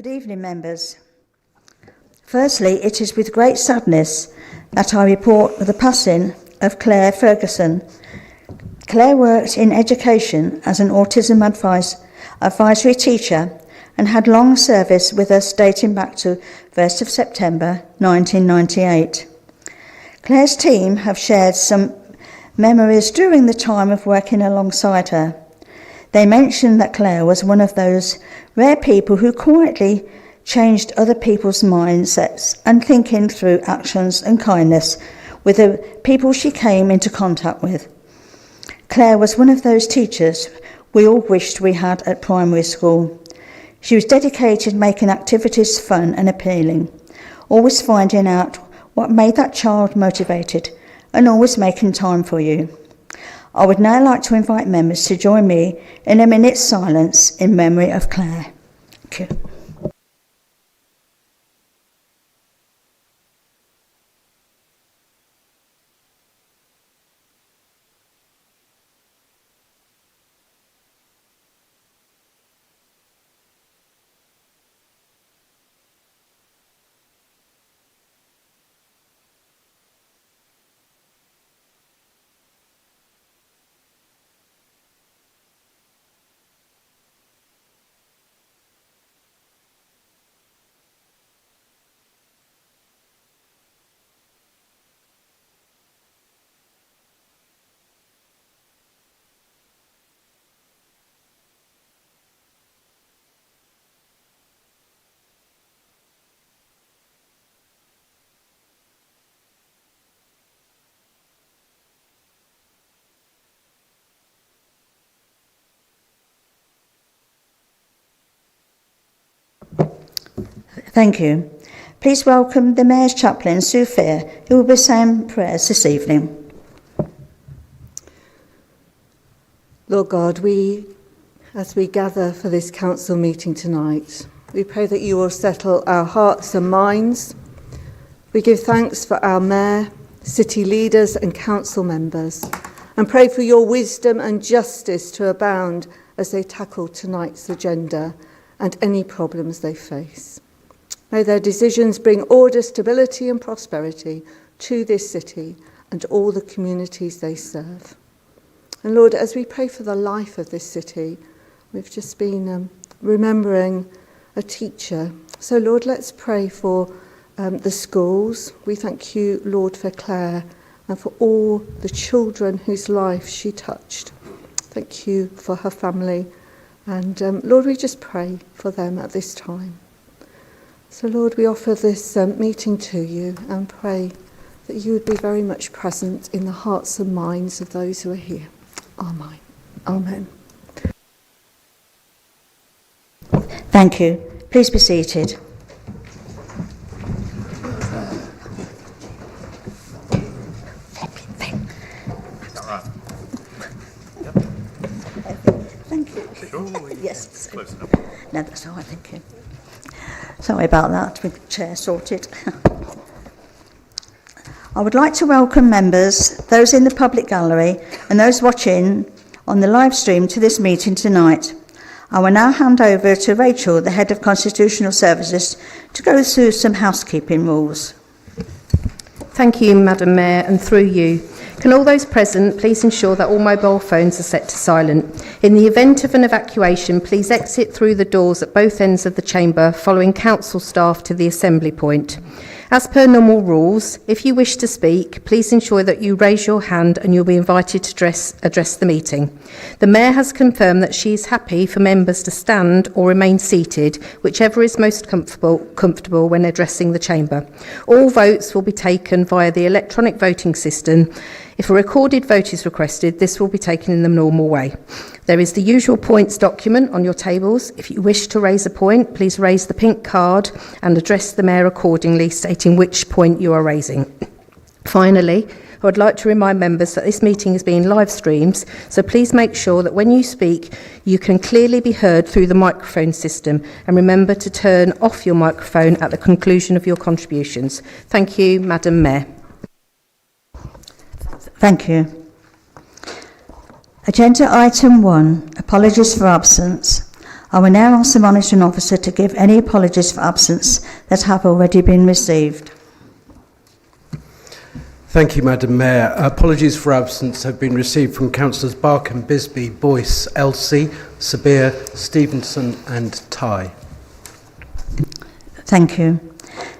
Good evening, members. Firstly, it is with great sadness that I report the passing of Claire Ferguson. Claire worked in education as an autism advisory teacher and had long service with us dating back to 1st of September 1998. Claire's team have shared some memories during the time of working alongside her. They mentioned that Claire was one of those rare people who quietly changed other people's mindsets and thinking through actions and kindness with the people she came into contact with. Claire was one of those teachers we all wished we had at primary school. She was dedicated making activities fun and appealing, always finding out what made that child motivated and always making time for you. I would now like to invite members to join me in a minute's silence in memory of Claire. Thank you. Thank you. Please welcome the Mayor's Chaplain, Sue Fair, who will be saying prayers this evening. Lord God, as we gather for this council meeting tonight, we pray that you will settle our hearts and minds. We give thanks for our Mayor, city leaders and council members, and pray for your wisdom and justice to abound as they tackle tonight's agenda and any problems they face. May their decisions bring order, stability and prosperity to this city and all the communities they serve. And Lord, as we pray for the life of this city, we've just been remembering a teacher. So Lord, let's pray for the schools. We thank you, Lord, for Claire and for all the children whose life she touched. Thank you for her family. And Lord, we just pray for them at this time. So Lord, we offer this meeting to you and pray that you would be very much present in the hearts and minds of those who are here. Amen. Amen. Thank you. Please be seated. Thank you. Sure. Yes. Close enough. No, that's all right, thank you. Sorry about that, with the chair sorted. I would like to welcome members, those in the public gallery and those watching on the live stream to this meeting tonight. I will now hand over to Rachel, the Head of Constitutional Services, to go through some housekeeping rules. Thank you, Madam Mayor, and through you. Can all those present please ensure that all mobile phones are set to silent? In the event of an evacuation, please exit through the doors at both ends of the chamber, following council staff to the assembly point. As per normal rules, if you wish to speak, please ensure that you raise your hand and you'll be invited to address the meeting. The Mayor has confirmed that she is happy for members to stand or remain seated, whichever is most comfortable when addressing the chamber. All votes will be taken via the electronic voting system. If a recorded vote is requested, this will be taken in the normal way. There is the usual points document on your tables. If you wish to raise a point, please raise the pink card and address the Mayor accordingly, stating which point you are raising. Finally, I would like to remind members that this meeting is being live streamed, so please make sure that when you speak, you can clearly be heard through the microphone system, and remember to turn off your microphone at the conclusion of your contributions. Thank you, Madam Mayor. Thank you. Agenda item 1, apologies for absence. I will now ask the monitoring officer to give any apologies for absence that have already been received. Thank you, Madam Mayor. Apologies for absence have been received from Councillors Barkham, Bisbee, Boyce, Elsey, Sabir, Stevenson and Ty. Thank you.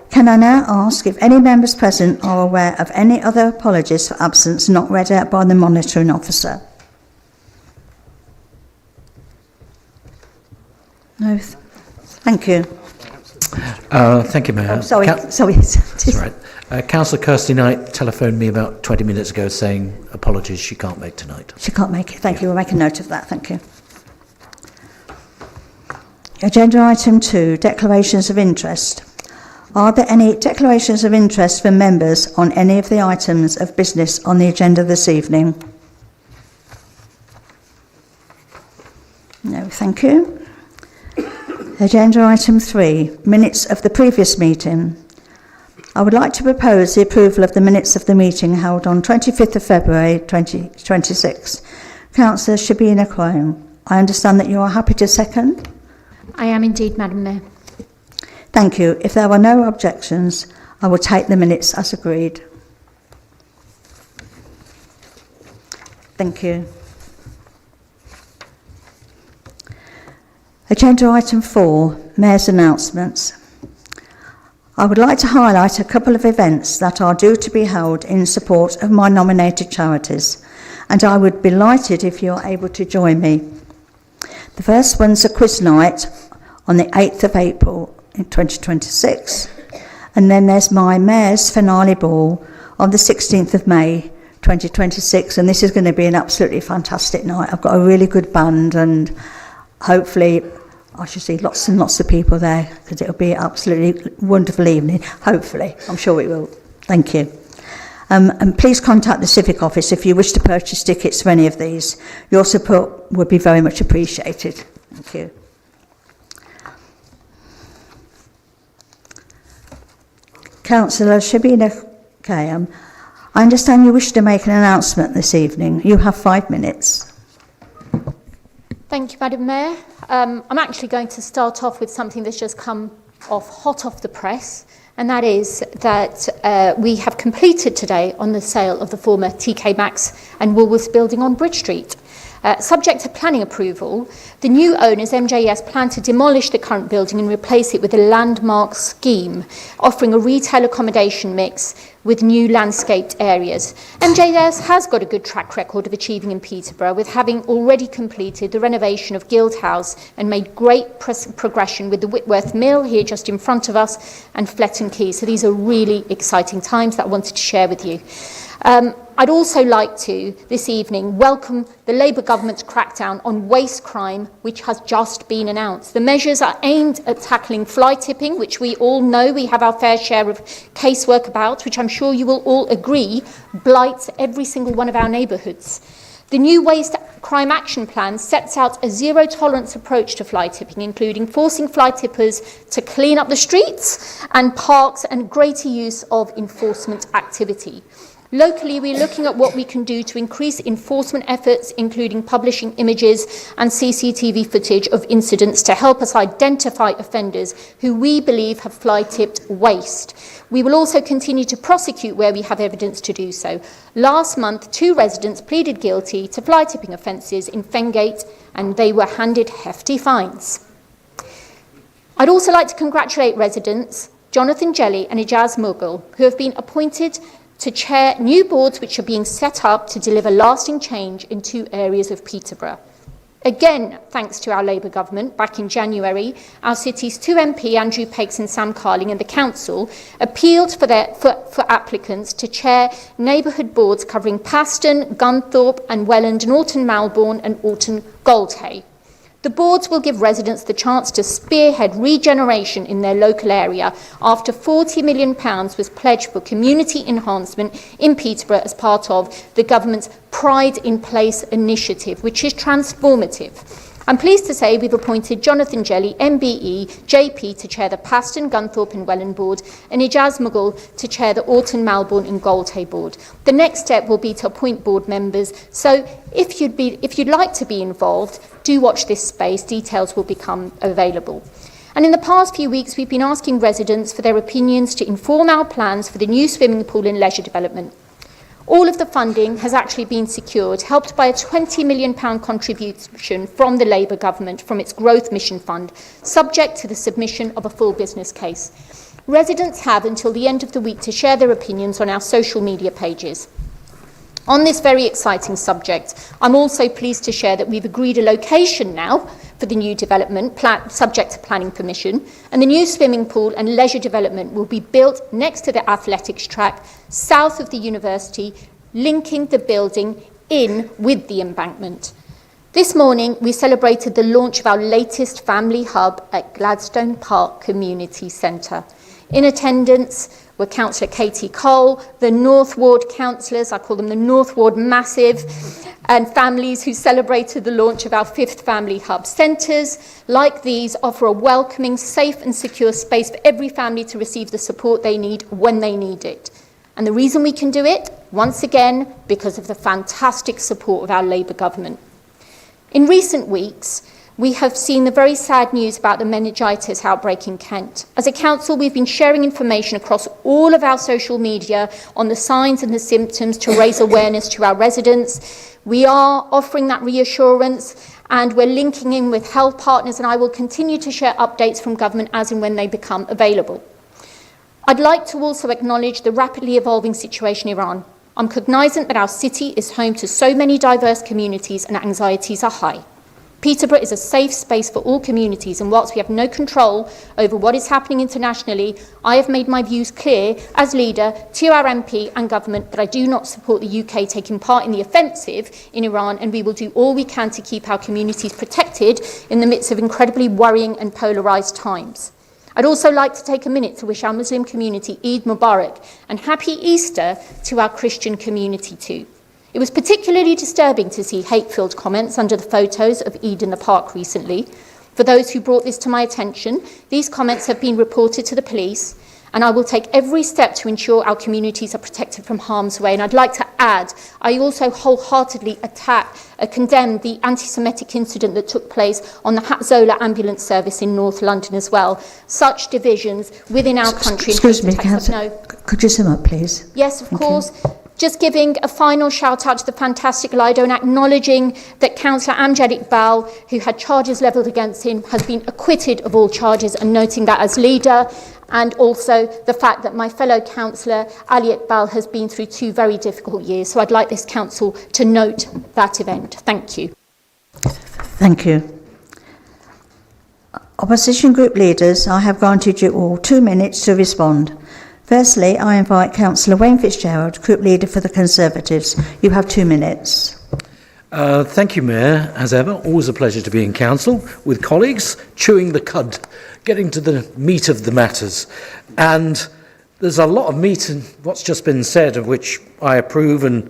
Can I now ask if any members present are aware of any other apologies for absence not read out by the monitoring officer? No. Thank you. Thank you, Mayor. Sorry. That's right. Councillor Kirsty Knight telephoned me about 20 minutes ago saying apologies, she can't make tonight. She can't make it. Thank you. We'll make a note of that. Thank you. Agenda item 2, declarations of interest. Are there any declarations of interest from members on any of the items of business on the agenda this evening? No, thank you. Agenda item 3, minutes of the previous meeting. I would like to propose the approval of the minutes of the meeting held on 25th of February 2026. Councillor Shabina Crone, I understand that you are happy to second? I am indeed, Madam Mayor. Thank you. If there are no objections, I will take the minutes as agreed. Thank you. Agenda item 4, Mayor's announcements. I would like to highlight a couple of events that are due to be held in support of my nominated charities, and I would be delighted if you are able to join me. The first one's a quiz night on the 8th of April in 2026, and then there's my Mayor's finale ball on the 16th of May 2026, and this is going to be an absolutely fantastic night. I've got a really good band, and hopefully I should see lots and lots of people there, because it'll be an absolutely wonderful evening. Hopefully, I'm sure it will. Thank you. And please contact the Civic Office if you wish to purchase tickets for any of these. Your support would be very much appreciated. Thank you. Councillor Shabina Kayam, I understand you wish to make an announcement this evening. You have 5 minutes. Thank you, Madam Mayor. I'm actually going to start off with something that's just come hot off the press, and that is that we have completed today on the sale of the former TK Maxx and Woolworths building on Bridge Street. Subject to planning approval, the new owners, MJS, plan to demolish the current building and replace it with a landmark scheme, offering a retail accommodation mix with new landscaped areas. MJS has got a good track record of achieving in Peterborough, with having already completed the renovation of Guild House and made great progression with the Whitworth Mill here just in front of us and Fletton Quay. So these are really exciting times that I wanted to share with you. I'd also like to, this evening, welcome the Labour government's crackdown on waste crime, which has just been announced. The measures are aimed at tackling fly tipping, which we all know we have our fair share of casework about, which I'm sure you will all agree blights every single one of our neighbourhoods. The new Waste Crime Action Plan sets out a zero-tolerance approach to fly tipping, including forcing fly tippers to clean up the streets and parks and greater use of enforcement activity. Locally, we're looking at what we can do to increase enforcement efforts, including publishing images and CCTV footage of incidents to help us identify offenders who we believe have fly-tipped waste. We will also continue to prosecute where we have evidence to do so. Last month, 2 residents pleaded guilty to fly-tipping offences in Fengate, and they were handed hefty fines. I'd also like to congratulate residents Jonathan Jelly and Ijaz Mughal, who have been appointed to chair new boards which are being set up to deliver lasting change in 2 areas of Peterborough. Again, thanks to our Labour government, back in January, our city's 2 MP, Andrew Peggs and Sam Carling, and the council appealed for applicants to chair neighbourhood boards covering Paston, Gunthorpe and Welland and Alton Malbourne and Alton Goldhay. The boards will give residents the chance to spearhead regeneration in their local area after £40 million was pledged for community enhancement in Peterborough as part of the government's Pride in Place initiative, which is transformative. I'm pleased to say we've appointed Jonathan Jelly, MBE, JP, to chair the Paston, Gunthorpe and Welland Board, and Ijaz Mughal to chair the Orton, Malbourne and Goldhay Board. The next step will be to appoint board members, so if you'd like to be involved, do watch this space. Details will become available. And in the past few weeks, we've been asking residents for their opinions to inform our plans for the new swimming pool and leisure development. All of the funding has actually been secured, helped by a £20 million contribution from the Labour government from its Growth Mission Fund, subject to the submission of a full business case. Residents have until the end of the week to share their opinions on our social media pages. On this very exciting subject, I'm also pleased to share that we've agreed a location now for the new development, subject to planning permission, and the new swimming pool and leisure development will be built next to the athletics track, south of the university, linking the building in with the embankment. This morning, we celebrated the launch of our latest family hub at Gladstone Park Community Centre. In attendance were Councillor Katie Cole, the North Ward councillors, I call them the North Ward Massive, and families who celebrated the launch of our 5th Family Hub. Centres like these offer a welcoming, safe and secure space for every family to receive the support they need when they need it. And the reason we can do it, once again, because of the fantastic support of our Labour government. In recent weeks, we have seen the very sad news about the meningitis outbreak in Kent. As a council, we've been sharing information across all of our social media on the signs and the symptoms to raise awareness to our residents. We are offering that reassurance and we're linking in with health partners, and I will continue to share updates from government as and when they become available. I'd like to also acknowledge the rapidly evolving situation in Iran. I'm cognizant that our city is home to so many diverse communities and anxieties are high. Peterborough is a safe space for all communities, and whilst we have no control over what is happening internationally, I have made my views clear as leader to our MP and government that I do not support the UK taking part in the offensive in Iran, and we will do all we can to keep our communities protected in the midst of incredibly worrying and polarised times. I'd also like to take a minute to wish our Muslim community Eid Mubarak and Happy Easter to our Christian community too. It was particularly disturbing to see hate-filled comments under the photos of Eid in the park recently. For those who brought this to my attention, these comments have been reported to the police, and I will take every step to ensure our communities are protected from harm's way. And I'd like to add, I also wholeheartedly condemn the anti-Semitic incident that took place on the Hatzola ambulance service in North London as well. Such divisions within our country... Excuse me, Councillor, could you sum up, please? Yes, of course. Just giving a final shout out to the fantastic Lido and acknowledging that Councillor Amjad Iqbal, who had charges levelled against him, has been acquitted of all charges, and noting that as leader, and also the fact that my fellow councillor Ali Iqbal has been through 2 very difficult years. So I'd like this council to note that event. Thank you. Thank you. Opposition group leaders, I have granted you all 2 minutes to respond. Firstly, I invite Councillor Wayne Fitzgerald, Group Leader for the Conservatives. You have 2 minutes. Thank you, Mayor. As ever, always a pleasure to be in council with colleagues, chewing the cud, getting to the meat of the matters. And there's a lot of meat in what's just been said, of which I approve, and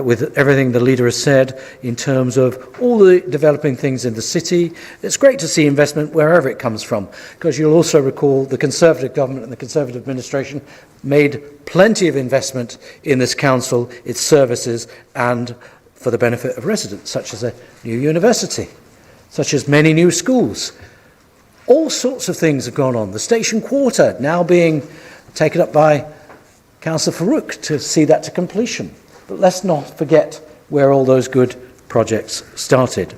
with everything the leader has said in terms of all the developing things in the city. It's great to see investment wherever it comes from, because you'll also recall the Conservative government and the Conservative administration made plenty of investment in this council, its services, and for the benefit of residents, such as a new university, such as many new schools. All sorts of things have gone on. The station quarter now being taken up by Councillor Farouk to see that to completion. But let's not forget where all those good projects started.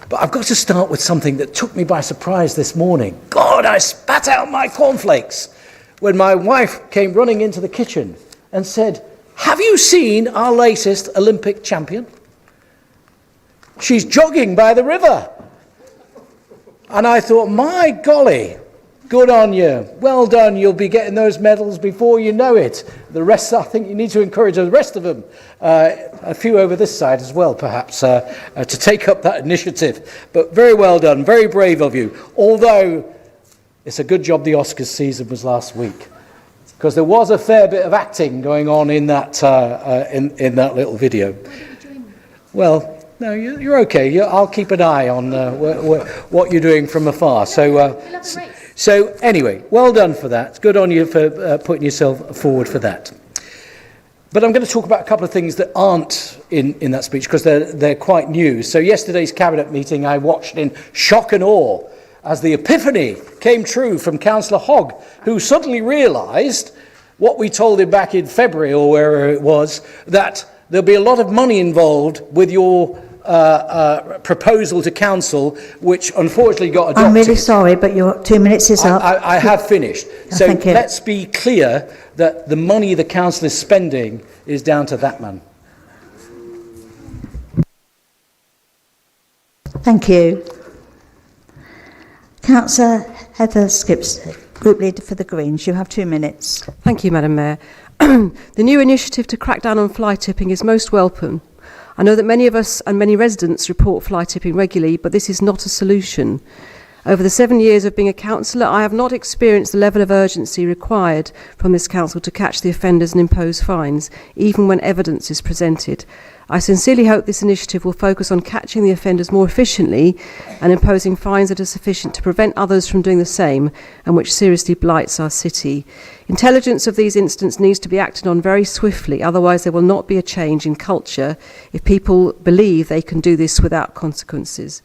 But I've got to start with something that took me by surprise this morning. God, I spat out my cornflakes when my wife came running into the kitchen and said, "Have you seen our latest Olympic champion? She's jogging by the river." And I thought, my golly, good on you. Well done. You'll be getting those medals before you know it. The rest, I think you need to encourage the rest of them, a few over this side as well, perhaps, to take up that initiative. But very well done. Very brave of you. Although it's a good job the Oscars season was last week, because there was a fair bit of acting going on in that in that little video. Well, No, you're okay. I'll keep an eye on what you're doing from afar. So anyway, well done for that. Good on you for putting yourself forward for that. But I'm going to talk about a couple of things that aren't in that speech because they're quite new. So yesterday's cabinet meeting I watched in shock and awe as the epiphany came true from Councillor Hogg, who suddenly realised what we told him back in February or wherever it was, that there'll be a lot of money involved with your proposal to council, which unfortunately got adopted. I'm really sorry, but your 2 minutes is up. I have finished. So thank you. let's be clear that the money the council is spending is down to that man. Thank you. Councillor Heather Skips, Group Leader for the Greens. You have 2 minutes. Thank you, Madam Mayor. The new initiative to crack down on fly tipping is most welcome. I know that many of us and many residents report fly tipping regularly, but this is not a solution. Over the 7 years of being a councillor, I have not experienced the level of urgency required from this council to catch the offenders and impose fines, even when evidence is presented. I sincerely hope this initiative will focus on catching the offenders more efficiently and imposing fines that are sufficient to prevent others from doing the same and which seriously blights our city. Intelligence of these incidents needs to be acted on very swiftly, otherwise there will not be a change in culture if people believe they can do this without consequences.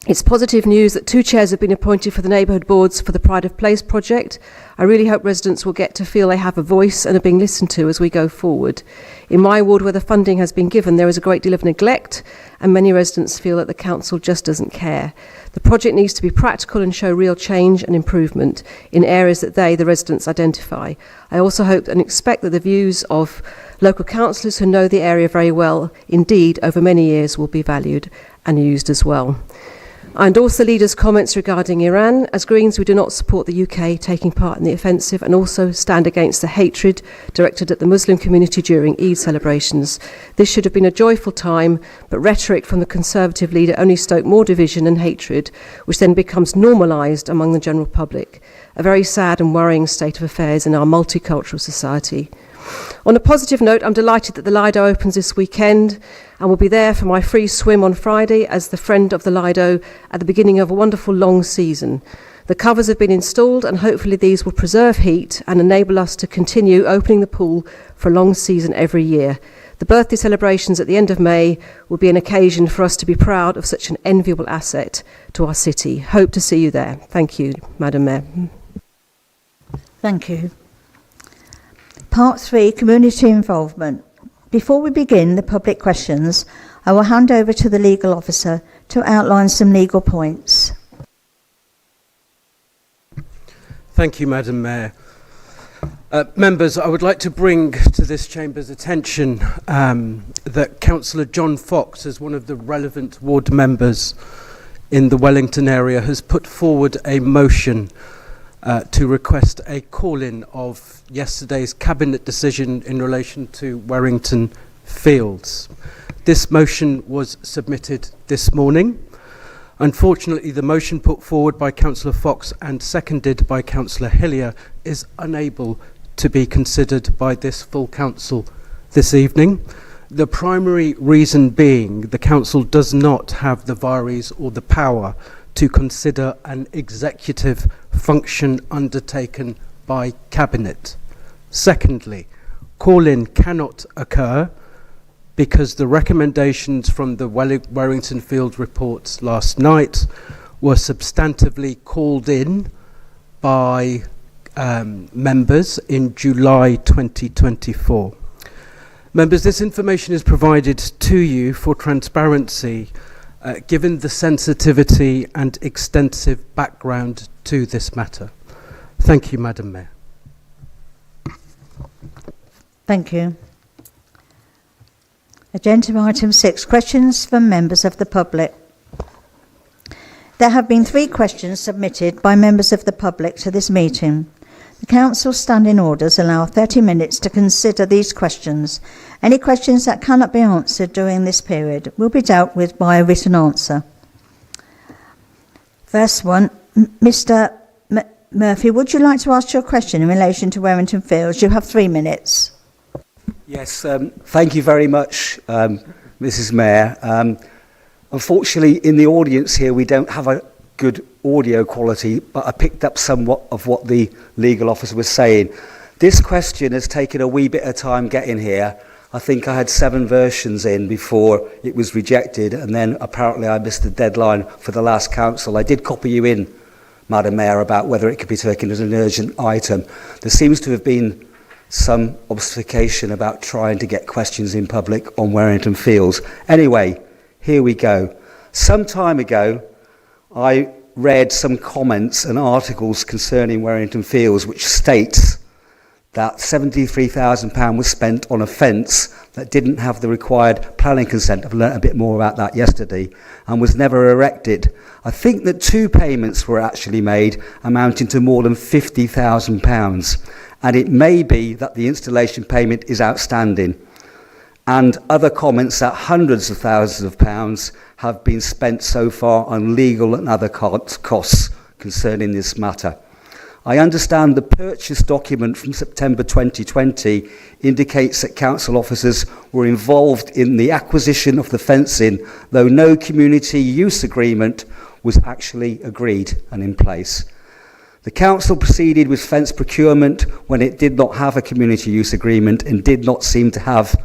It's positive news that 2 chairs have been appointed for the neighbourhood boards for the Pride of Place project. I really hope residents will get to feel they have a voice and are being listened to as we go forward. In my ward, where the funding has been given, there is a great deal of neglect and many residents feel that the council just doesn't care. The project needs to be practical and show real change and improvement in areas that the residents identify. I also hope and expect that the views of local councillors who know the area very well, indeed over many years, will be valued and used as well. I endorse the leader's comments regarding Iran. As Greens, we do not support the UK taking part in the offensive and also stand against the hatred directed at the Muslim community during Eid celebrations. This should have been a joyful time, but rhetoric from the Conservative leader only stoked more division and hatred, which then becomes normalised among the general public. A very sad and worrying state of affairs in our multicultural society. On a positive note, I'm delighted that the Lido opens this weekend and will be there for my free swim on Friday as the friend of the Lido at the beginning of a wonderful long season. The covers have been installed and hopefully these will preserve heat and enable us to continue opening the pool for a long season every year. The birthday celebrations at the end of May will be an occasion for us to be proud of such an enviable asset to our city. Hope to see you there. Thank you, Madam Mayor. Thank you. Part 3, Community Involvement. Before we begin the public questions, I will hand over to the legal officer to outline some legal points. Thank you, Madam Mayor. Members, I would like to bring to this chamber's attention that Councillor John Fox, as one of the relevant ward members in the Wellington area, has put forward a motion to request a call-in of yesterday's cabinet decision in relation to Warrington Fields. This motion was submitted this morning. Unfortunately, the motion put forward by Councillor Fox and seconded by Councillor Hillier is unable to be considered by this full council this evening. The primary reason being the council does not have the varies or the power to consider an executive function undertaken by Cabinet. Secondly, call-in cannot occur because the recommendations from the Warrington Field reports last night were substantively called in by members in July 2024. Members, this information is provided to you for transparency given the sensitivity and extensive background to this matter. Thank you, Madam Mayor. Thank you. Agenda item 6, questions from members of the public. There have been 3 questions submitted by members of the public to this meeting. The Council's standing orders allow 30 minutes to consider these questions. Any questions that cannot be answered during this period will be dealt with by a written answer. First one, Mr. Murphy, would you like to ask your question in relation to Warrington Fields? You have 3 minutes. Yes, thank you very much, Mrs. Mayor. Unfortunately, in the audience here, we don't have a good audio quality, but I picked up somewhat of what the legal officer was saying. This question has taken a wee bit of time getting here. I think I had 7 versions in before it was rejected, and then apparently I missed the deadline for the last council. I did copy you in, Madam Mayor, about whether it could be taken as an urgent item. There seems to have been some obfuscation about trying to get questions in public on Warrington Fields. Anyway, here we go. Some time ago, I read some comments and articles concerning Warrington Fields, which states that £73,000 was spent on a fence that didn't have the required planning consent. I've learnt a bit more about that yesterday, and was never erected. I think that 2 payments were actually made, amounting to more than £50,000. And it may be that the installation payment is outstanding. And other comments that hundreds of thousands of pounds have been spent so far on legal and other costs concerning this matter. I understand the purchase document from September 2020 indicates that council officers were involved in the acquisition of the fencing, though no community use agreement was actually agreed and in place. The council proceeded with fence procurement when it did not have a community use agreement and did not seem to have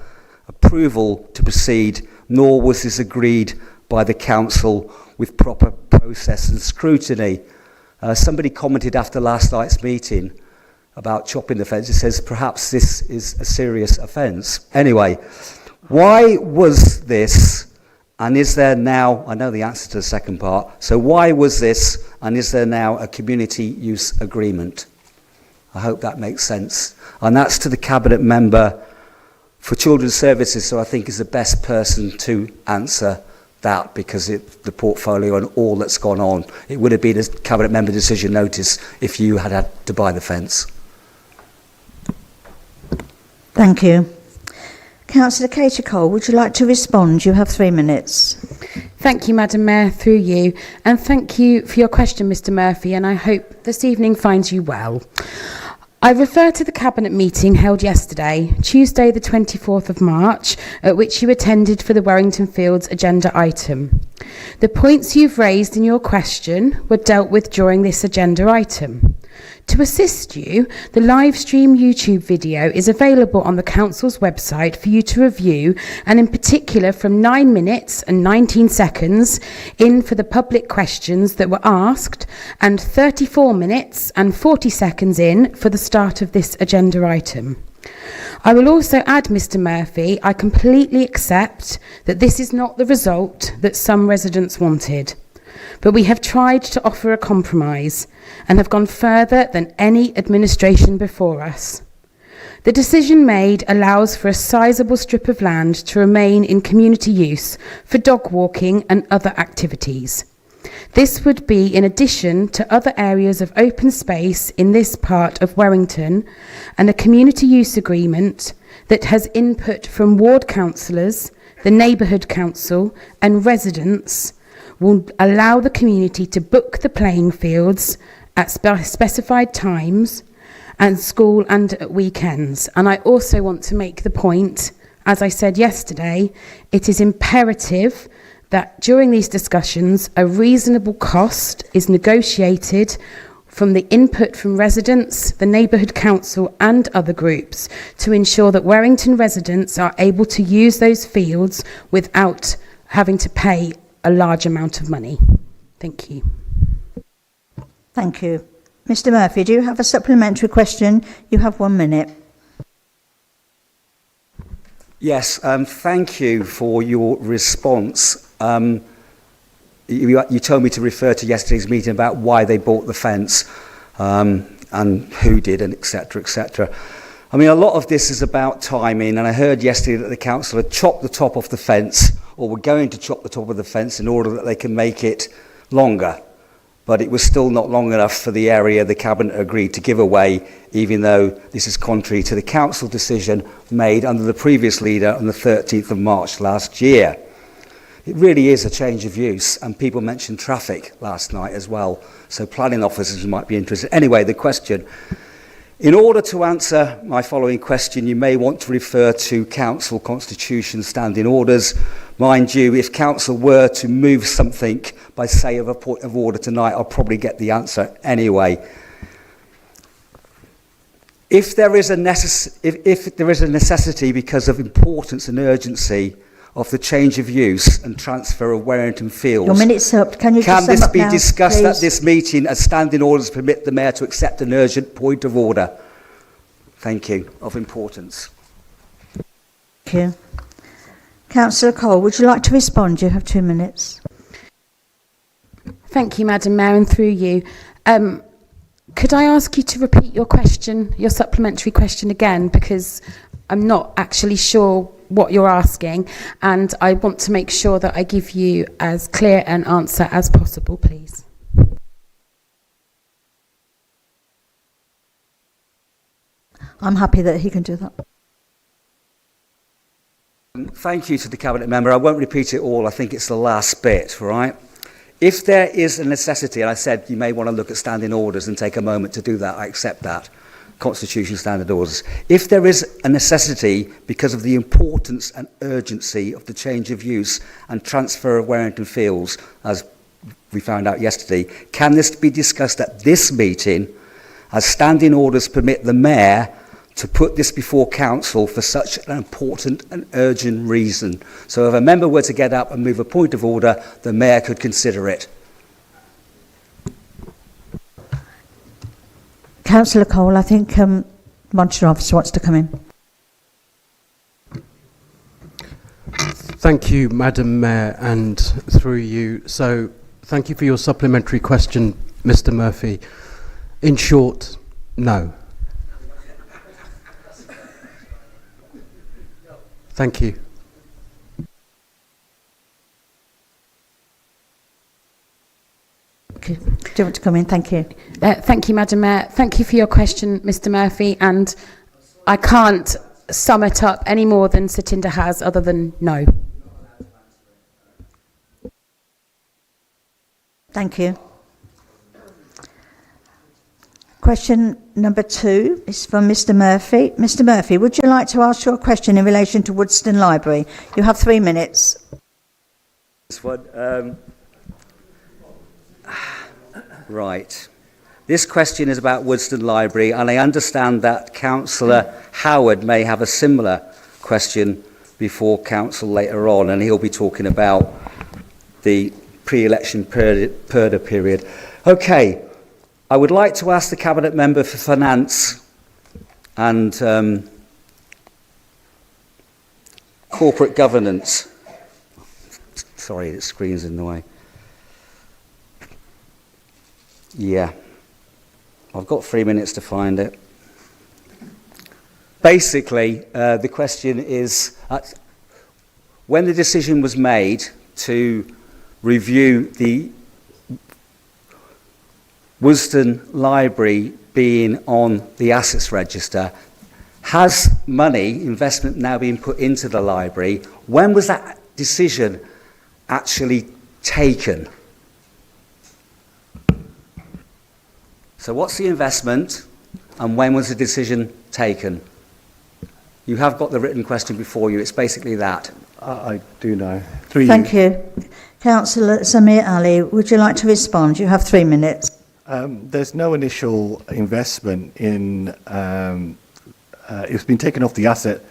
approval to proceed, nor was this agreed by the council with proper process and scrutiny. Somebody commented after last night's meeting about chopping the fence. It says perhaps this is a serious offence. Anyway, why was this? And is there now, I know the answer to the second part, so why was this, and is there now a community use agreement? I hope that makes sense. And that's to the Cabinet Member for Children's Services, so I think is the best person to answer that, because the portfolio and all that's gone on. It would have been a Cabinet Member decision notice if you had had to buy the fence. Thank you. Councillor Katie Cole, would you like to respond? You have 3 minutes. Thank you, Madam Mayor, through you. And thank you for your question, Mr Murphy, and I hope this evening finds you well. I refer to the Cabinet meeting held yesterday, Tuesday the 24th of March, at which you attended for the Warrington Fields agenda item. The points you've raised in your question were dealt with during this agenda item. To assist you, the live stream YouTube video is available on the Council's website for you to review, and in particular from 9 minutes and 19 seconds in for the public questions that were asked, and 34 minutes and 40 seconds in for the start of this agenda item. I will also add, Mr Murphy, I completely accept that this is not the result that some residents wanted. But we have tried to offer a compromise and have gone further than any administration before us. The decision made allows for a sizable strip of land to remain in community use for dog walking and other activities. This would be in addition to other areas of open space in this part of Warrington, and a community use agreement that has input from ward councillors, the neighbourhood council and residents will allow the community to book the playing fields at specified times and school and at weekends. And I also want to make the point, as I said yesterday, it is imperative that during these discussions a reasonable cost is negotiated from the input from residents, the neighbourhood council and other groups to ensure that Warrington residents are able to use those fields without having to pay a large amount of money. Thank you. Thank you. Mr Murphy, do you have a supplementary question? You have 1 minute. Yes, thank you for your response. You told me to refer to yesterday's meeting about why they bought the fence and who did, and etc, etc. I mean, a lot of this is about timing, and I heard yesterday that the council had chopped the top off the fence, or were going to chop the top of the fence in order that they can make it longer. But it was still not long enough for the area the Cabinet agreed to give away, even though this is contrary to the council decision made under the previous leader on the 13th of March last year. It really is a change of use, and people mentioned traffic last night as well, so planning officers might be interested. Anyway, the question, In order to answer my following question, you may want to refer to Council Constitution Standing Orders. Mind you, if Council were to move something by say of a point of order tonight, I'll probably get the answer anyway. If there is a necessity because of importance and urgency of the change of use and transfer of Warrington Fields, Your minute's up. Can you just can sum this up be now, discussed please? at this meeting as standing orders permit the Mayor to accept an urgent point of order? Thank you. Of importance. Thank you. Councillor Cole, would you like to respond? You have 2 minutes. Thank you, Madam Mayor, and through you. Could I ask you to repeat your question, your supplementary question again, because I'm not actually sure what you're asking, and I want to make sure that I give you as clear an answer as possible, please. I'm happy that he can do that. Thank you to the Cabinet Member. I won't repeat it all. I think it's the last bit, right? If there is a necessity, and I said you may want to look at standing orders and take a moment to do that, I accept that. Constitution Standard Orders. If there is a necessity because of the importance and urgency of the change of use and transfer of Warrington Fields, as we found out yesterday, can this be discussed at this meeting as standing orders permit the Mayor to put this before Council for such an important and urgent reason? So if a member were to get up and move a point of order, the Mayor could consider it. Councillor Cole, I think Monitor Officer wants to come in. Thank you, Madam Mayor, and through you. So, thank you for your supplementary question, Mr. Murphy. In short, no. Thank you. Okay. Do you want to come in? Thank you. Thank you, Madam Mayor. Thank you for your question, Mr. Murphy, and I can't sum it up any more than Satinder has, other than no. Thank you. Question number 2 is from Mr. Murphy. Mr. Murphy, would you like to ask your question in relation to Woodston Library? You have 3 minutes. This one, right. This question is about Woodston Library, and I understand that Councillor Howard may have a similar question before Council later on, and he'll be talking about the pre-election purdah period. Okay, I would like to ask the Cabinet Member for Finance and Corporate Governance. Sorry, the screen's in the way. Yeah, I've got 3 minutes to find it. Basically, the question is, when the decision was made to review the Woodston Library being on the assets register, has money, investment now been put into the library? When was that decision actually taken? So what's the investment and when was the decision taken? You have got the written question before you. It's basically that. I do know. Through Thank you. Councillor Samir Ali, would you like to respond? You have 3 minutes. There's no initial investment in, it's been taken off the asset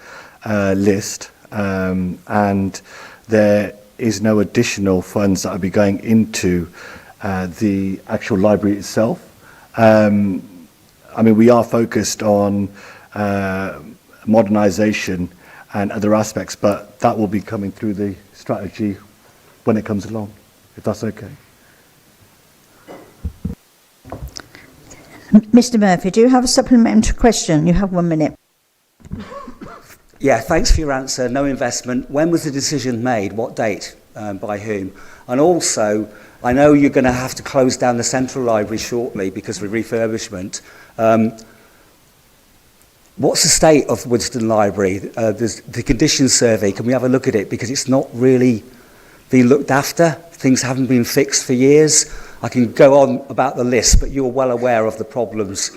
list, and there is no additional funds that will be going into the actual library itself. I mean, we are focused on modernisation and other aspects, but that will be coming through the strategy when it comes along, if that's okay. Mr. Murphy, do you have a supplementary question? You have 1 minute. Yeah, thanks for your answer. No investment. When was the decision made? What date? By whom? And also, I know you're going to have to close down the Central Library shortly because of refurbishment. What's the state of Woodston Library? There's the condition survey, can we have a look at it? Because it's not really been looked after. Things haven't been fixed for years. I can go on about the list, but you're well aware of the problems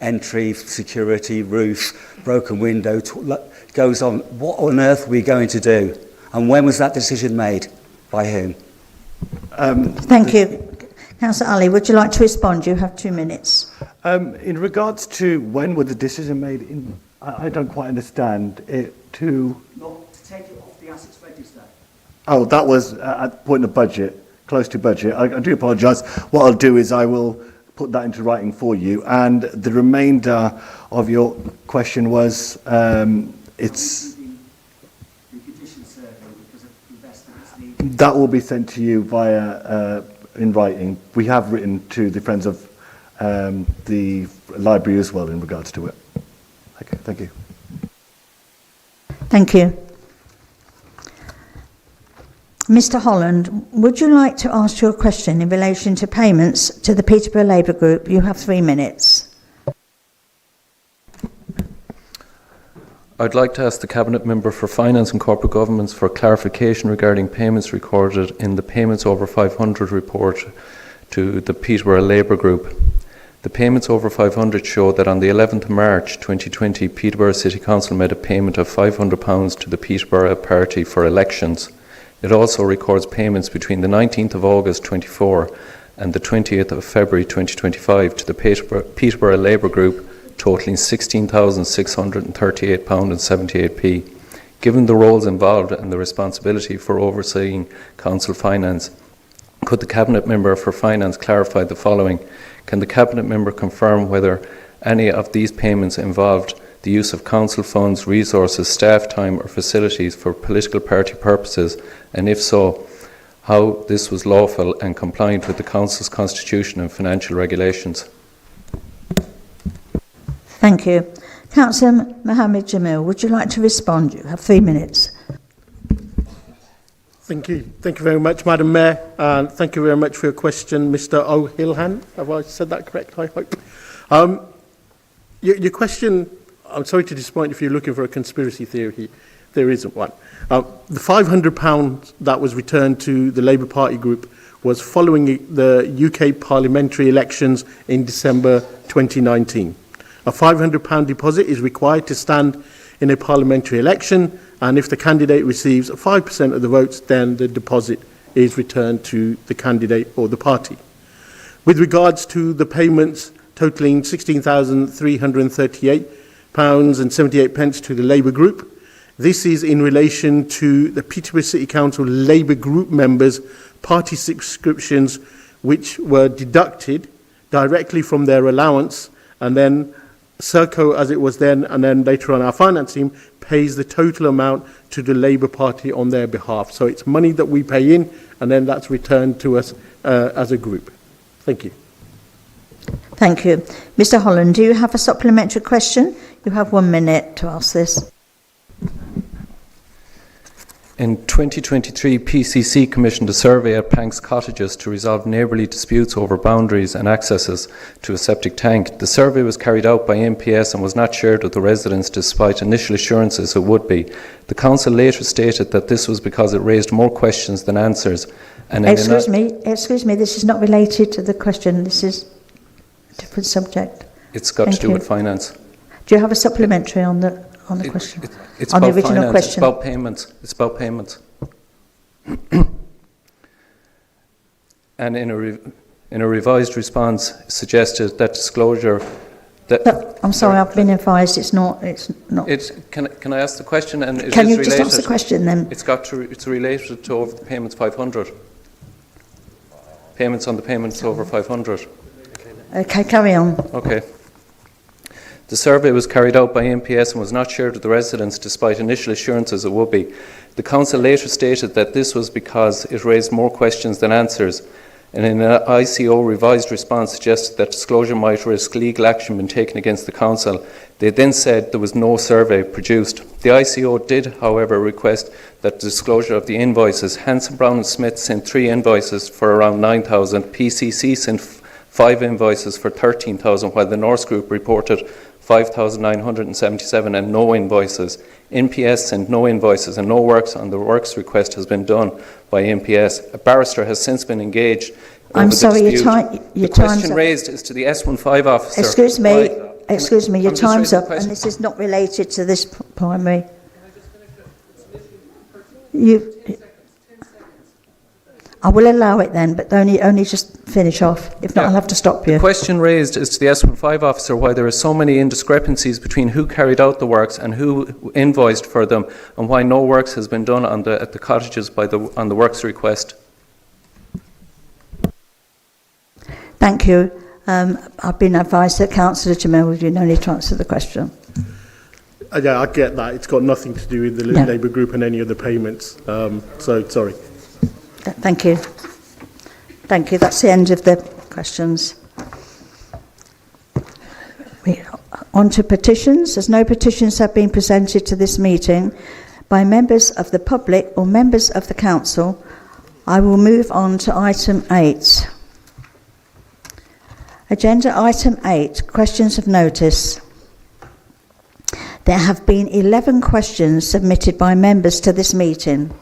entry, security, roof, broken window, goes on. What on earth are we going to do? And when was that decision made? By whom? Thank you. Councillor Ali, would you like to respond? You have 2 minutes. In regards to when was the decision made, I don't quite understand it to... Not to take it off the assets register. Oh, that was at the point of budget, close to budget. I do apologise. What I'll do is I will put that into writing for you. And the remainder of your question was, it's... The condition survey because of investments needed. That will be sent to you via in writing. We have written to the Friends of the Library as well in regards to it. Okay, thank you. Thank you. Mr. Holland, would you like to ask your question in relation to payments to the Peterborough Labour Group? You have 3 minutes. I'd like to ask the Cabinet Member for Finance and Corporate Governance for clarification regarding payments recorded in the Payments Over 500 report to the Peterborough Labour Group. The payments over 500 show that on the 11th of March 2020, Peterborough City Council made a payment of £500 to the Peterborough Party for elections. It also records payments between the 19th of August 24 and the 20th of February 2025 to the Peterborough Labour Group, totalling £16,638.78. Given the roles involved and the responsibility for overseeing council finance, could the Cabinet Member for Finance clarify the following? Can the Cabinet Member confirm whether any of these payments involved the use of council funds, resources, staff time or facilities for political party purposes, and if so, how this was lawful and compliant with the Council's constitution and financial regulations? Thank you. Councillor Mohammed Jamil, would you like to respond? You have 3 minutes. Thank you. Thank you very much, Madam Mayor, and thank you very much for your question, Mr. O'Hilhan. Have I said that correct, I hope? Your question, I'm sorry to disappoint if you're looking for a conspiracy theory. There isn't one. The £500 that was returned to the Labour Party group was following the UK parliamentary elections in December 2019. A £500 deposit is required to stand in a parliamentary election, and if the candidate receives 5% of the votes, then the deposit is returned to the candidate or the party. With regards to the payments totalling £16,338.78 to the Labour Group, this is in relation to the Peterborough City Council Labour Group members' party subscriptions, which were deducted directly from their allowance, and then Serco, as it was then, and then later on our finance team, pays the total amount to the Labour Party on their behalf. So it's money that we pay in, and then that's returned to us as a group. Thank you. Thank you. Mr. Holland, do you have a supplementary question? You have 1 minute to ask this. In 2023, PCC commissioned a survey at Panks Cottages to resolve neighbourly disputes over boundaries and accesses to a septic tank. The survey was carried out by MPS and was not shared with the residents despite initial assurances it would be. The council later stated that this was because it raised more questions than answers. And excuse me, this is not related to the question. This is a different subject. It's got to do with finance. Do you have a supplementary on the question? It's on about the original finance. question. It's about payments. It's about payments. And in a revised response, suggested that disclosure. But I'm sorry, I've been advised it's not. Can I ask the question? And it can is you just related. ask the question then? It's related to over the payments 500. Payments on the payments over 500. Okay, carry on. Okay. The survey was carried out by MPS and was not shared with the residents despite initial assurances it would be. The council later stated that this was because it raised more questions than answers, and in an ICO revised response suggested that disclosure might risk legal action being taken against the council. They then said there was no survey produced. The ICO did, however, request that disclosure of the invoices. Hanson, Brown and Smith sent 3 invoices for around 9,000. PCC sent 5 invoices for 13,000, while the Norse Group reported 5,977 and no invoices. NPS sent no invoices and no works on the works request has been done by NPS. A barrister has since been engaged. I'm sorry, the question raised is to the S15 officer. Excuse me, excuse me, your I'm just time's raising a up, question. and this is not related to this primary. You, I will allow it then, but only just finish off. If not, Yeah. I'll have to stop you. The question raised is to the S15 officer why there are so many indiscrepancies between who carried out the works and who invoiced for them, and why no works has been done at the cottages on the works request. Thank you. I've been advised that Councillor Jamil would no need to answer the question. Yeah, I get that. It's got nothing to do with the Yeah. Labour group and any of the payments. So, sorry. Thank you. Thank you. That's the end of the questions. On to petitions. As no petitions have been presented to this meeting by members of the public or members of the council, I will move on to item 8. Agenda item 8, questions of notice. There have been 11 questions submitted by members to this meeting.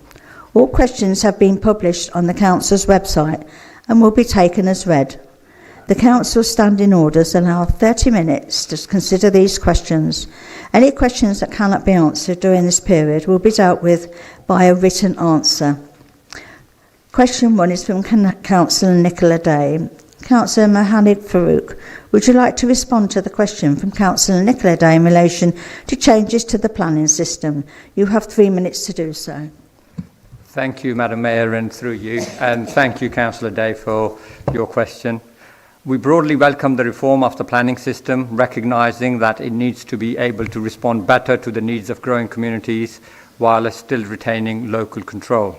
All questions have been published on the council's website and will be taken as read. The council's standing orders allow 30 minutes to consider these questions. Any questions that cannot be answered during this period will be dealt with by a written answer. Question 1 is from Councillor Nicola Day. Councillor Mohammed Farouk, would you like to respond to the question from Councillor Nicola Day in relation to changes to the planning system? You have 3 minutes to do so. Thank you, Madam Mayor, and through you, and thank you, Councillor Day, for your question. We broadly welcome the reform of the planning system, recognising that it needs to be able to respond better to the needs of growing communities while still retaining local control.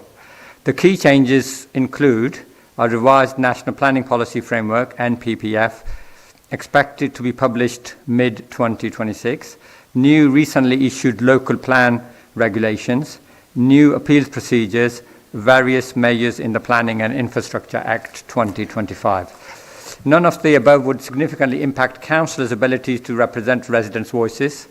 The key changes include a revised National Planning Policy Framework, NPPF, expected to be published mid-2026, new recently issued local plan regulations, new appeals procedures, various measures in the Planning and Infrastructure Act 2025. None of the above would significantly impact councillors' ability to represent residents' voices,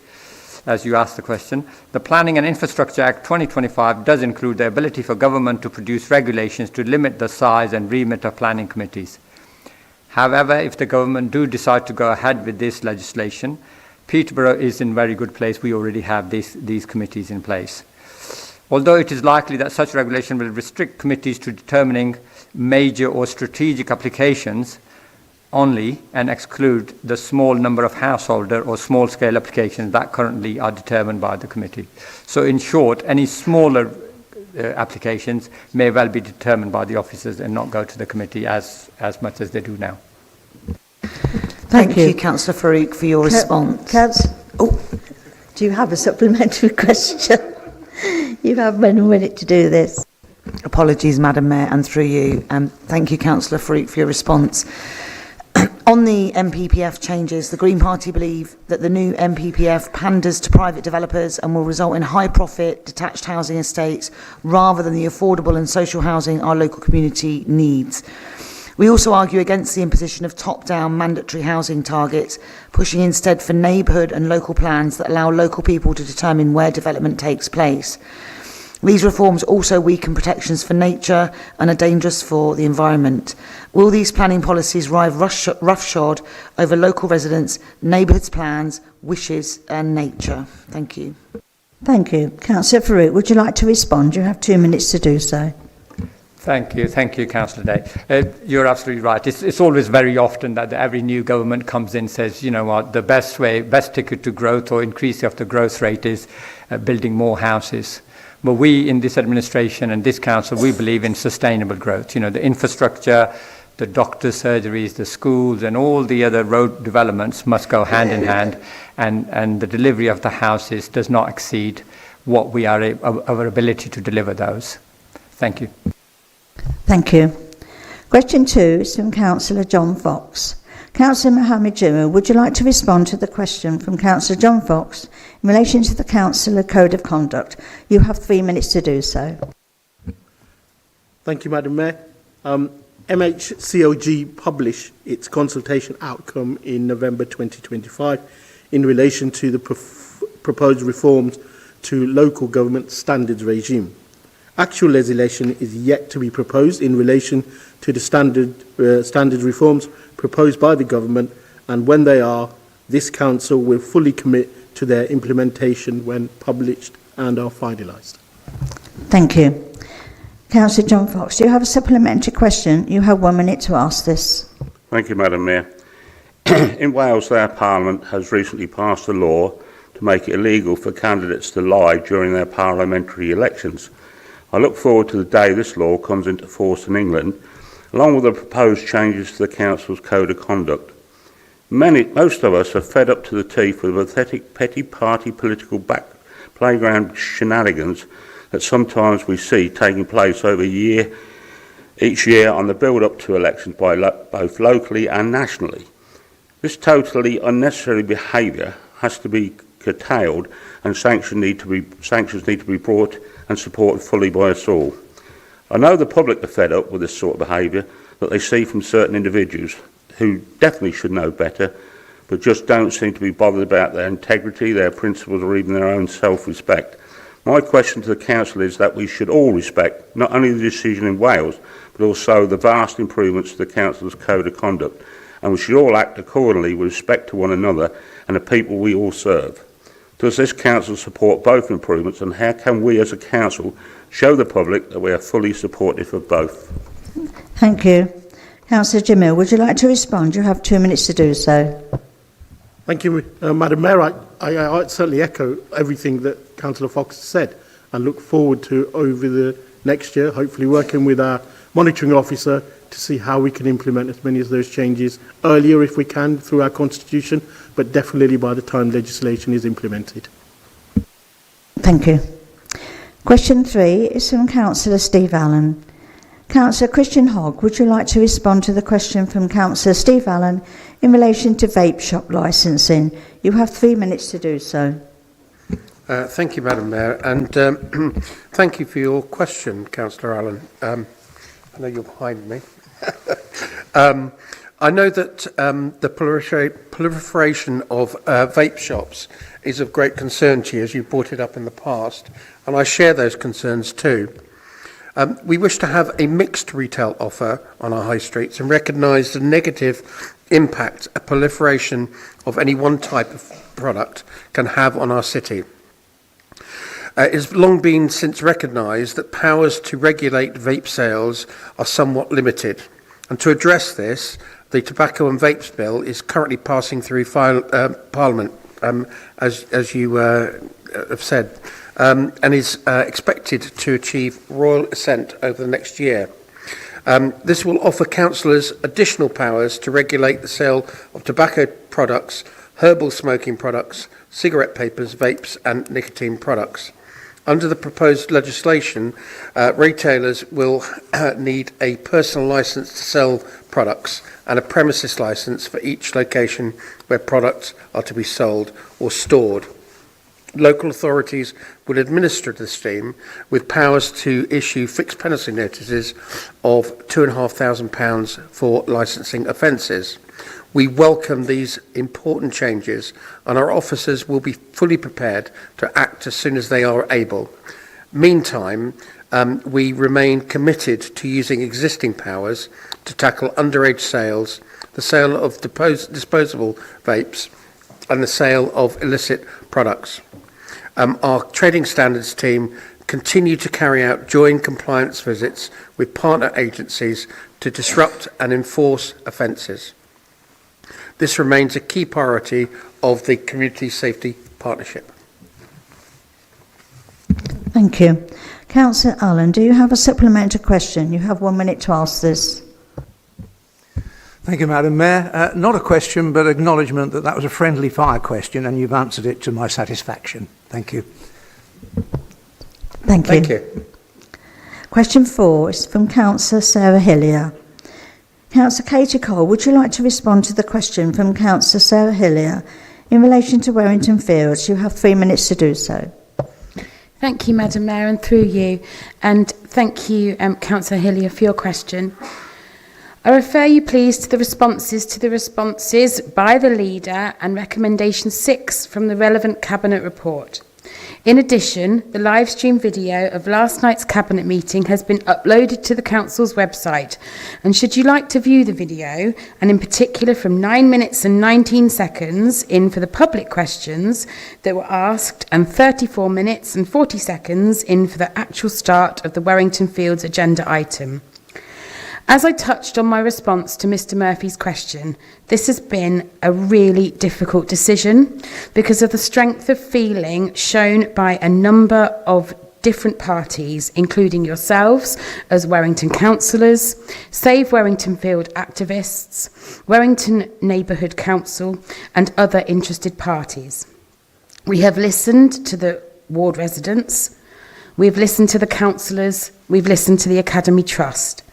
as you asked the question. The Planning and Infrastructure Act 2025 does include the ability for government to produce regulations to limit the size and remit of planning committees. However, if the government do decide to go ahead with this legislation, Peterborough is in very good place. We already have these committees in place. Although it is likely that such regulation will restrict committees to determining major or strategic applications only and exclude the small number of householder or small-scale applications that currently are determined by the committee. So in short, any smaller applications may well be determined by the officers and not go to the committee as much as they do now. Thank you, Councillor Farouk, for your response. Do you have a supplementary question? You have 1 minute to do this. Apologies, Madam Mayor, and through you. Thank you, Councillor Farouk, for your response. On the MPPF changes, the Green Party believe that the new MPPF panders to private developers and will result in high-profit, detached housing estates rather than the affordable and social housing our local community needs. We also argue against the imposition of top-down mandatory housing targets, pushing instead for neighbourhood and local plans that allow local people to determine where development takes place. These reforms also weaken protections for nature and are dangerous for the environment. Will these planning policies ride roughshod over local residents, neighbourhoods plans, wishes and nature? Thank you. Thank you. Councillor Farouk, would you like to respond? You have 2 minutes to do so. Thank you, Councillor Day. You're absolutely right. It's always very often that every new government comes in and says, you know what, the best ticket to growth or increase of the growth rate is building more houses. But we in this administration and this council, we believe in sustainable growth. You know, the infrastructure, the doctors' surgeries, the schools and all the other road developments must go hand in hand, and the delivery of the houses does not exceed what we are our ability to deliver those. Thank you. Thank you. Question 2 is from Councillor John Fox. Councillor Mohammed Juma, would you like to respond to the question from Councillor John Fox in relation to the Councillor Code of Conduct? You have 3 minutes to do so. Thank you, Madam Mayor. MHCOG published its consultation outcome in November 2025 in relation to the proposed reforms to local government standards regime. Actual legislation is yet to be proposed in relation to the standard reforms proposed by the government, and when they are, this council will fully commit to their implementation when published and are finalised. Thank you. Councillor John Fox, do you have a supplementary question? You have 1 minute to ask this. Thank you, Madam Mayor. In Wales, their Parliament has recently passed a law to make it illegal for candidates to lie during their parliamentary elections. I look forward to the day this law comes into force in England, along with the proposed changes to the Council's Code of Conduct. Most of us are fed up to the teeth with the pathetic petty party political playground shenanigans that sometimes we see taking place over each year on the build-up to elections by both locally and nationally. This totally unnecessary behaviour has to be curtailed, and sanctions need to be brought and supported fully by us all. I know the public are fed up with this sort of behaviour that they see from certain individuals who definitely should know better, but just don't seem to be bothered about their integrity, their principles, or even their own self-respect. My question to the Council is that we should all respect not only the decision in Wales, but also the vast improvements to the Council's Code of Conduct, and we should all act accordingly with respect to one another and the people we all serve. Does this Council support both improvements, and how can we as a Council show the public that we are fully supportive of both? Thank you. Councillor Jamil, would you like to respond? You have 2 minutes to do so. Thank you, Madam Mayor. I certainly echo everything that Councillor Fox said and look forward to, over the next year, hopefully working with our monitoring officer to see how we can implement as many of those changes earlier if we can through our constitution, but definitely by the time legislation is implemented. Thank you. Question 3 is from Councillor Steve Allen. Councillor Christian Hogg, would you like to respond to the question from Councillor Steve Allen in relation to vape shop licensing? You have 3 minutes to do so. Thank you, Madam Mayor, and thank you for your question, Councillor Allen. I know you're behind me. I know that the proliferation of vape shops is of great concern to you, as you brought it up in the past, and I share those concerns too. We wish to have a mixed retail offer on our high streets and recognise the negative impact a proliferation of any one type of product can have on our city. It has long been since recognised that powers to regulate vape sales are somewhat limited, and to address this, the Tobacco and Vapes Bill is currently passing through Parliament, as you have said, and is expected to achieve royal assent over the next year. This will offer councillors additional powers to regulate the sale of tobacco products, herbal smoking products, cigarette papers, vapes and nicotine products. Under the proposed legislation, retailers will need a personal licence to sell products and a premises licence for each location where products are to be sold or stored. Local authorities will administer the scheme with powers to issue fixed penalty notices of £2,500 for licensing offences. We welcome these important changes, and our officers will be fully prepared to act as soon as they are able. Meantime, we remain committed to using existing powers to tackle underage sales, the sale of disposable vapes, and the sale of illicit products. Our trading standards team continue to carry out joint compliance visits with partner agencies to disrupt and enforce offences. This remains a key priority of the Community Safety Partnership. Thank you. Councillor Allen, do you have a supplementary question? You have 1 minute to ask this. Thank you, Madam Mayor. Not a question, but acknowledgement that that was a friendly fire question and you've answered it to my satisfaction. Thank you. Thank you. Thank you. Question 4 is from Councillor Sarah Hillier. Councillor Katie Cole, would you like to respond to the question from Councillor Sarah Hillier in relation to Warrington Fields? You have 3 minutes to do so. Thank you, Madam Mayor, and through you. And thank you, Councillor Hillier, for your question. I refer you, please, to the responses by the leader and recommendation 6 from the relevant Cabinet report. In addition, the live stream video of last night's Cabinet meeting has been uploaded to the Council's website, and should you like to view the video, and in particular from 9 minutes and 19 seconds in for the public questions that were asked and 34 minutes and 40 seconds in for the actual start of the Warrington Fields agenda item. As I touched on my response to Mr Murphy's question, this has been a really difficult decision because of the strength of feeling shown by a number of different parties, including yourselves as Warrington councillors, Save Warrington Field activists, Warrington Neighbourhood Council and other interested parties. We have listened to the ward residents, we've listened to the councillors, we've listened to the Academy Trust.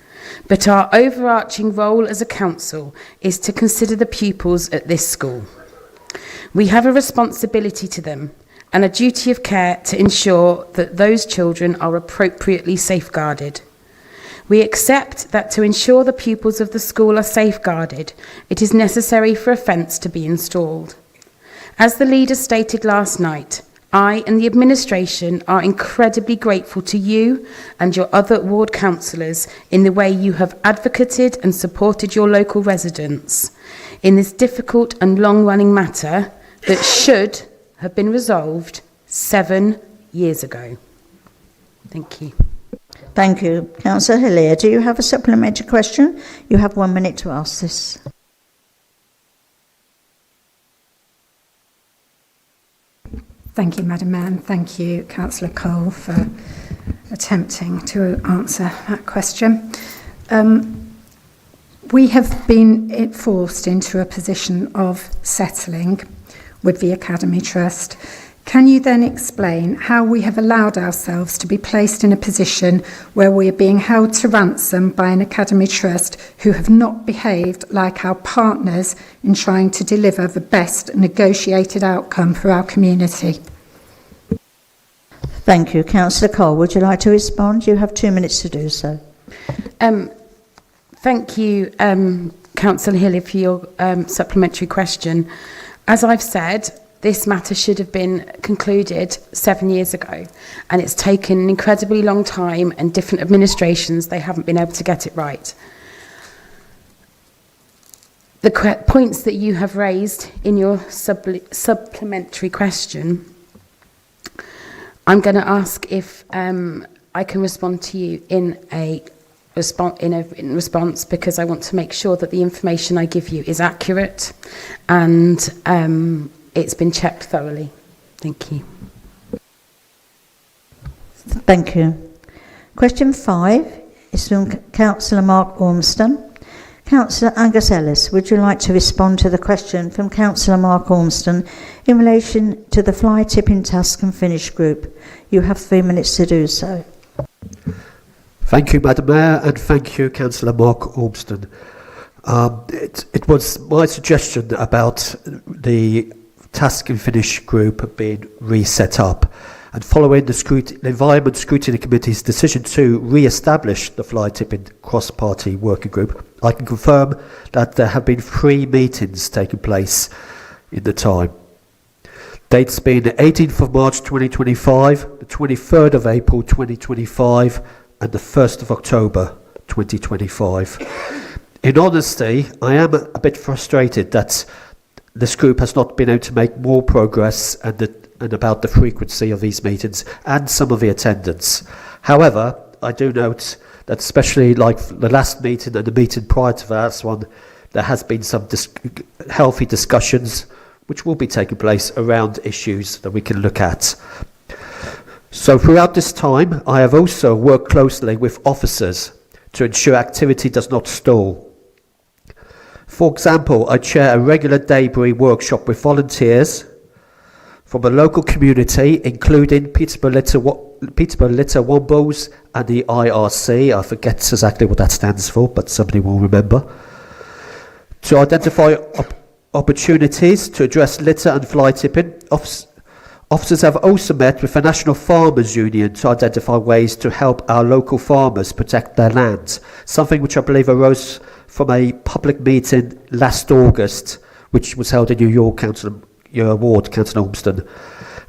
But our overarching role as a council is to consider the pupils at this school. We have a responsibility to them and a duty of care to ensure that those children are appropriately safeguarded. We accept that to ensure the pupils of the school are safeguarded, it is necessary for a fence to be installed. As the leader stated last night, I and the administration are incredibly grateful to you and your other ward councillors in the way you have advocated and supported your local residents in this difficult and long-running matter that should have been resolved 7 years ago. Thank you. Thank you. Councillor Hillier, do you have a supplementary question? You have 1 minute to ask this. Thank you, Madam Mayor, and thank you, Councillor Cole, for attempting to answer that question. We have been forced into a position of settling with the Academy Trust. Can you then explain how we have allowed ourselves to be placed in a position where we are being held to ransom by an Academy Trust who have not behaved like our partners in trying to deliver the best negotiated outcome for our community? Thank you. Councillor Cole, would you like to respond? You have 2 minutes to do so. Thank you, Councillor Hillier, for your supplementary question. As I've said, this matter should have been concluded 7 years ago, and it's taken an incredibly long time, and different administrations, they haven't been able to get it right. The points that you have raised in your supplementary question, I'm going to ask if I can respond to you in response, because I want to make sure that the information I give you is accurate and it's been checked thoroughly. Thank you. Thank you. Question 5 is from Councillor Mark Ormston. Councillor Angus Ellis, would you like to respond to the question from Councillor Mark Ormston in relation to the fly tipping task and finish group? You have 3 minutes to do so. Thank you, Madam Mayor, and thank you, Councillor Mark Ormston. It was my suggestion about the task and finish group being reset up, and following the Environment Scrutiny Committee's decision to re-establish the fly tipping cross-party working group, I can confirm that there have been 3 meetings taking place in the time. Dates being the 18th of March 2025, the 23rd of April 2025 and the 1st of October 2025. In honesty, I am a bit frustrated that this group has not been able to make more progress and about the frequency of these meetings and some of the attendance. However, I do note that especially like the last meeting and the meeting prior to the last one, there has been some healthy discussions which will be taking place around issues that we can look at. So throughout this time, I have also worked closely with officers to ensure activity does not stall. For example, I chair a regular debris workshop with volunteers from the local community, including Peterborough Litter Wombles and the IRC. I forget exactly what that stands for, but somebody will remember. To identify opportunities to address litter and fly tipping, officers have also met with the National Farmers Union to identify ways to help our local farmers protect their land, something which I believe arose from a public meeting last August, which was held in New York, your ward, Councillor Ormston.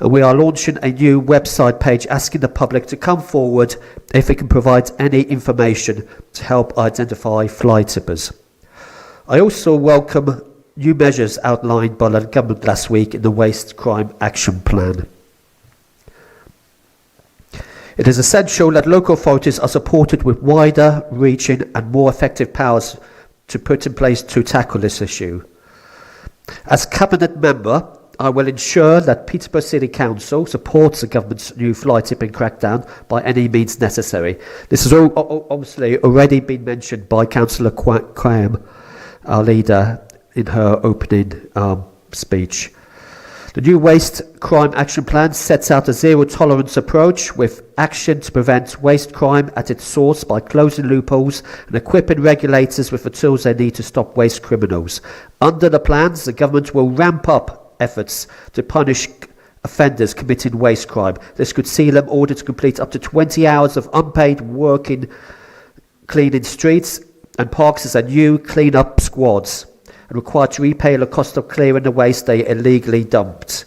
And we are launching a new website page asking the public to come forward if it can provide any information to help identify fly tippers. I also welcome new measures outlined by the government last week in the Waste Crime Action Plan. It is essential that local authorities are supported with wider reaching and more effective powers to put in place to tackle this issue. As Cabinet Member, I will ensure that Peterborough City Council supports the government's new fly tipping crackdown by any means necessary. This has obviously already been mentioned by Councillor Graham, our leader, in her opening speech. The new Waste Crime Action Plan sets out a zero-tolerance approach with action to prevent waste crime at its source by closing loopholes and equipping regulators with the tools they need to stop waste criminals. Under the plans, the government will ramp up efforts to punish offenders committing waste crime. This could see them ordered to complete up to 20 hours of unpaid work in cleaning streets and parks as a new clean-up squads, and required to repay the cost of clearing the waste they illegally dumped.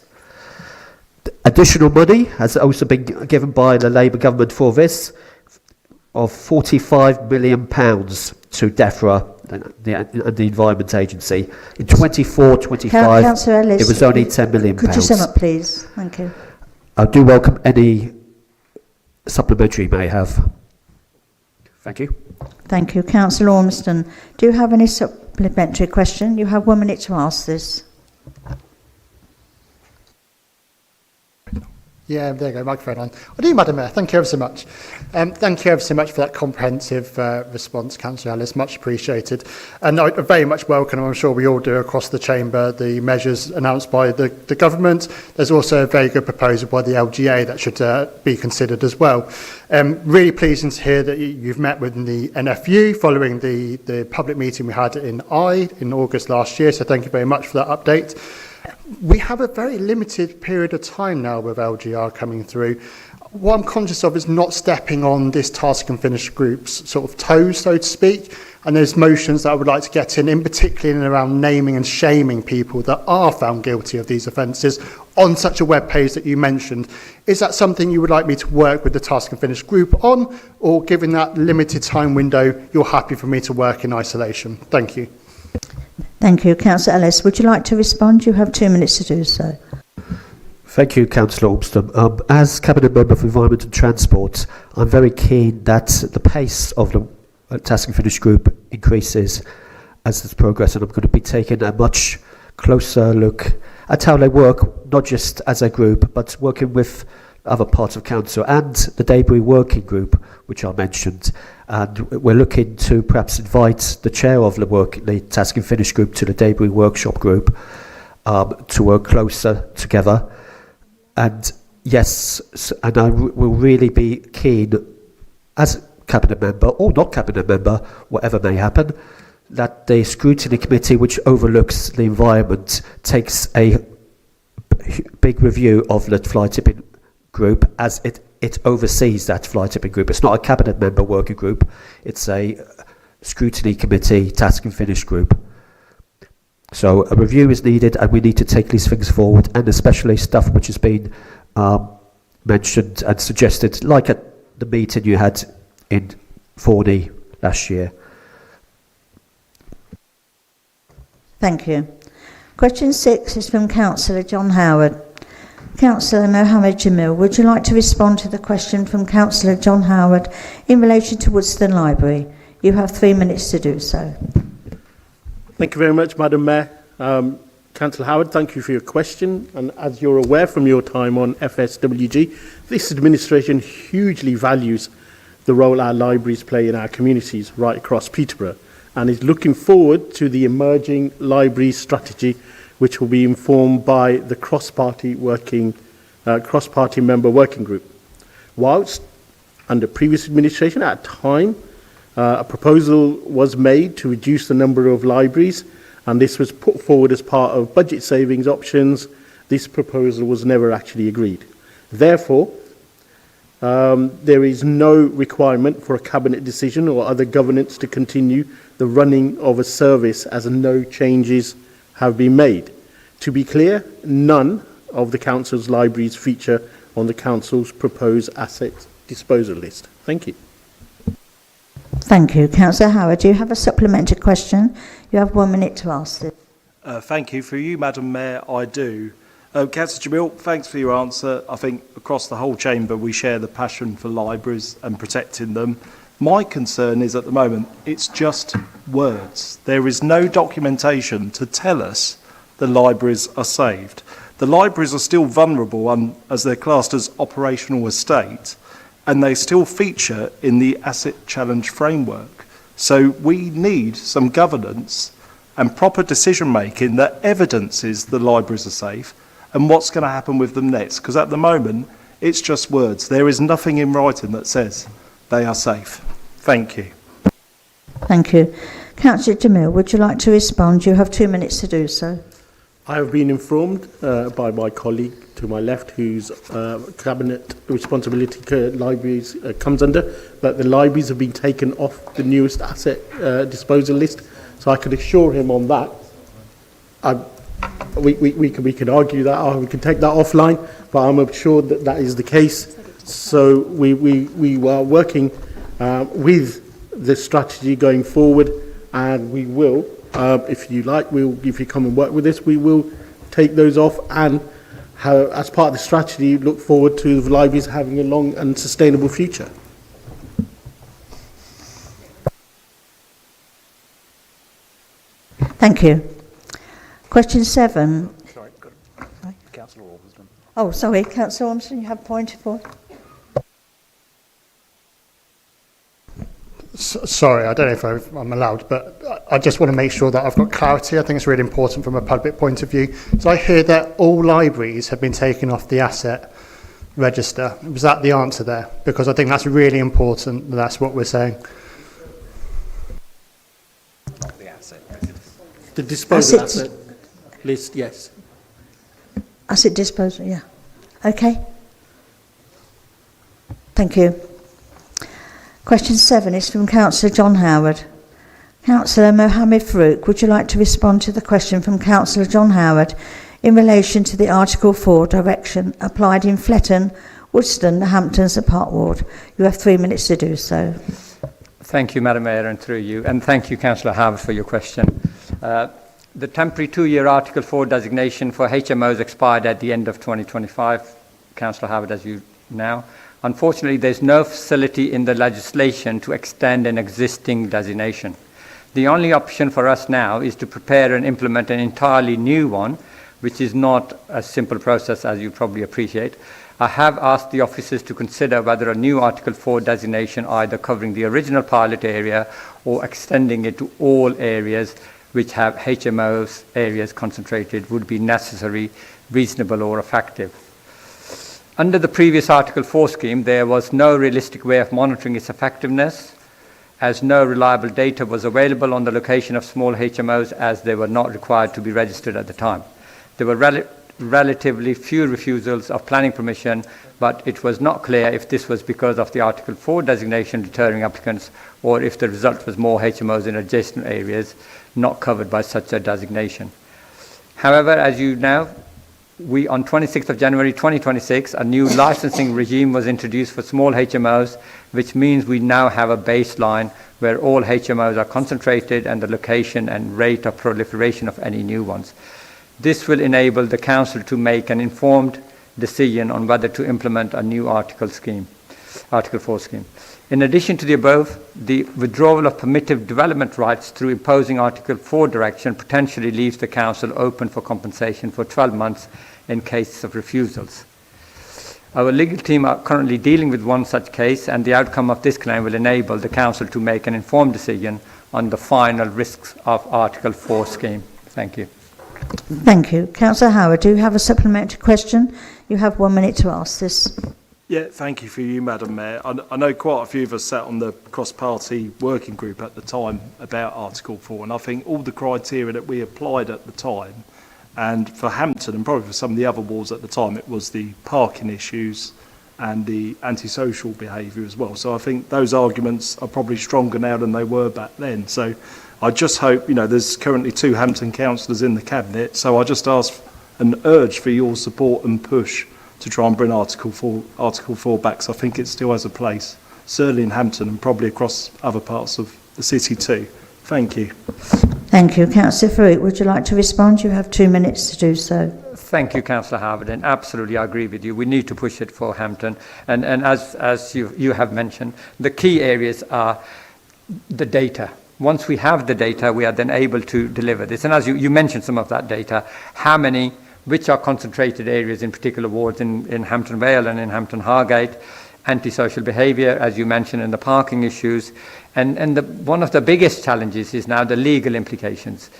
Additional money has also been given by the Labour government for this, of £45 million to DEFRA and the Environment Agency. In 24-25, Councillor Ellis, it was only £10 million. Could you sum up, please? Thank you. I do welcome any supplementary you may have. Thank you. Thank you. Councillor Ormiston, do you have any supplementary question? You have 1 minute to ask this. Yeah, there you go, microphone on. I do, Madam Mayor. Thank you ever so much. Thank you ever so much for that comprehensive response, Councillor Ellis. Much appreciated. And I very much welcome, I'm sure we all do across the chamber, the measures announced by the government. There's also a very good proposal by the LGA that should be considered as well. Really pleasing to hear that you've met with the NFU following the public meeting we had in August last year. So thank you very much for that update. We have a very limited period of time now with LGR coming through. What I'm conscious of is not stepping on this task and finish group's sort of toes, so to speak. And there's motions that I would like to get in particular in and around naming and shaming people that are found guilty of these offences on such a web page that you mentioned. Is that something you would like me to work with the task and finish group on, or given that limited time window, you're happy for me to work in isolation? Thank you. Thank you. Councillor Ellis, would you like to respond? You have 2 minutes to do so. Thank you, Councillor Ormiston. As Cabinet Member for Environment and Transport, I'm very keen that the pace of the Task and Finish Group increases as this progress, and I'm going to be taking a much closer look at how they work, not just as a group, but working with other parts of Council and the Debris Working Group, which I mentioned. And we're looking to perhaps invite the chair of the Task and Finish Group to the Debris Workshop Group to work closer together. And yes, and I will really be keen, as Cabinet Member or not Cabinet Member, whatever may happen, that the Scrutiny Committee, which overlooks the environment, takes a big review of the fly tipping group as it oversees that fly tipping group. It's not a Cabinet Member working group, it's a Scrutiny Committee Task and Finish group. So a review is needed, and we need to take these things forward, and especially stuff which has been mentioned and suggested, like at the meeting you had in Forney last year. Thank you. Question 6 is from Councillor John Howard. Councillor Mohammed Jamil, would you like to respond to the question from Councillor John Howard in relation to Woodston Library? You have 3 minutes to do so. Thank you very much, Madam Mayor. Councillor Howard, thank you for your question. And as you're aware from your time on FSWG, this administration hugely values the role our libraries play in our communities right across Peterborough, and is looking forward to the emerging library strategy, which will be informed by the cross-party member working group. Whilst under previous administration at a time, a proposal was made to reduce the number of libraries, and this was put forward as part of budget savings options. This proposal was never actually agreed. Therefore, there is no requirement for a cabinet decision or other governance to continue the running of a service, as no changes have been made. To be clear, none of the council's libraries feature on the council's proposed asset disposal list. Thank you. Thank you. Councillor Howard, do you have a supplementary question? You have 1 minute to ask it. Thank you. For you, Madam Mayor, I do. Councillor Jamil, thanks for your answer. I think across the whole chamber we share the passion for libraries and protecting them. My concern is at the moment it's just words. There is no documentation to tell us the libraries are saved. The libraries are still vulnerable as they're classed as operational estate, and they still feature in the asset challenge framework. So we need some governance and proper decision making that evidences the libraries are safe and what's going to happen with them next. Because at the moment, it's just words. There is nothing in writing that says they are safe. Thank you. Thank you. Councillor Jamil, would you like to respond? You have 2 minutes to do so. I have been informed by my colleague to my left, whose cabinet responsibility libraries comes under, that the libraries have been taken off the newest asset disposal list. So I could assure him on that. We can argue that, or we can take that offline, but I'm sure that that is the case. So we are working with the strategy going forward, and we will, if you like, if you come and work with us, we will take those off, and as part of the strategy, look forward to the libraries having a long and sustainable future. Thank you. Question 7. Sorry, Councillor Ormston. Oh, sorry, Councillor Ormston, you have point for. Sorry, I don't know if I'm allowed, but I just want to make sure that I've got clarity. I think it's really important from a public point of view. So I hear that all libraries have been taken off the asset register. Was that the answer there? Because I think that's really important. That's what we're saying. The disposal asset list, yes. Asset disposal, yeah. Okay. Thank you. Question 7 is from Councillor John Howard. Councillor Mohammed Farouk, would you like to respond to the question from Councillor John Howard in relation to the Article 4 direction applied in Fletton, Woodston, the Hamptons and Park Ward? You have 3 minutes to do so. Thank you, Madam Mayor, and through you. And thank you, Councillor Howard, for your question. The temporary 2-year Article 4 designation for HMOs expired at the end of 2025, Councillor Howard, as you know. Unfortunately, there's no facility in the legislation to extend an existing designation. The only option for us now is to prepare and implement an entirely new one, which is not a simple process, as you probably appreciate. I have asked the officers to consider whether a new Article 4 designation, either covering the original pilot area or extending it to all areas which have HMOs areas concentrated, would be necessary, reasonable or effective. Under the previous Article 4 scheme, there was no realistic way of monitoring its effectiveness, as no reliable data was available on the location of small HMOs, as they were not required to be registered at the time. There were relatively few refusals of planning permission, but it was not clear if this was because of the Article 4 designation deterring applicants, or if the result was more HMOs in adjacent areas not covered by such a designation. However, as you know, on 26th of January 2026, a new licensing regime was introduced for small HMOs, which means we now have a baseline where all HMOs are concentrated and the location and rate of proliferation of any new ones. This will enable the Council to make an informed decision on whether to implement a new Article 4 scheme. In addition to the above, the withdrawal of permitted development rights through imposing Article 4 direction potentially leaves the Council open for compensation for 12 months in cases of refusals. Our legal team are currently dealing with one such case, and the outcome of this claim will enable the Council to make an informed decision on the final risks of Article 4 scheme. Thank you. Thank you. Councillor Howard, do you have a supplementary question? You have 1 minute to ask this. Yeah, thank you for you, Madam Mayor. I know quite a few of us sat on the cross-party working group at the time about Article 4, and I think all the criteria that we applied at the time, and for Hampton and probably for some of the other wards at the time, it was the parking issues and the antisocial behaviour as well. So I think those arguments are probably stronger now than they were back then. So I just hope, there's currently 2 Hampton councillors in the Cabinet, so I just ask and urge for your support and push to try and bring Article 4 back. So I think it still has a place, certainly in Hampton and probably across other parts of the city too. Thank you. Thank you. Councillor Farouk, would you like to respond? You have 2 minutes to do so. Thank you, Councillor Harwood, and absolutely I agree with you. We need to push it for Hampton. And as you have mentioned, the key areas are the data. Once we have the data, we are then able to deliver this. And as you mentioned some of that data, which are concentrated areas in particular wards in Hampton Vale and in Hampton Hargate, antisocial behaviour, as you mentioned, and the parking issues. And one of the biggest challenges is now the legal implications.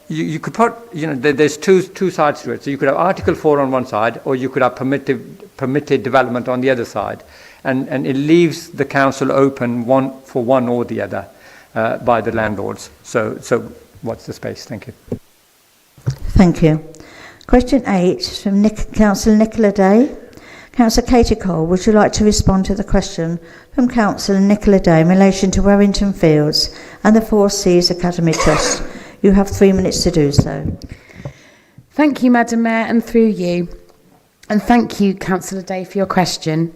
You could put, there's two sides to it. So you could have Article 4 on one side, or you could have permitted development on the other side. And it leaves the council open for one or the other by the landlords. So what's the space? Thank you. Thank you. Question 8 from Councillor Nicola Day. Councillor Katie Cole, would you like to respond to the question from Councillor Nicola Day in relation to Warrington Fields and the Four Seas Academy Trust? You have 3 minutes to do so. Thank you, Madam Mayor, and through you. And thank you, Councillor Day, for your question.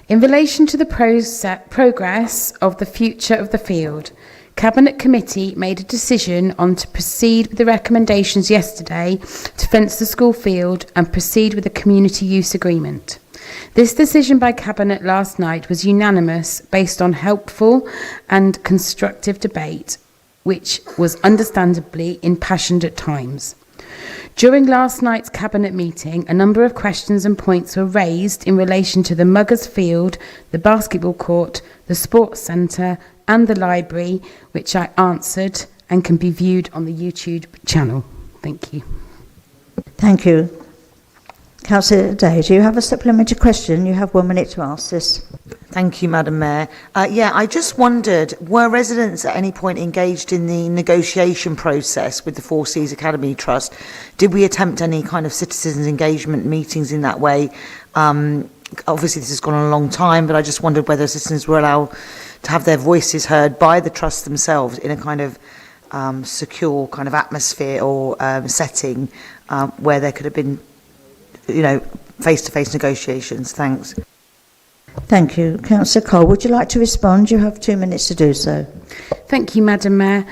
In relation to the progress of the future of the field, Cabinet Committee made a decision on to proceed with the recommendations yesterday to fence the school field and proceed with a community use agreement. This decision by Cabinet last night was unanimous based on helpful and constructive debate, which was understandably impassioned at times. During last night's Cabinet meeting, a number of questions and points were raised in relation to the Muggers Field, the basketball court, the sports centre and the library, which I answered and can be viewed on the YouTube channel. Thank you. Thank you. Councillor Day, do you have a supplementary question? You have 1 minute to ask this. Thank you, Madam Mayor. I just wondered, were residents at any point engaged in the negotiation process with the Four Seas Academy Trust? Did we attempt any kind of citizens engagement meetings in that way? Obviously, this has gone on a long time, but I just wondered whether citizens were allowed to have their voices heard by the trust themselves in a kind of secure kind of atmosphere or setting where there could have been, face-to-face negotiations. Thanks. Thank you. Councillor Cole, would you like to respond? You have 2 minutes to do so. Thank you, Madam Mayor.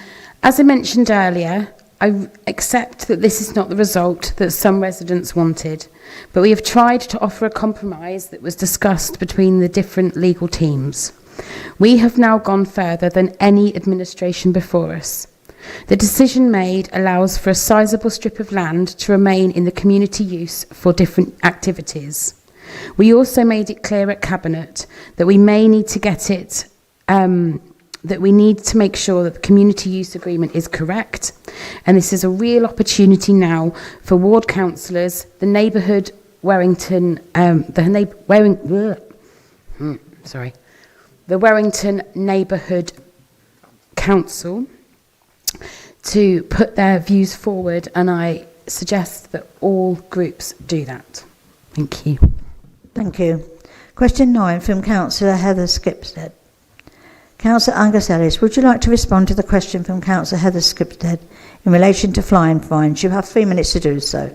As I mentioned earlier, I accept that this is not the result that some residents wanted, but we have tried to offer a compromise that was discussed between the different legal teams. We have now gone further than any administration before us. The decision made allows for a sizable strip of land to remain in the community use for different activities. We also made it clear at Cabinet that we may need to get it, that we need to make sure that the community use agreement is correct. And this is a real opportunity now for ward councillors, the neighbourhood Warrington, the Warrington Neighbourhood Council to put their views forward, and I suggest that all groups do that. Thank you. Thank you. Question 9 from Councillor Heather Skipstead. Councillor Angus Ellis, would you like to respond to the question from Councillor Heather Skipstead in relation to flying fines? You have 3 minutes to do so.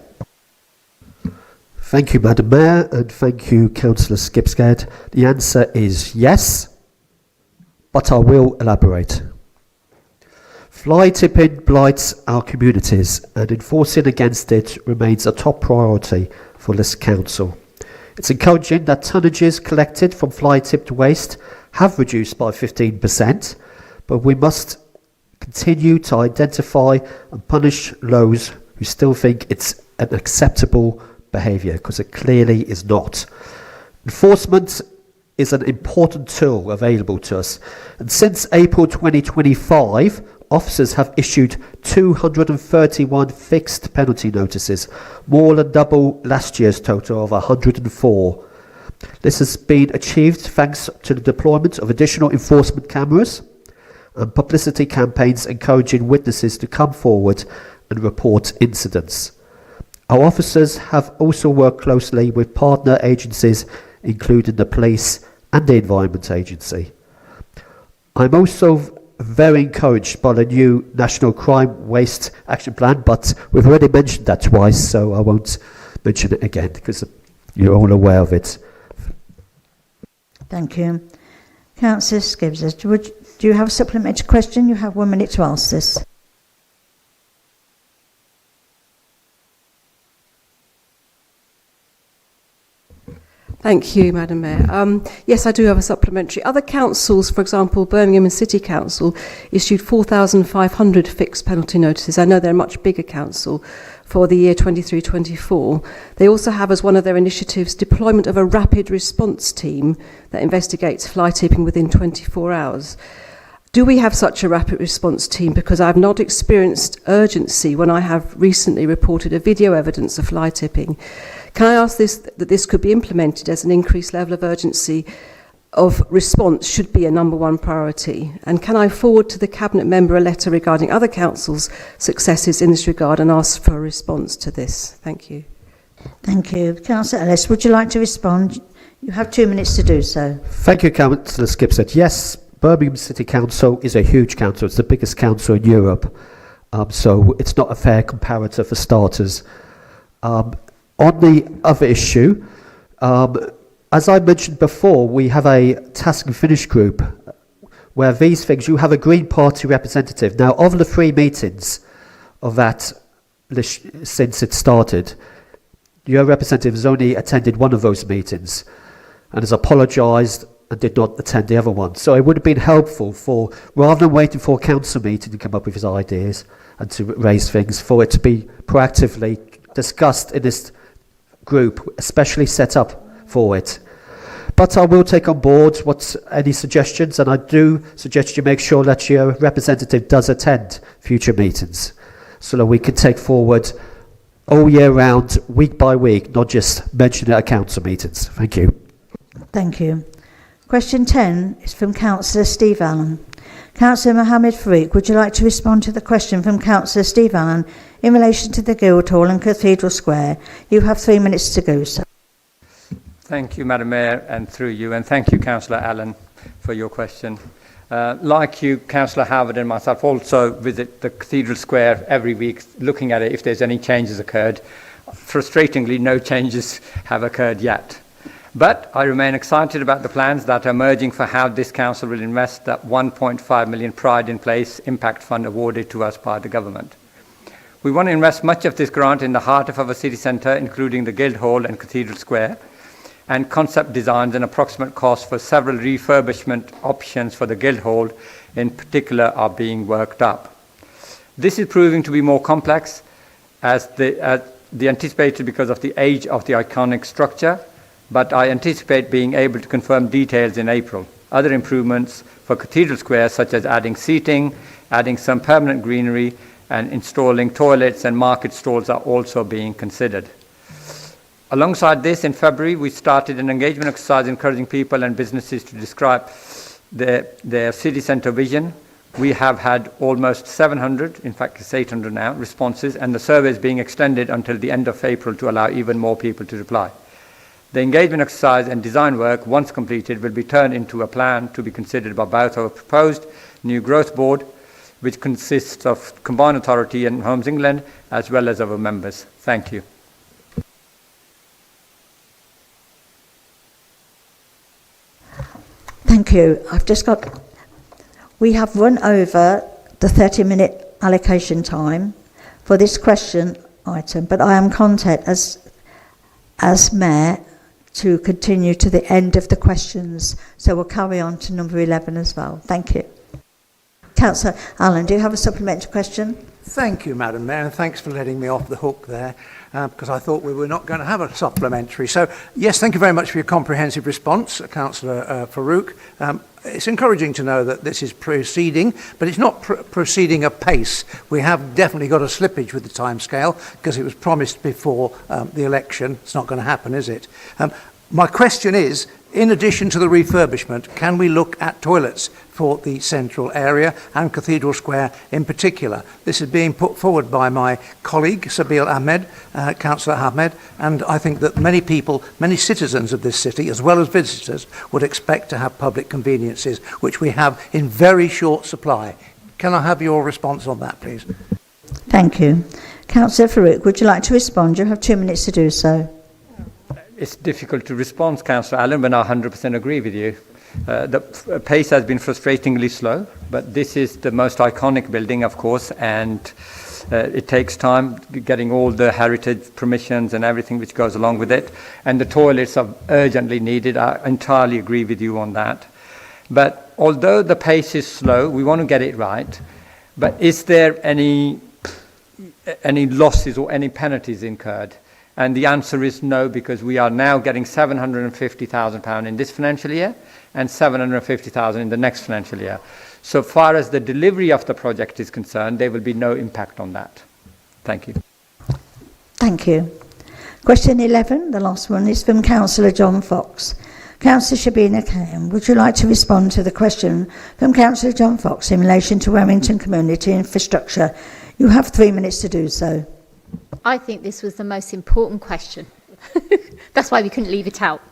Thank you, Madam Mayor, and thank you, Councillor Skipstead. The answer is yes, but I will elaborate. Fly tipping blights our communities, and enforcing against it remains a top priority for this council. It's encouraging that tonnages collected from fly-tipped waste have reduced by 15%, but we must continue to identify and punish those who still think it's an acceptable behaviour, because it clearly is not. Enforcement is an important tool available to us, and since April 2025, officers have issued 231 fixed penalty notices, more than double last year's total of 104. This has been achieved thanks to the deployment of additional enforcement cameras and publicity campaigns encouraging witnesses to come forward and report incidents. Our officers have also worked closely with partner agencies, including the police and the Environment Agency. I'm also very encouraged by the new National Crime Waste Action Plan, but we've already mentioned that twice, so I won't mention it again because you're all aware of it. Thank you. Councillor Gibbs, do you have a supplementary question? You have 1 minute to ask this. Thank you, Madam Mayor. Yes, I do have a supplementary. Other councils, for example, Birmingham and City Council, issued 4,500 fixed penalty notices. I know they're a much bigger council for the year 23-24. They also have as one of their initiatives deployment of a rapid response team that investigates fly tipping within 24 hours. Do we have such a rapid response team? Because I've not experienced urgency when I have recently reported a video evidence of fly tipping. Can I ask that this could be implemented as an increased level of urgency of response should be a number one priority? And can I forward to the Cabinet member a letter regarding other councils' successes in this regard and ask for a response to this? Thank you. Thank you. Councillor Ellis, would you like to respond? You have 2 minutes to do so. Thank you, Councillor Skipsett. Yes, Birmingham City Council is a huge council. It's the biggest council in Europe. So it's not a fair comparator for starters. On the other issue, as I mentioned before, we have a task and finish group where these things, you have a Green Party representative. Now, of the 3 meetings of that since it started, your representative has only attended one of those meetings and has apologised and did not attend the other one. So it would have been helpful for, rather than waiting for a council meeting to come up with his ideas and to raise things, for it to be proactively discussed in this group, especially set up for it. But I will take on board any suggestions, and I do suggest you make sure that your representative does attend future meetings so that we can take forward all year round, week by week, not just mention it at council meetings. Thank you. Thank you. Question 10 is from Councillor Steve Allen. Councillor Mohammed Farouk, would you like to respond to the question from Councillor Steve Allen in relation to the Guildhall and Cathedral Square? You have 3 minutes to go, sir. Thank you, Madam Mayor, and through you, and thank you, Councillor Allen, for your question. Like you, Councillor Howard and myself also visit the Cathedral Square every week, looking at it if there's any changes occurred. Frustratingly, no changes have occurred yet. But I remain excited about the plans that are emerging for how this council will invest that 1.5 million Pride in Place impact fund awarded to us by the government. We want to invest much of this grant in the heart of our city centre, including the Guildhall and Cathedral Square, and concept designs and approximate costs for several refurbishment options for the Guildhall in particular are being worked up. This is proving to be more complex as the anticipated because of the age of the iconic structure, but I anticipate being able to confirm details in April. Other improvements for Cathedral Square, such as adding seating, adding some permanent greenery, and installing toilets and market stalls are also being considered. Alongside this, in February, we started an engagement exercise encouraging people and businesses to describe their city centre vision. We have had almost 700, in fact it's 800 now, responses, and the survey is being extended until the end of April to allow even more people to reply. The engagement exercise and design work, once completed, will be turned into a plan to be considered by both our proposed new growth board, which consists of Combined Authority and Homes England, as well as our members. Thank you. Thank you. We have run over the 30-minute allocation time for this question item, but I am content as Mayor to continue to the end of the questions. So we'll carry on to number 11 as well. Thank you. Councillor Allen, do you have a supplementary question? Thank you, Madam Mayor, and thanks for letting me off the hook there, because I thought we were not going to have a supplementary. So, yes, thank you very much for your comprehensive response, Councillor Farouk. It's encouraging to know that this is proceeding, but it's not proceeding apace. We have definitely got a slippage with the timescale, because it was promised before the election. It's not going to happen, is it? My question is, In addition to the refurbishment, can we look at toilets for the central area and Cathedral Square in particular? This is being put forward by my colleague, Sabil Ahmed, Councillor Ahmed, and I think that many people, many citizens of this city, as well as visitors, would expect to have public conveniences, which we have in very short supply. Can I have your response on that, please? Thank you. Councillor Farouk, would you like to respond? You have 2 minutes to do so. It's difficult to respond, Councillor Allen, when I 100% agree with you. The pace has been frustratingly slow, but this is the most iconic building, of course, and it takes time getting all the heritage permissions and everything which goes along with it. And the toilets are urgently needed. I entirely agree with you on that. But although the pace is slow, we want to get it right. But is there any losses or any penalties incurred? And the answer is no, because we are now getting £750,000 in this financial year and £750,000 in the next financial year. So far as the delivery of the project is concerned, there will be no impact on that. Thank you. Thank you. Question 11, the last one, is from Councillor John Fox. Councillor Shabina Khan, would you like to respond to the question from Councillor John Fox in relation to Warrington community infrastructure? You have 3 minutes to do so. I think this was the most important question. That's why we couldn't leave it out.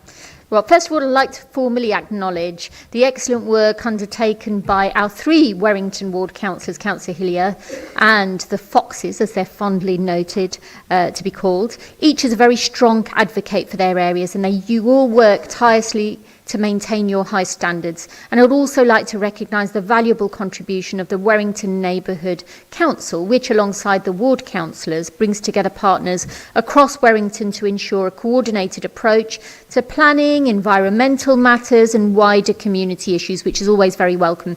Well, first of all, I'd like to formally acknowledge the excellent work undertaken by our 3 Warrington Ward councillors, Councillor Hillier and the Foxes, as they're fondly noted to be called. Each is a very strong advocate for their areas, and you all work tirelessly to maintain your high standards. And I would also like to recognise the valuable contribution of the Warrington Neighbourhood Council, which alongside the ward councillors brings together partners across Warrington to ensure a coordinated approach to planning, environmental matters and wider community issues, which is always very welcome.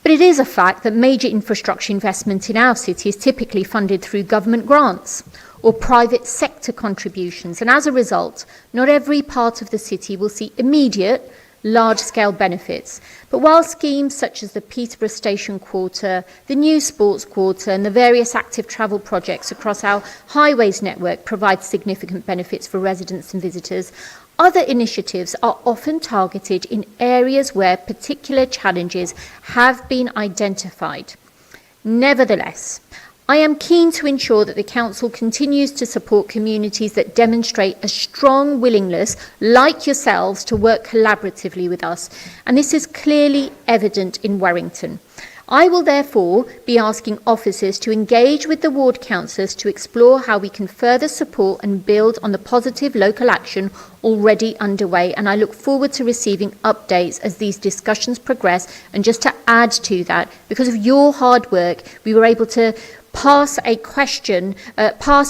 But it is a fact that major infrastructure investment in our city is typically funded through government grants or private sector contributions, and as a result, not every part of the city will see immediate, large-scale benefits. But while schemes such as the Peterborough Station Quarter, the new Sports Quarter and the various active travel projects across our highways network provide significant benefits for residents and visitors, other initiatives are often targeted in areas where particular challenges have been identified. Nevertheless, I am keen to ensure that the Council continues to support communities that demonstrate a strong willingness, like yourselves, to work collaboratively with us, and this is clearly evident in Warrington. I will therefore be asking officers to engage with the ward councillors to explore how we can further support and build on the positive local action already underway, and I look forward to receiving updates as these discussions progress. And just to add to that, because of your hard work, we were able to pass a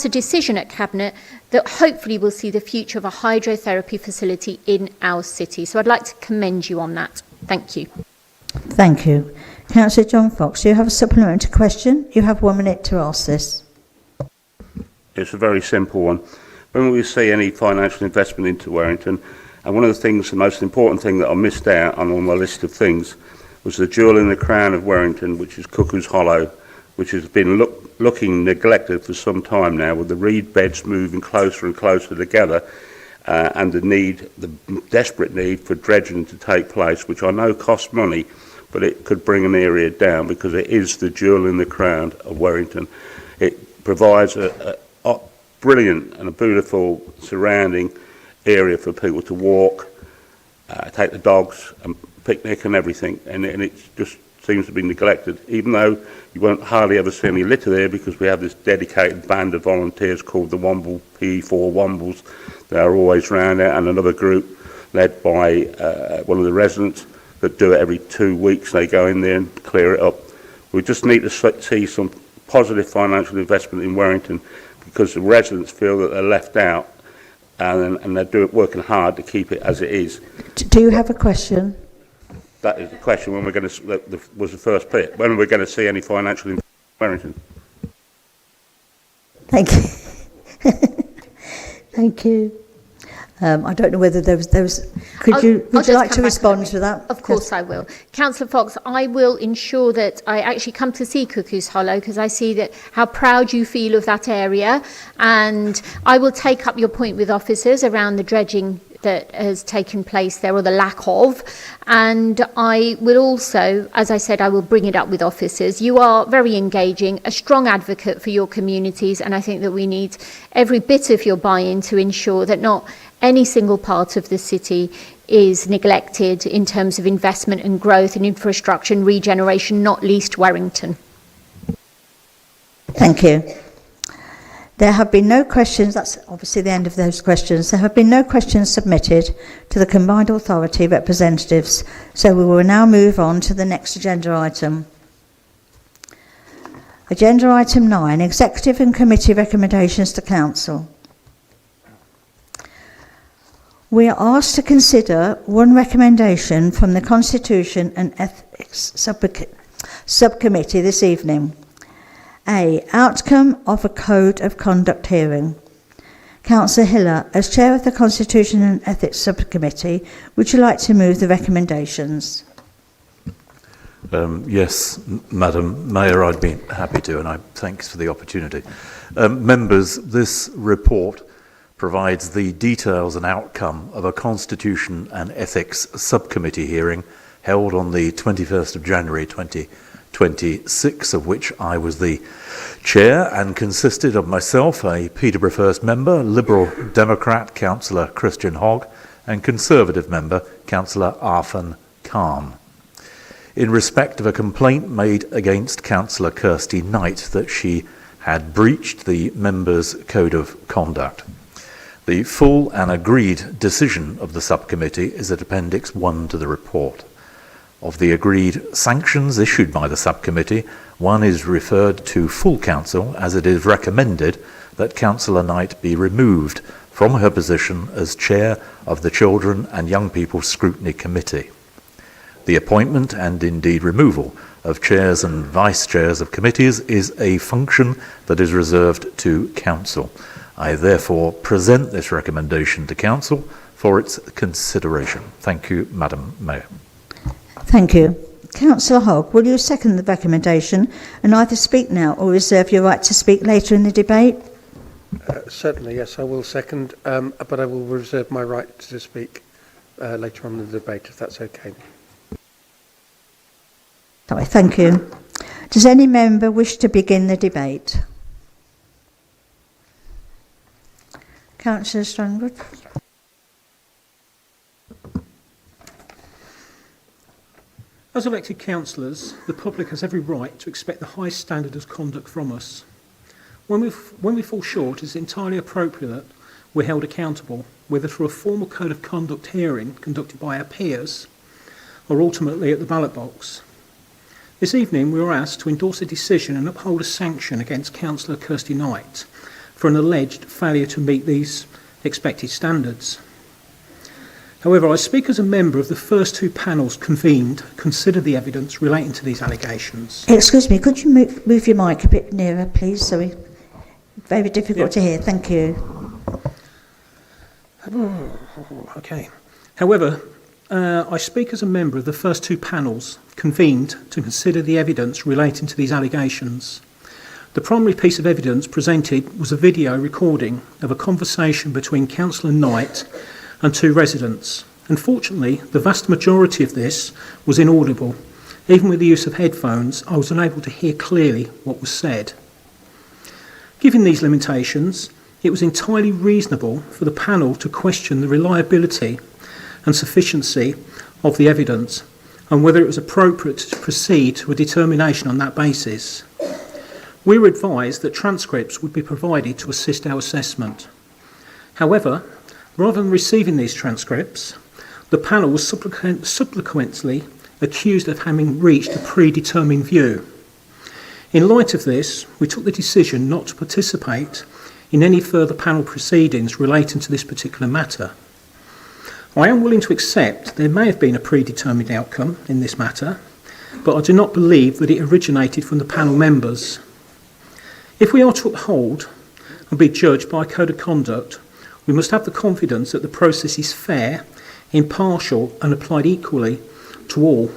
decision at Cabinet that hopefully will see the future of a hydrotherapy facility in our city. So I'd like to commend you on that. Thank you. Thank you. Councillor John Fox, do you have a supplementary question? You have 1 minute to ask this. It's a very simple one. When we see any financial investment into Warrington, and one of the things, the most important thing that I missed out on my list of things, was the jewel in the crown of Warrington, which is Cuckoo's Hollow, which has been looking neglected for some time now, with the reed beds moving closer and closer together, and the desperate need for dredging to take place, which I know costs money, but it could bring an area down because it is the jewel in the crown of Warrington. It provides a brilliant and a beautiful surrounding area for people to walk, take the dogs and picnic and everything, and it just seems to be neglected, even though you won't hardly ever see any litter there because we have this dedicated band of volunteers called the Womble PE4 Wombles. They are always around there, and another group led by one of the residents that do it every 2 weeks. They go in there and clear it up. We just need to see some positive financial investment in Warrington because the residents feel that they're left out, and they're working hard to keep it as it is. Do you have a question? That is the question. When we're going to was the first bit. When we're going to see any financial investment in Warrington? Thank you. Thank you. I don't know whether there was. Would you like to respond to that? Of course I will. Councillor Fox, I will ensure that I actually come to see Cuckoo's Hollow because I see that how proud you feel of that area, and I will take up your point with officers around the dredging that has taken place there, or the lack of. And I will also, as I said, I will bring it up with officers. You are very engaging, a strong advocate for your communities, and I think that we need every bit of your buy-in to ensure that not any single part of the city is neglected in terms of investment and growth and infrastructure and regeneration, not least Warrington. Thank you. There have been no questions, that's obviously the end of those questions. There have been no questions submitted to the Combined Authority representatives, so we will now move on to the next agenda item. Agenda item 9, Executive and Committee Recommendations to Council. We are asked to consider one recommendation from the Constitution and Ethics Subcommittee this evening. A. Outcome of a Code of Conduct hearing. Councillor Hiller, as Chair of the Constitution and Ethics Subcommittee, would you like to move the recommendations? Yes, Madam Mayor, I'd be happy to, and thanks for the opportunity. Members, this report provides the details and outcome of a Constitution and Ethics Subcommittee hearing held on the 21st of January 2026, of which I was the chair, and consisted of myself, a Peterborough First member, Liberal Democrat Councillor Christian Hogg, and Conservative member Councillor Arfan Khan, in respect of a complaint made against Councillor Kirsty Knight that she had breached the members' code of conduct. The full and agreed decision of the subcommittee is at Appendix 1 to the report. Of the agreed sanctions issued by the subcommittee, one is referred to full council, as it is recommended that Councillor Knight be removed from her position as chair of the Children and Young People Scrutiny Committee. The appointment and indeed removal of chairs and vice chairs of committees is a function that is reserved to council. I therefore present this recommendation to council for its consideration. Thank you, Madam Mayor. Thank you. Councillor Hogg, will you second the recommendation and either speak now or reserve your right to speak later in the debate? Certainly, yes, I will second, but I will reserve my right to speak later on in the debate, if that's okay. Sorry, thank you. Does any member wish to begin the debate? Councillor Strangwood. As elected councillors, the public has every right to expect the highest standard of conduct from us. When we fall short, it is entirely appropriate that we're held accountable, whether through a formal code of conduct hearing conducted by our peers or ultimately at the ballot box. This evening, we were asked to endorse a decision and uphold a sanction against Councillor Kirsty Knight for an alleged failure to meet these expected standards. However, I speak as a member of the first two panels convened to consider the evidence relating to these allegations. Excuse me, could you move your mic a bit nearer, please? Sorry. Very difficult to hear. Thank you. Okay. However, I speak as a member of the first two panels convened to consider the evidence relating to these allegations. The primary piece of evidence presented was a video recording of a conversation between Councillor Knight and two residents. Unfortunately, the vast majority of this was inaudible. Even with the use of headphones, I was unable to hear clearly what was said. Given these limitations, it was entirely reasonable for the panel to question the reliability and sufficiency of the evidence and whether it was appropriate to proceed to a determination on that basis. We were advised that transcripts would be provided to assist our assessment. However, rather than receiving these transcripts, the panel was subsequently accused of having reached a predetermined view. In light of this, we took the decision not to participate in any further panel proceedings relating to this particular matter. I am willing to accept there may have been a predetermined outcome in this matter, but I do not believe that it originated from the panel members. If we are to uphold and be judged by a code of conduct, we must have the confidence that the process is fair, impartial and applied equally to all.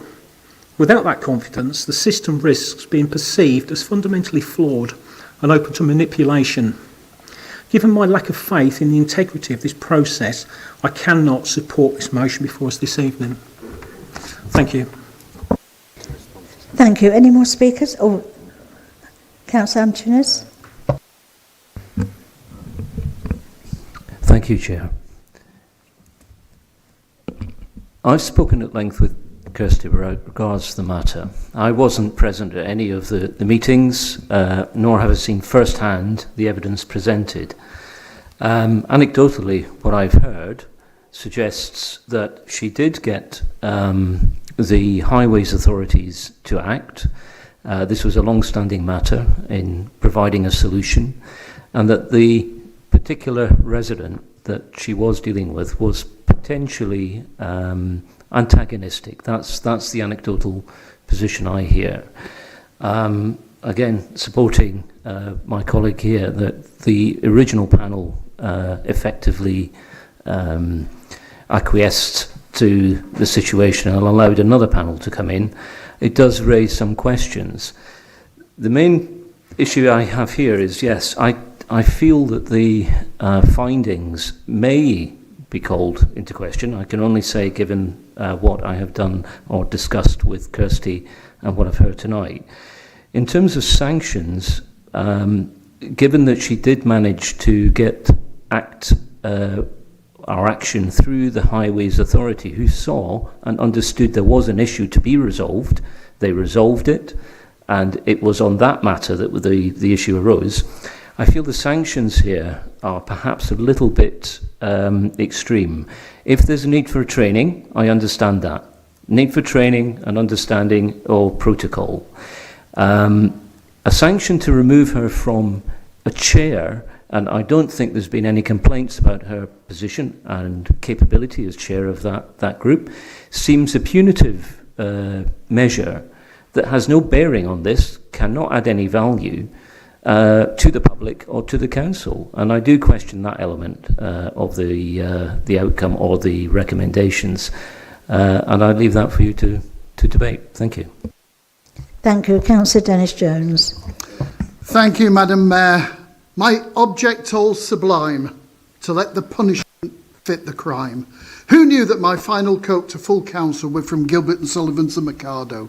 Without that confidence, the system risks being perceived as fundamentally flawed and open to manipulation. Given my lack of faith in the integrity of this process, I cannot support this motion before us this evening. Thank you. Thank you. Any more speakers? Or Councillor Antunes? Thank you, Chair. I've spoken at length with Kirsty regards to the matter. I wasn't present at any of the meetings, nor have I seen firsthand the evidence presented. Anecdotally, what I've heard suggests that she did get the highways authorities to act. This was a long-standing matter in providing a solution, and that the particular resident that she was dealing with was potentially antagonistic. That's the anecdotal position I hear. Again, supporting my colleague here, that the original panel effectively acquiesced to the situation and allowed another panel to come in. It does raise some questions. The main issue I have here is, yes, I feel that the findings may be called into question. I can only say, given what I have done or discussed with Kirsty and what I've heard tonight. In terms of sanctions, given that she did manage to get our action through the Highways Authority, who saw and understood there was an issue to be resolved, they resolved it, and it was on that matter that the issue arose. I feel the sanctions here are perhaps a little bit extreme. If there's a need for training, I understand that. Need for training and understanding of protocol. A sanction to remove her from a chair, and I don't think there's been any complaints about her position and capability as chair of that group, seems a punitive measure that has no bearing on this, cannot add any value to the public or to the council. And I do question that element of the outcome or the recommendations. And I leave that for you to debate. Thank you. Thank you. Councillor Dennis Jones. Thank you, Madam Mayor. My object all sublime, to let the punishment fit the crime. Who knew that my final coat to full council were from Gilbert and Sullivan to Mikado?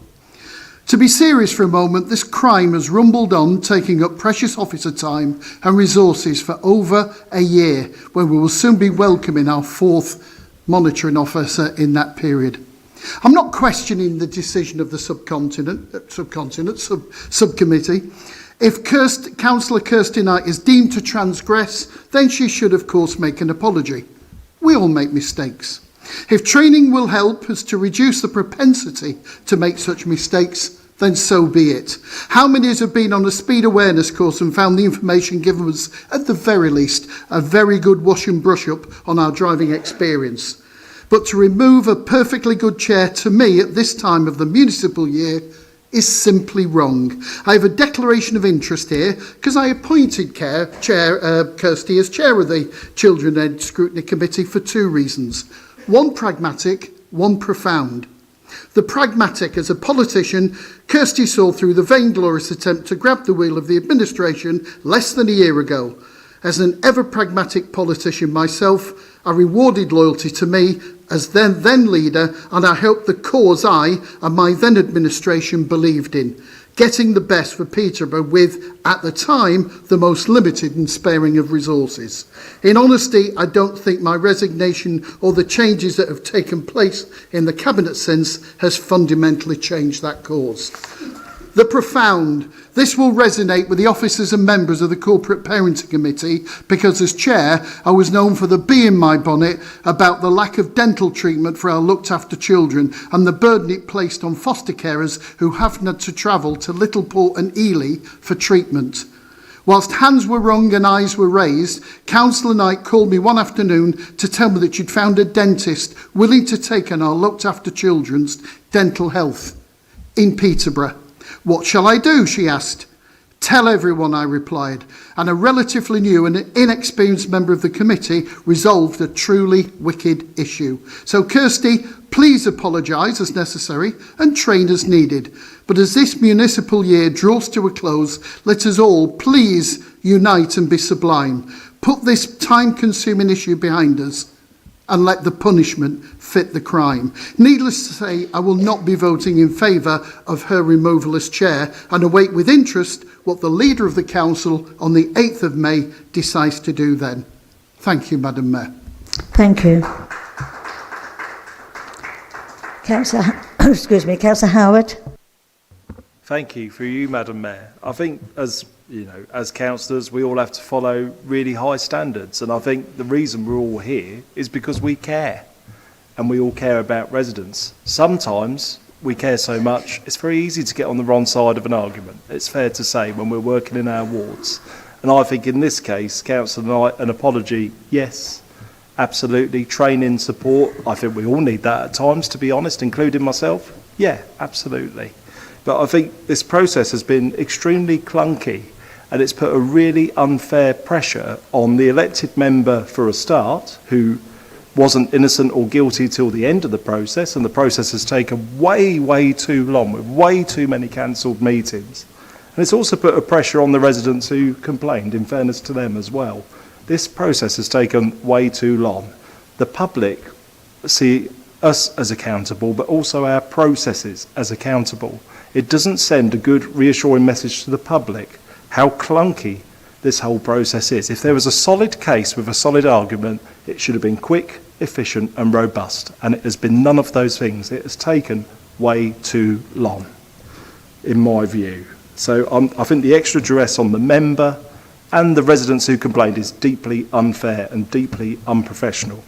To be serious for a moment, this crime has rumbled on, taking up precious officer time and resources for over a year, when we will soon be welcoming our fourth monitoring officer in that period. I'm not questioning the decision of the subcommittee. If Councillor Kirsty Knight is deemed to transgress, then she should of course make an apology. We all make mistakes. If training will help us to reduce the propensity to make such mistakes, then so be it. How many have been on a speed awareness course and found the information given was, at the very least, a very good wash and brush up on our driving experience? But to remove a perfectly good chair, to me, at this time of the municipal year, is simply wrong. I have a declaration of interest here because I appointed Kirsty as chair of the Children Ed Scrutiny Committee for two reasons. One pragmatic, one profound. The pragmatic, as a politician, Kirsty saw through the vainglorious attempt to grab the wheel of the administration less than a year ago. As an ever-pragmatic politician myself, I rewarded loyalty to me as then leader, and I helped the cause I and my then administration believed in, getting the best for Peterborough with, at the time, the most limited and sparing of resources. In honesty, I don't think my resignation or the changes that have taken place in the Cabinet since has fundamentally changed that cause. The profound. This will resonate with the officers and members of the Corporate Parenting Committee because as chair, I was known for the bee in my bonnet about the lack of dental treatment for our looked after children and the burden it placed on foster carers who have had to travel to Littleport and Ely for treatment. Whilst hands were wrung and eyes were raised, Councillor Knight called me one afternoon to tell me that she'd found a dentist willing to take on our looked after children's dental health in Peterborough. What shall I do, she asked. Tell everyone, I replied, and a relatively new and inexperienced member of the committee resolved a truly wicked issue. So Kirsty, please apologise as necessary and train as needed. But as this municipal year draws to a close, let us all please unite and be sublime. Put this time-consuming issue behind us and let the punishment fit the crime. Needless to say, I will not be voting in favour of her removal as chair and await with interest what the Leader of the Council on the 8th of May decides to do then. Thank you, Madam Mayor. Thank you. Councillor Howard. Thank you for you, Madam Mayor. I think as councillors, we all have to follow really high standards, and I think the reason we're all here is because we care, and we all care about residents. Sometimes we care so much, it's very easy to get on the wrong side of an argument. It's fair to say when we're working in our wards. And I think in this case, Councillor Knight, an apology, yes, absolutely. Training, support, I think we all need that at times, to be honest, including myself. Yeah, absolutely. But I think this process has been extremely clunky, and it's put a really unfair pressure on the elected member for a start, who wasn't innocent or guilty till the end of the process, and the process has taken way, way too long, with way too many cancelled meetings. And it's also put a pressure on the residents who complained, in fairness to them as well. This process has taken way too long. The public see us as accountable, but also our processes as accountable. It doesn't send a good, reassuring message to the public how clunky this whole process is. If there was a solid case with a solid argument, it should have been quick, efficient and robust. And it has been none of those things. It has taken way too long, in my view. So I think the extra duress on the member and the residents who complained is deeply unfair and deeply unprofessional.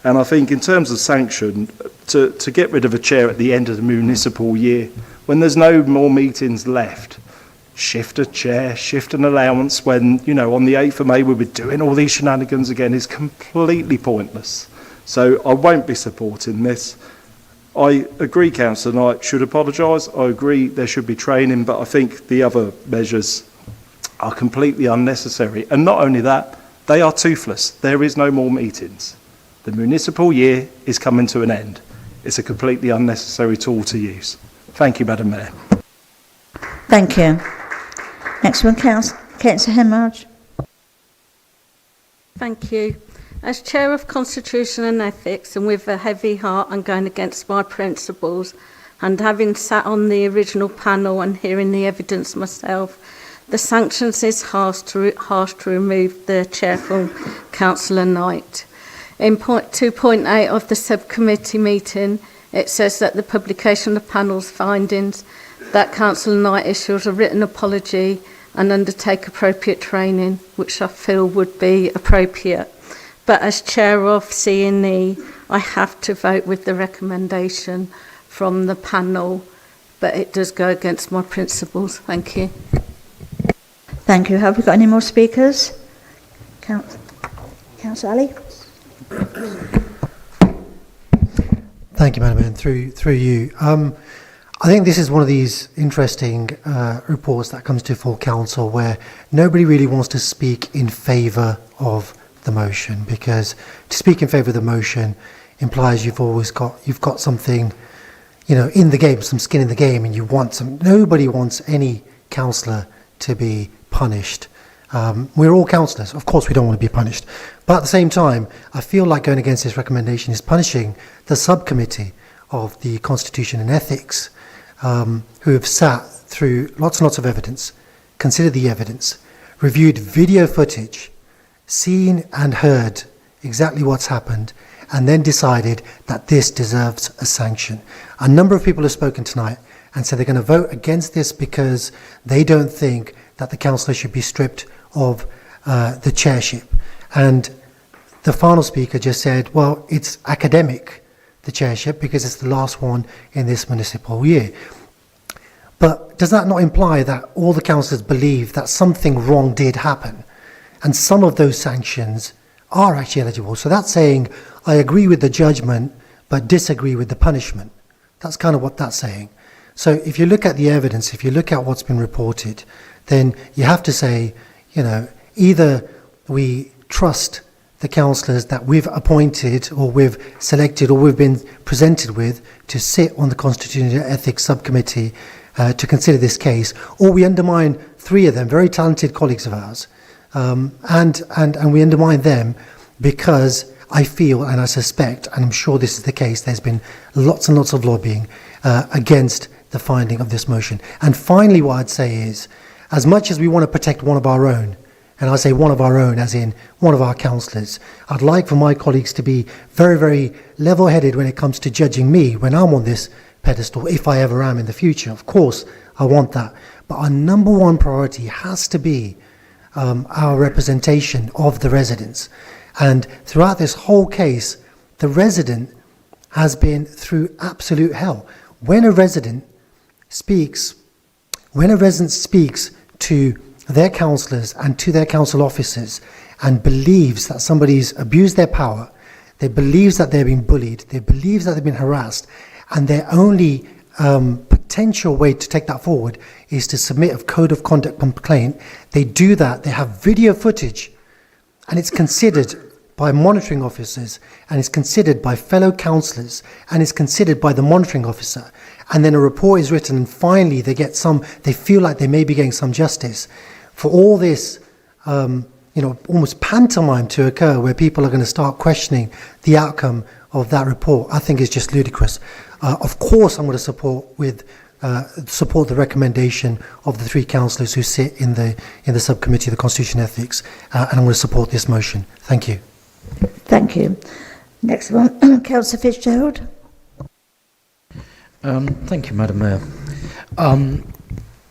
And I think in terms of sanction, to get rid of a chair at the end of the municipal year, when there's no more meetings left, shift a chair, shift an allowance when, on the 8th of May we'll be doing all these shenanigans again is completely pointless. So I won't be supporting this. I agree Councillor Knight should apologise. I agree there should be training, but I think the other measures are completely unnecessary. And not only that, they are toothless. There is no more meetings. The municipal year is coming to an end. It's a completely unnecessary tool to use. Thank you, Madam Mayor. Thank you. Next one, Councillor Hemmarge. Thank you. As Chair of Constitution and Ethics, and with a heavy heart and going against my principles, and having sat on the original panel and hearing the evidence myself, the sanctions is harsh to remove the chair from Councillor Knight. In point 2.8 of the subcommittee meeting, it says that the publication of the panel's findings, that Councillor Knight issues a written apology and undertake appropriate training, which I feel would be appropriate. But as chair of C&E, I have to vote with the recommendation from the panel, but it does go against my principles. Thank you. Thank you. Have we got any more speakers? Councillor Ali? Thank you, Madam Mayor, and through you. I think this is one of these interesting reports that comes to full council where nobody really wants to speak in favour of the motion, because to speak in favour of the motion implies you've got something, in the game, some skin in the game, and you want some. Nobody wants any councillor to be punished. We're all councillors. Of course we don't want to be punished. But at the same time, I feel like going against this recommendation is punishing the subcommittee of the Constitution and Ethics, who have sat through lots and lots of evidence, considered the evidence, reviewed video footage, seen and heard exactly what's happened, and then decided that this deserves a sanction. A number of people have spoken tonight and said they're going to vote against this because they don't think that the councillor should be stripped of the chairship. And the final speaker just said, well, it's academic, the chairship, because it's the last one in this municipal year. But does that not imply that all the councillors believe that something wrong did happen? And some of those sanctions are actually eligible. So that's saying, I agree with the judgment, but disagree with the punishment. That's kind of what that's saying. So if you look at the evidence, if you look at what's been reported, then you have to say, either we trust the councillors that we've appointed or we've selected or we've been presented with to sit on the Constitution and Ethics Subcommittee to consider this case, or we undermine three of them, very talented colleagues of ours, and we undermine them because I feel and I suspect, and I'm sure this is the case, there's been lots and lots of lobbying against the finding of this motion. And finally, what I'd say is, as much as we want to protect one of our own, and I say one of our own as in one of our councillors, I'd like for my colleagues to be very, very level-headed when it comes to judging me when I'm on this pedestal, if I ever am in the future. Of course, I want that. But our number one priority has to be our representation of the residents. And throughout this whole case, the resident has been through absolute hell. When a resident speaks to their councillors and to their council officers and believes that somebody's abused their power, they believes that they're being bullied, they believes that they've been harassed, and their only potential way to take that forward is to submit a code of conduct complaint. They do that, they have video footage, and it's considered by monitoring officers, and it's considered by fellow councillors, and it's considered by the monitoring officer. And then a report is written, and finally they feel like they may be getting some justice. For all this, almost pantomime to occur where people are going to start questioning the outcome of that report, I think is just ludicrous. Of course, I'm going to support the recommendation of the three councillors who sit in the subcommittee of the Constitution and Ethics, and I'm going to support this motion. Thank you. Thank you. Next one, Councillor Fitzgerald. Thank you, Madam Mayor.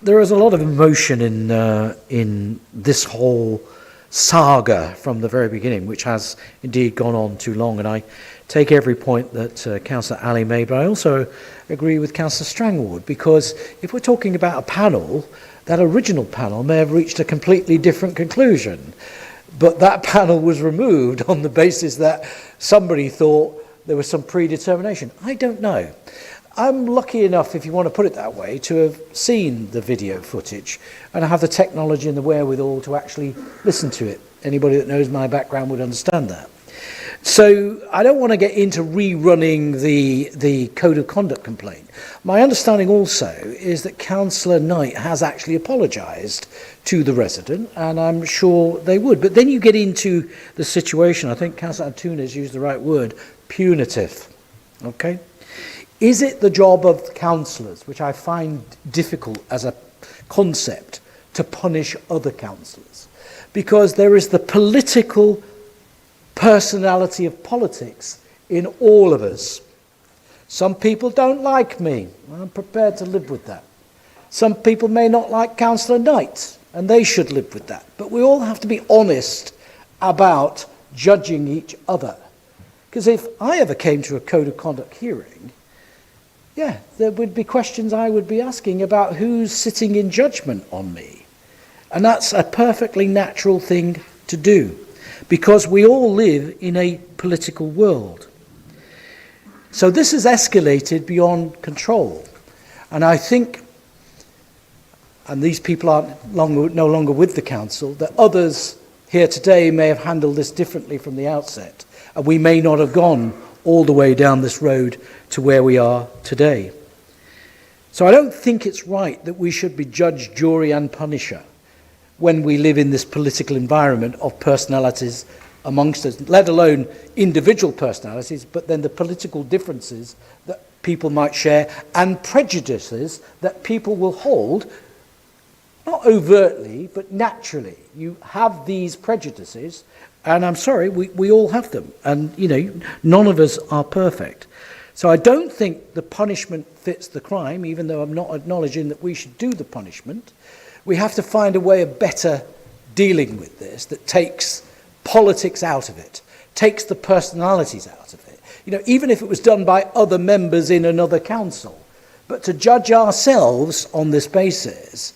There is a lot of emotion in this whole saga from the very beginning, which has indeed gone on too long, and I take every point that Councillor Ali made, but I also agree with Councillor Strangward, because if we're talking about a panel, that original panel may have reached a completely different conclusion, but that panel was removed on the basis that somebody thought there was some predetermination. I don't know. I'm lucky enough, if you want to put it that way, to have seen the video footage and I have the technology and the wherewithal to actually listen to it. Anybody that knows my background would understand that. So I don't want to get into rerunning the code of conduct complaint. My understanding also is that Councillor Knight has actually apologised to the resident, and I'm sure they would. But then you get into the situation, I think Councillor Antunes used the right word, punitive. Okay? Is it the job of the councillors, which I find difficult as a concept, to punish other councillors? Because there is the political personality of politics in all of us. Some people don't like me. I'm prepared to live with that. Some people may not like Councillor Knight, and they should live with that. But we all have to be honest about judging each other. Because if I ever came to a code of conduct hearing, yeah, there would be questions I would be asking about who's sitting in judgment on me. And that's a perfectly natural thing to do, because we all live in a political world. So this has escalated beyond control. And I think, and these people aren't no longer with the council, that others here today may have handled this differently from the outset. And we may not have gone all the way down this road to where we are today. So I don't think it's right that we should be judge, jury and punisher when we live in this political environment of personalities amongst us, let alone individual personalities, but then the political differences that people might share and prejudices that people will hold, not overtly, but naturally. You have these prejudices, and I'm sorry, we all have them. And, none of us are perfect. So I don't think the punishment fits the crime, even though I'm not acknowledging that we should do the punishment. We have to find a way of better dealing with this that takes politics out of it, takes the personalities out of it. Even if it was done by other members in another council. But to judge ourselves on this basis,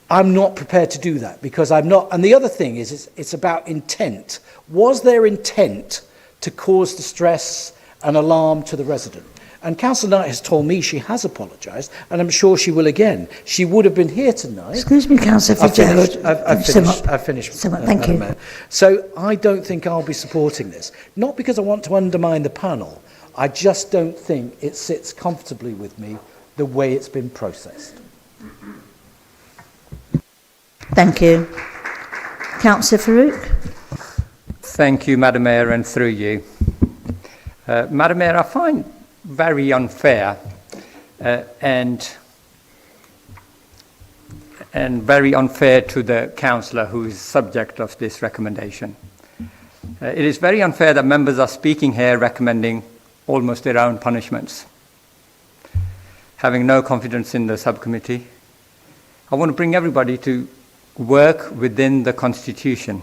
I'm not prepared to do that, because I'm not. And the other thing is, it's about intent. Was there intent to cause distress and alarm to the resident? And Councillor Knight has told me she has apologised, and I'm sure she will again. She would have been here tonight. Excuse me, Councillor Fitzgerald. I've finished. Thank you. Mayor. So I don't think I'll be supporting this. Not because I want to undermine the panel. I just don't think it sits comfortably with me the way it's been processed. Thank you. Councillor Farouk. Thank you, Madam Mayor, and through you. Madam Mayor, I find very unfair and very unfair to the councillor who is subject of this recommendation. It is very unfair that members are speaking here recommending almost their own punishments. Having no confidence in the subcommittee, I want to bring everybody to work within the Constitution.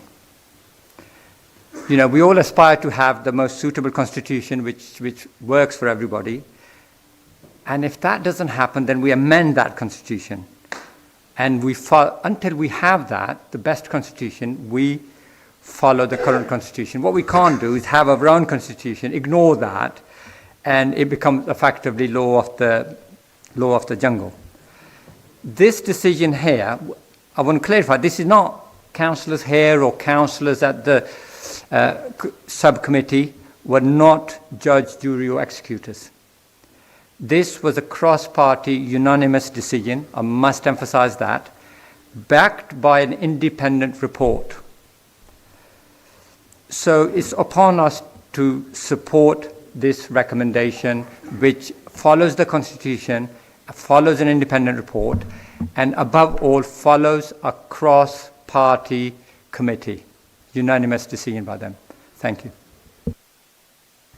You know, we all aspire to have the most suitable Constitution which works for everybody. And if that doesn't happen, then we amend that Constitution. And until we have that, the best Constitution, we follow the current Constitution. What we can't do is have our own Constitution, ignore that, and it becomes effectively law of the jungle. This decision here, I want to clarify, this is not councillors here or councillors at the subcommittee were not judge, jury or executors. This was a cross-party unanimous decision, I must emphasize that, backed by an independent report. So it's upon us to support this recommendation, which follows the Constitution, follows an independent report, and above all follows a cross-party committee. Unanimous decision by them. Thank you.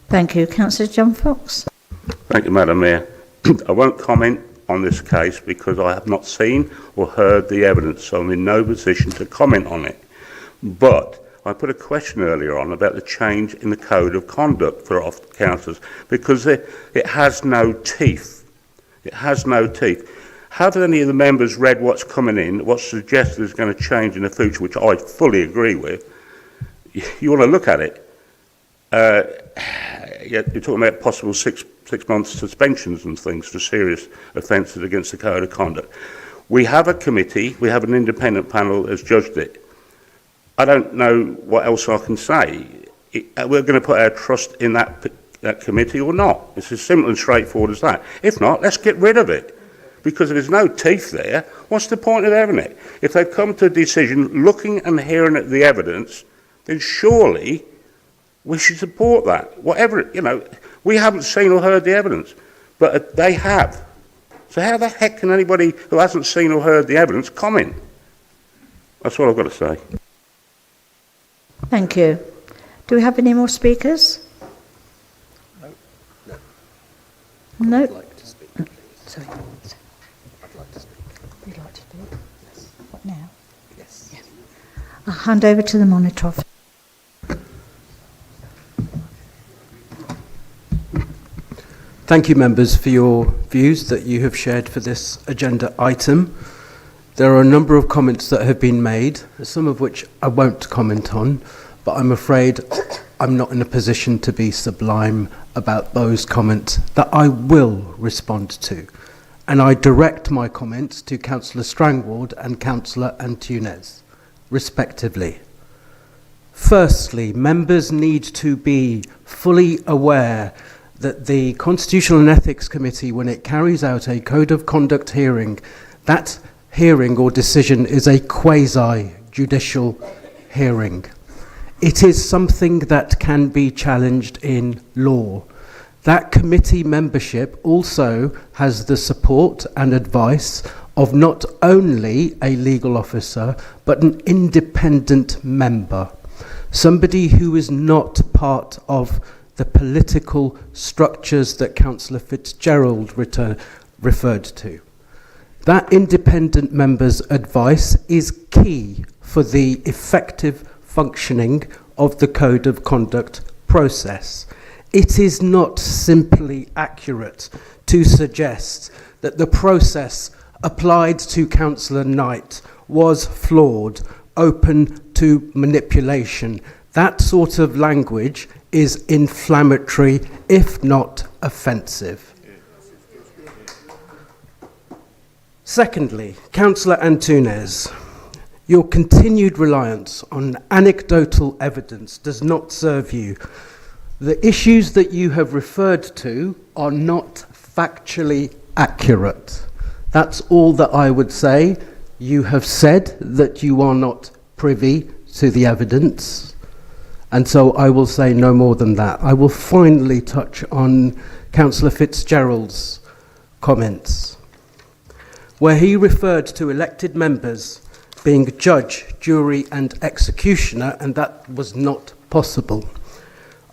Thank you. Councillor John Fox. Thank you, Madam Mayor. I won't comment on this case because I have not seen or heard the evidence, so I'm in no position to comment on it. But I put a question earlier on about the change in the code of conduct for councillors because it has no teeth. It has no teeth. Have any of the members read what's coming in, what's suggested is going to change in the future, which I fully agree with? You want to look at it. You're talking about possible six month suspensions and things for serious offences against the code of conduct. We have a committee, we have an independent panel that has judged it. I don't know what else I can say. We're going to put our trust in that committee or not. It's as simple and straightforward as that. If not, let's get rid of it. Because if there's no teeth there, what's the point of having it? If they've come to a decision looking and hearing at the evidence, then surely we should support that. Whatever, we haven't seen or heard the evidence, but they have. So how the heck can anybody who hasn't seen or heard the evidence comment? That's what I've got to say. Thank you. Do we have any more speakers? No. I'd like to speak, please. Sorry. I'd like to speak. You'd like to speak? Yes. What now? Yes. Yeah. I'll hand over to the monitor. Thank you, members, for your views that you have shared for this agenda item. There are a number of comments that have been made, some of which I won't comment on, but I'm afraid I'm not in a position to be sublime about those comments that I will respond to. And I direct my comments to Councillor Strangward and Councillor Antunes, respectively. Firstly, members need to be fully aware that the Constitutional and Ethics Committee, when it carries out a Code of Conduct hearing, that hearing or decision is a quasi-judicial hearing. It is something that can be challenged in law. That committee membership also has the support and advice of not only a legal officer, but an independent member, somebody who is not part of the political structures that Councillor Fitzgerald referred to. That independent member's advice is key for the effective functioning of the Code of Conduct process. It is not simply accurate to suggest that the process applied to Councillor Knight was flawed, open to manipulation. That sort of language is inflammatory, if not offensive. Secondly, Councillor Antunes, your continued reliance on anecdotal evidence does not serve you. The issues that you have referred to are not factually accurate. That's all that I would say. You have said that you are not privy to the evidence, and so I will say no more than that. I will finally touch on Councillor Fitzgerald's comments, where he referred to elected members being judge, jury and executioner, and that was not possible.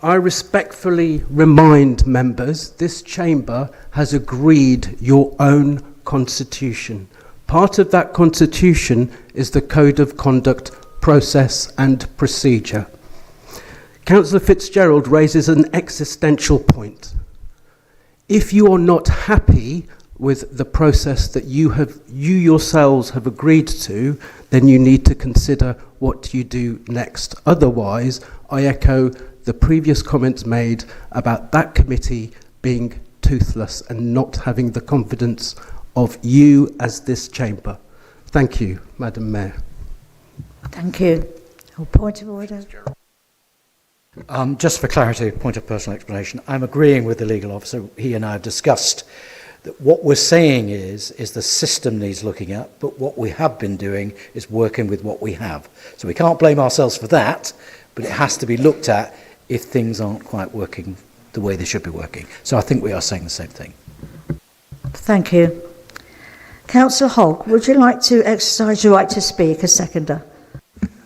I respectfully remind members this chamber has agreed your own constitution. Part of that constitution is the Code of Conduct, Process and Procedure. Councillor Fitzgerald raises an existential point. If you are not happy with the process that you yourselves have agreed to, then you need to consider what you do next. Otherwise, I echo the previous comments made about that committee being toothless and not having the confidence of you as this chamber. Thank you, Madam Mayor. Thank you. Point of order. Just for clarity, point of personal explanation, I'm agreeing with the legal officer. He and I have discussed that what we're saying is the system needs looking at, but what we have been doing is working with what we have. So we can't blame ourselves for that, but it has to be looked at if things aren't quite working the way they should be working. So I think we are saying the same thing. Thank you. Councillor Hogg, would you like to exercise your right to speak as seconder?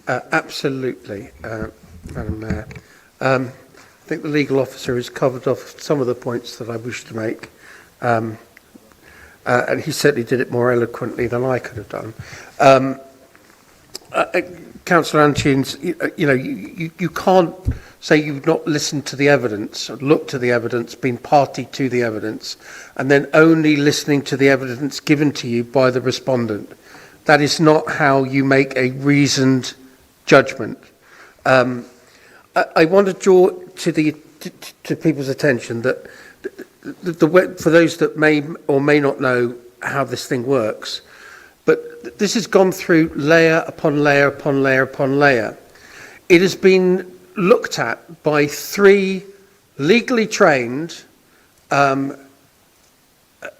Absolutely, Madam Mayor. I think the legal officer has covered off some of the points that I wish to make, and he certainly did it more eloquently than I could have done. Councillor Antunes, you can't say you've not listened to the evidence, looked to the evidence, been party to the evidence, and then only listening to the evidence given to you by the respondent. That is not how you make a reasoned judgment. I want to draw to people's attention that for those that may or may not know how this thing works, but this has gone through layer upon layer upon layer upon layer. It has been looked at by 3 legally trained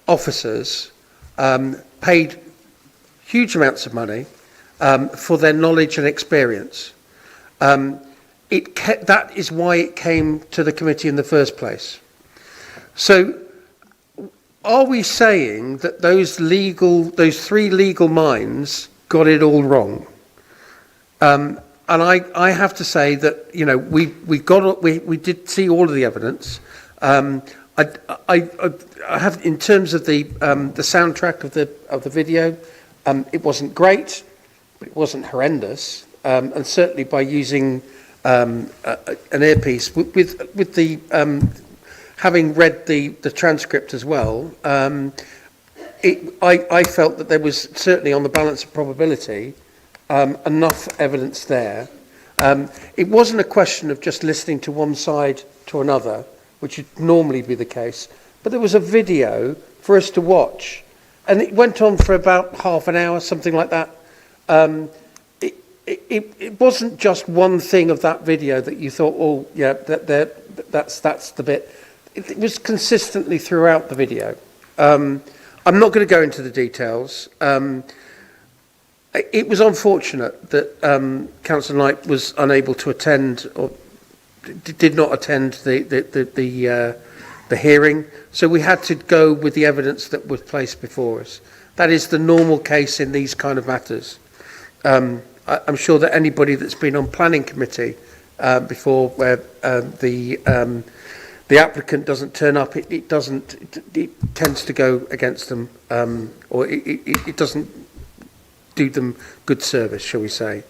officers, paid huge amounts of money for their knowledge and experience. That is why it came to the committee in the first place. So, are we saying that those 3 legal minds got it all wrong? And I have to say that we did see all of the evidence. I have, in terms of the soundtrack of the video, it wasn't great, but it wasn't horrendous, and certainly by using an earpiece with the having read the transcript as well, I felt that there was certainly, on the balance of probability, enough evidence there. It wasn't a question of just listening to one side to another, which would normally be the case, but there was a video for us to watch, and it went on for about half an hour, something like that. It wasn't just one thing of that video that you thought, oh yeah, that's the bit. It was consistently throughout the video. I'm not going to go into the details. It was unfortunate that Councillor Knight was unable to attend, or did not attend the hearing, so we had to go with the evidence that was placed before us. That is the normal case in these kind of matters. I'm sure that anybody that's been on planning committee before, where the applicant doesn't turn up, it tends to go against them, or it doesn't do them good service, shall we say.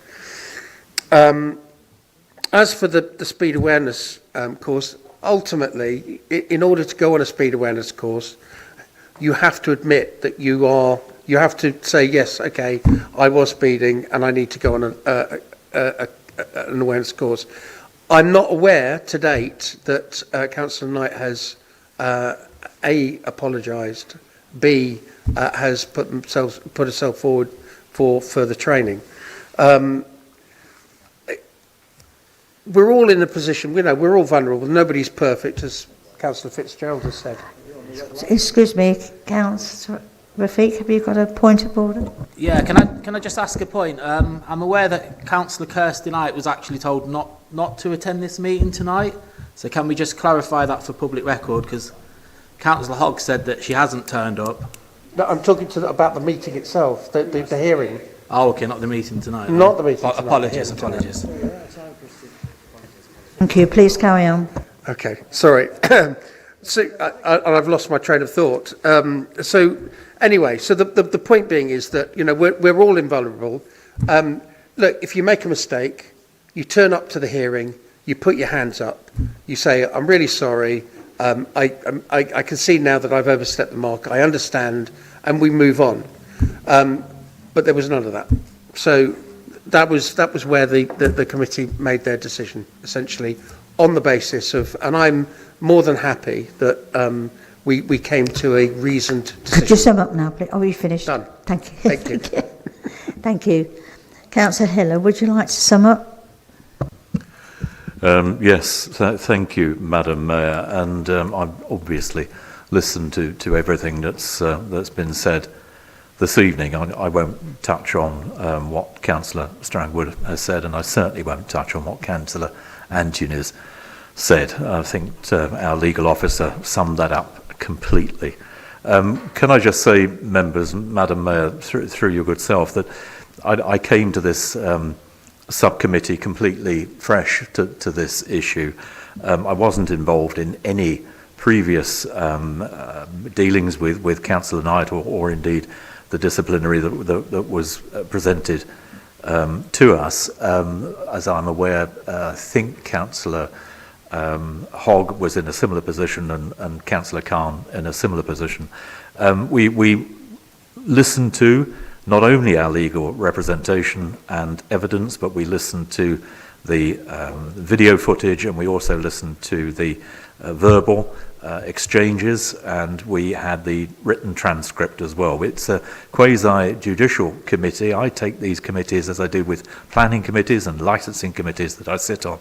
As for the speed awareness course, ultimately, in order to go on a speed awareness course, you have to admit that you have to say, yes, okay, I was speeding and I need to go on an awareness course. I'm not aware to date that Councillor Knight has A, apologised, B, has put herself forward for further training. We're all in a position, we're all vulnerable. Nobody's perfect, as Councillor Fitzgerald has said. Excuse me, Councillor. Rafiq, have you got a point of order? Yeah, can I just ask a point? I'm aware that Councillor Kirsty Knight was actually told not to attend this meeting tonight. So can we just clarify that for public record? Because Councillor Hogg said that she hasn't turned up. No, I'm talking about the meeting itself, the hearing. Oh, okay, not the meeting tonight. Not the meeting tonight. Apologies, apologies. Thank you. Please carry on. Okay, sorry. So I've lost my train of thought. So anyway, so the point being is that, you know, we're all invulnerable. Look, if you make a mistake, you turn up to the hearing, you put your hands up, you say, I'm really sorry, I can see now that I've overstepped the mark, I understand, and we move on. But there was none of that. So that was where the committee made their decision, essentially, on the basis of, and I'm more than happy that we came to a reasoned decision. Could you sum up now, please? Are we finished? Done. Thank you. Thank you. Thank you. Councillor Hiller, would you like to sum up? Yes, thank you, Madam Mayor, and I've obviously listened to everything that's been said this evening. I won't touch on what Councillor Strangwood has said, and I certainly won't touch on what Councillor Antunes said. I think our legal officer summed that up completely. Can I just say, members, Madam Mayor, through your good self, that I came to this subcommittee completely fresh to this issue. I wasn't involved in any previous dealings with Councillor Knight or indeed the disciplinary that was presented to us. As I'm aware, I think Councillor Hogg was in a similar position and Councillor Khan in a similar position. We listened to not only our legal representation and evidence, but we listened to the video footage, and we also listened to the verbal exchanges, and we had the written transcript as well. It's a quasi-judicial committee. I take these committees, as I do with planning committees and licensing committees that I sit on,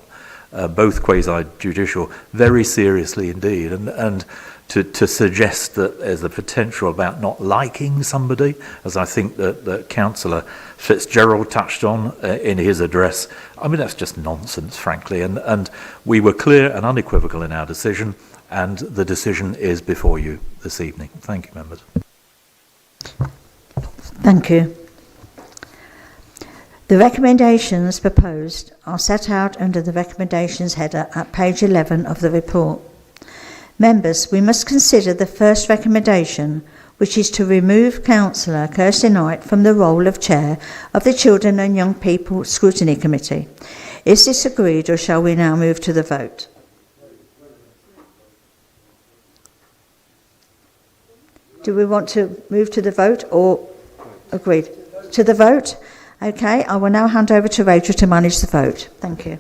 both quasi-judicial, very seriously indeed. And to suggest that there's a potential about not liking somebody, as I think that Councillor Fitzgerald touched on in his address, I mean, that's just nonsense, frankly. And we were clear and unequivocal in our decision, and the decision is before you this evening. Thank you, members. Thank you. The recommendations proposed are set out under the recommendations header at page 11 of the report. Members, we must consider the first recommendation, which is to remove Councillor Kirsty Knight from the role of Chair of the Children and Young People Scrutiny Committee. Is this agreed, or shall we now move to the vote? Do we want to move to the vote or agreed? To the vote? Okay, I will now hand over to Rachel to manage the vote. Thank you.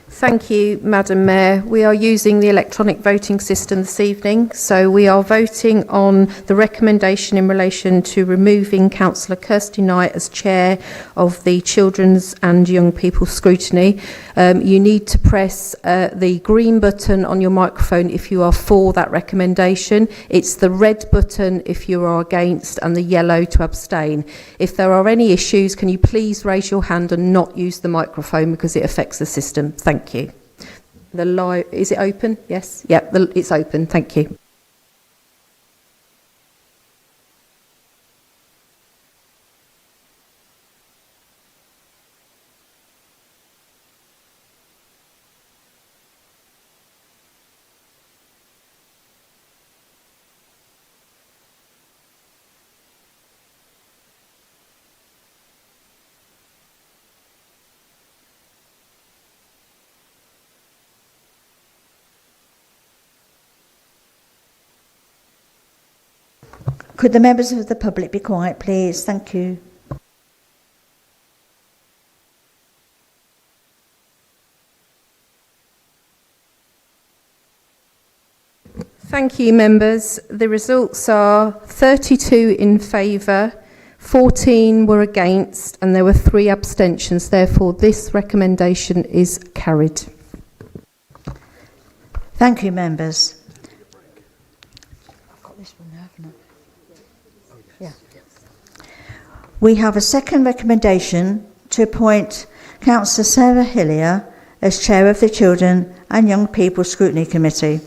Thank you, Madam Mayor. We are using the electronic voting system this evening, so we are voting on the recommendation in relation to removing Councillor Kirsty Knight as Chair of the Children's and Young People Scrutiny. You need to press the green button on your microphone if you are for that recommendation. It's the red button if you are against, and the yellow to abstain. If there are any issues, can you please raise your hand and not use the microphone because it affects the system? Thank you. Is it open? Yes. Yep, it's open. Thank you. Could the members of the public be quiet, please? Thank you. Thank you, members. The results are 32 in favour, 14 were against, and there were 3 abstentions. Therefore, this recommendation is carried. Thank you, members. I've got this one now, haven't I? Yeah. We have a second recommendation to appoint Councillor Sarah Hillier as Chair of the Children and Young People Scrutiny Committee.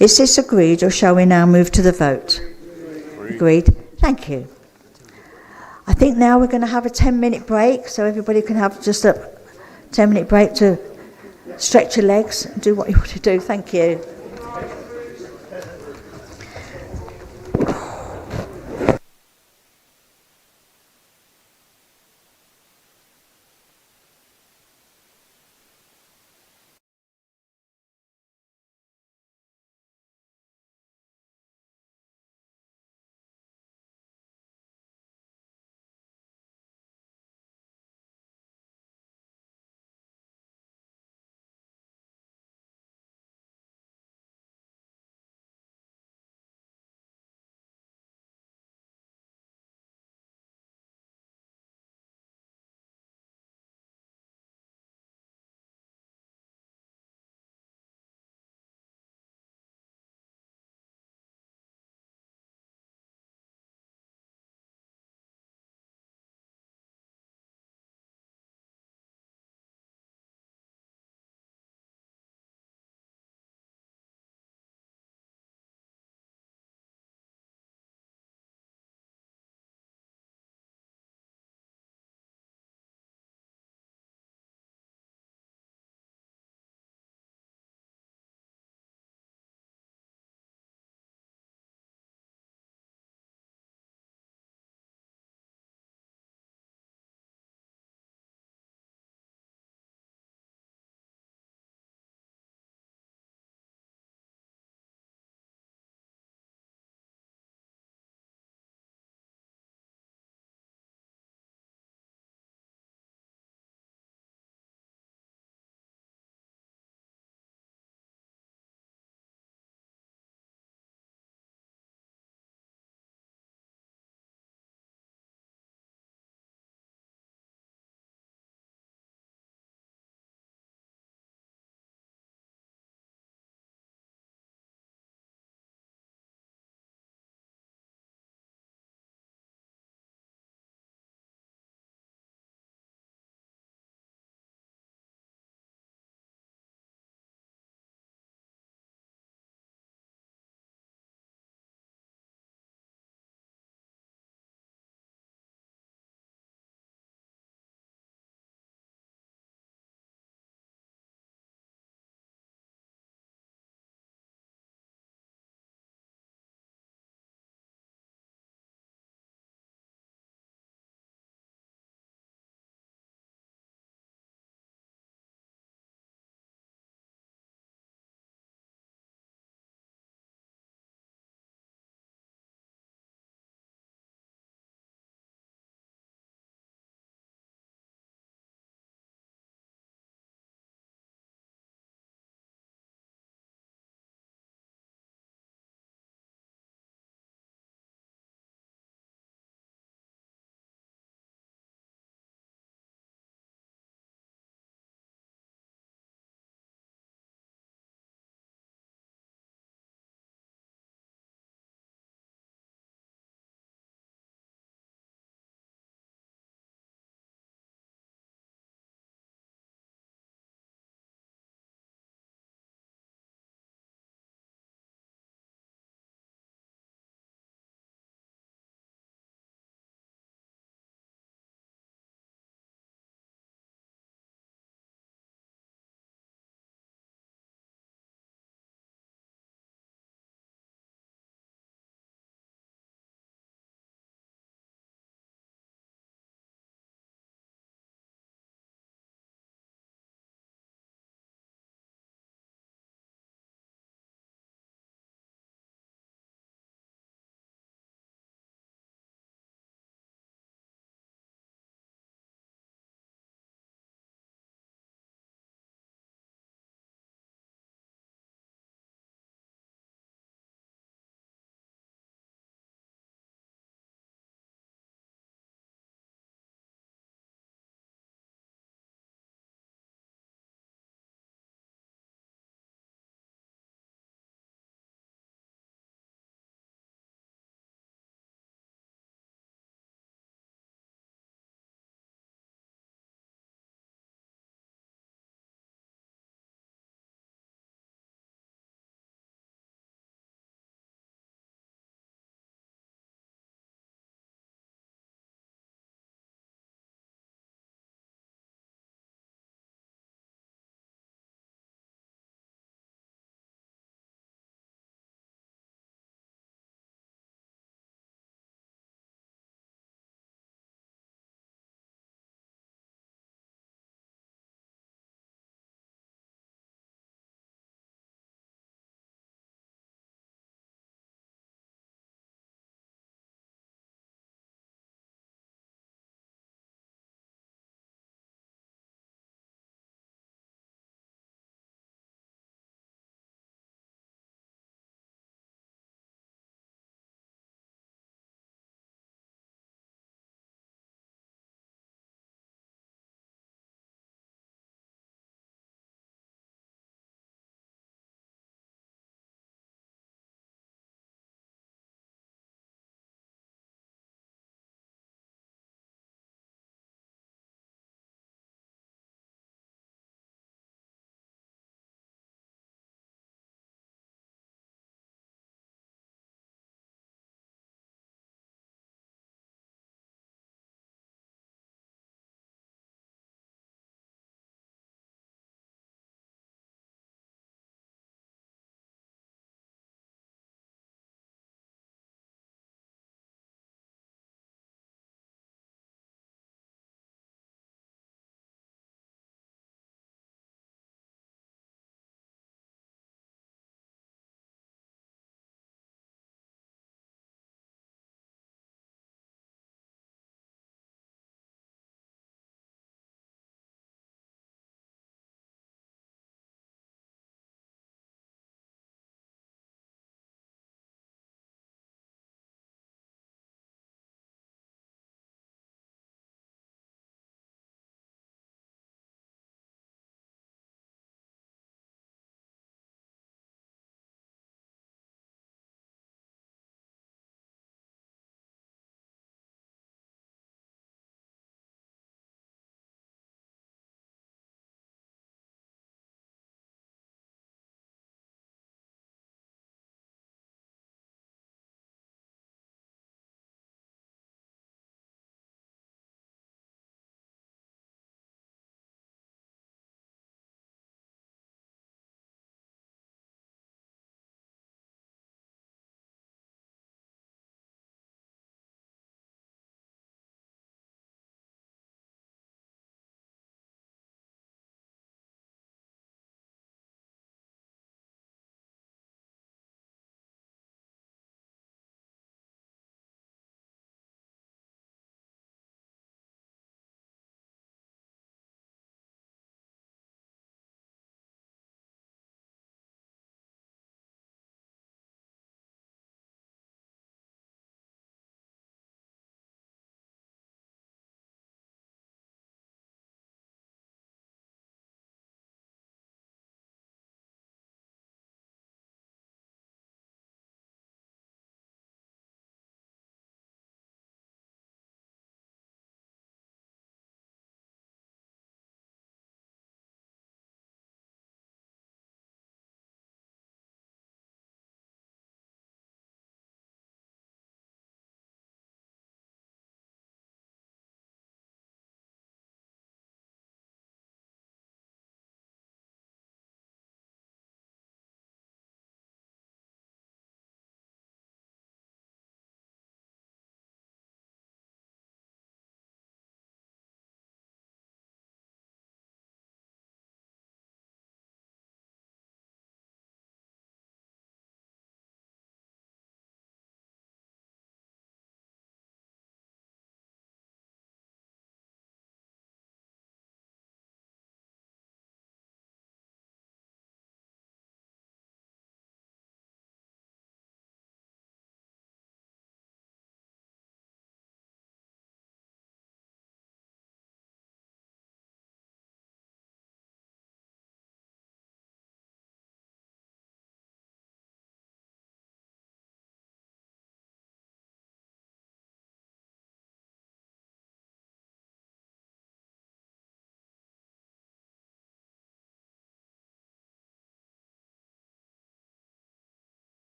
Is this agreed, or shall we now move to the vote? Agreed. Thank you. I think now we're going to have a 10-minute break, so everybody can have just a 10-minute break to stretch your legs and do what you want to do. Thank you.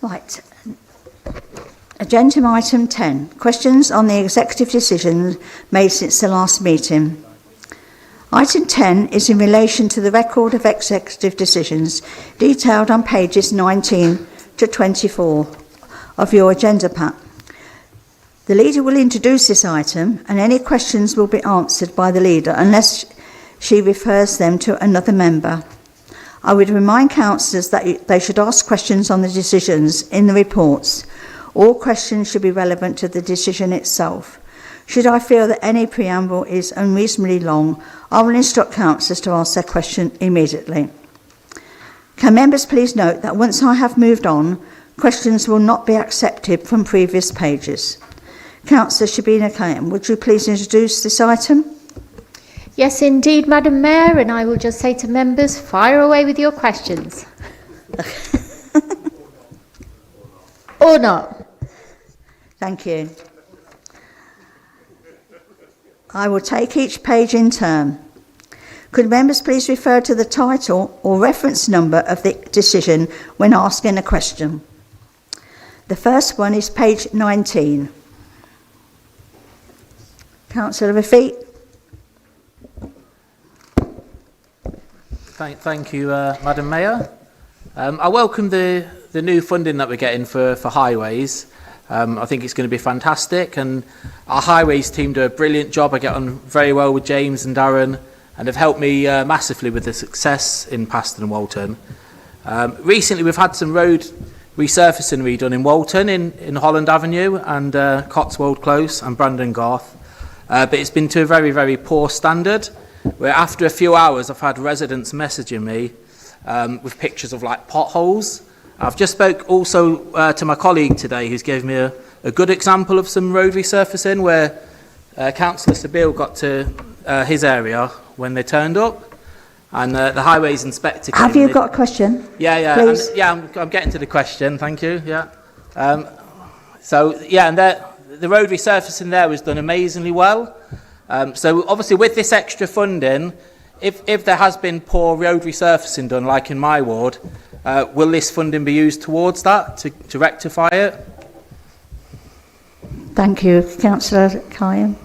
Right. Agenda item 10. Questions on the executive decisions made since the last meeting. Item 10 is in relation to the record of executive decisions detailed on pages 19 to 24 of your agenda pack. The leader will introduce this item and any questions will be answered by the leader unless she refers them to another member. I would remind councillors that they should ask questions on the decisions in the reports. All questions should be relevant to the decision itself. Should I feel that any preamble is unreasonably long, I will instruct councillors to ask their question immediately. Can members please note that once I have moved on, questions will not be accepted from previous pages. Councillor Shabina Kayam, would you please introduce this item? Yes, indeed, Madam Mayor, and I will just say to members, fire away with your questions. Or not. Thank you. I will take each page in turn. Could members please refer to the title or reference number of the decision when asking a question? The first one is page 19. Councillor Rafiq. Thank you, Madam Mayor. I welcome the new funding that we're getting for highways. I think it's going to be fantastic, and our highways team do a brilliant job. I get on very well with James and Darren, and have helped me massively with the success in Paston and Walton. Recently, we've had some road resurfacing redone in Walton, in Holland Avenue, and Cotswold Close and Brandon Garth. But it's been to a very, very poor standard, where after a few hours I've had residents messaging me with pictures of like potholes. I've just spoke also to my colleague today who's given me a good example of some road resurfacing where Councillor Sabile got to his area when they turned up, and the highways inspector came. Have you got a question? Yeah, Please. I'm getting to the question, thank you, yeah. And the road resurfacing there was done amazingly well. So obviously with this extra funding, if there has been poor road resurfacing done, like in my ward, will this funding be used towards that to rectify it? Thank you, Councillor Kayam.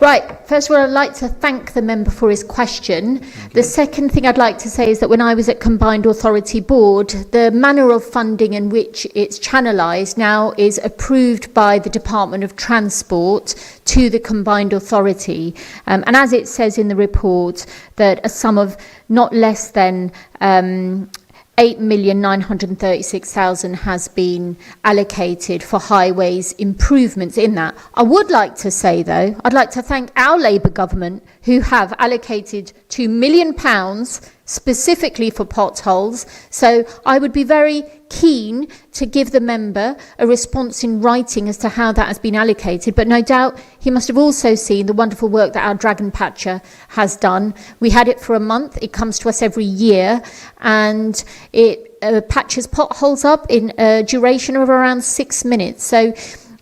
Right, first of all, I'd like to thank the member for his question. The second thing I'd like to say is that when I was at Combined Authority Board, the manner of funding in which it's channellised now is approved by the Department of Transport to the Combined Authority. And as it says in the report, that a sum of not less than 8,936,000 has been allocated for highways improvements in that. I would like to say, though, I'd like to thank our Labour government who have allocated £2 million specifically for potholes. So I would be very keen to give the member a response in writing as to how that has been allocated, but no doubt he must have also seen the wonderful work that our Dragon Patcher has done. We had it for a month, it comes to us every year, and it patches potholes up in a duration of around 6 minutes. So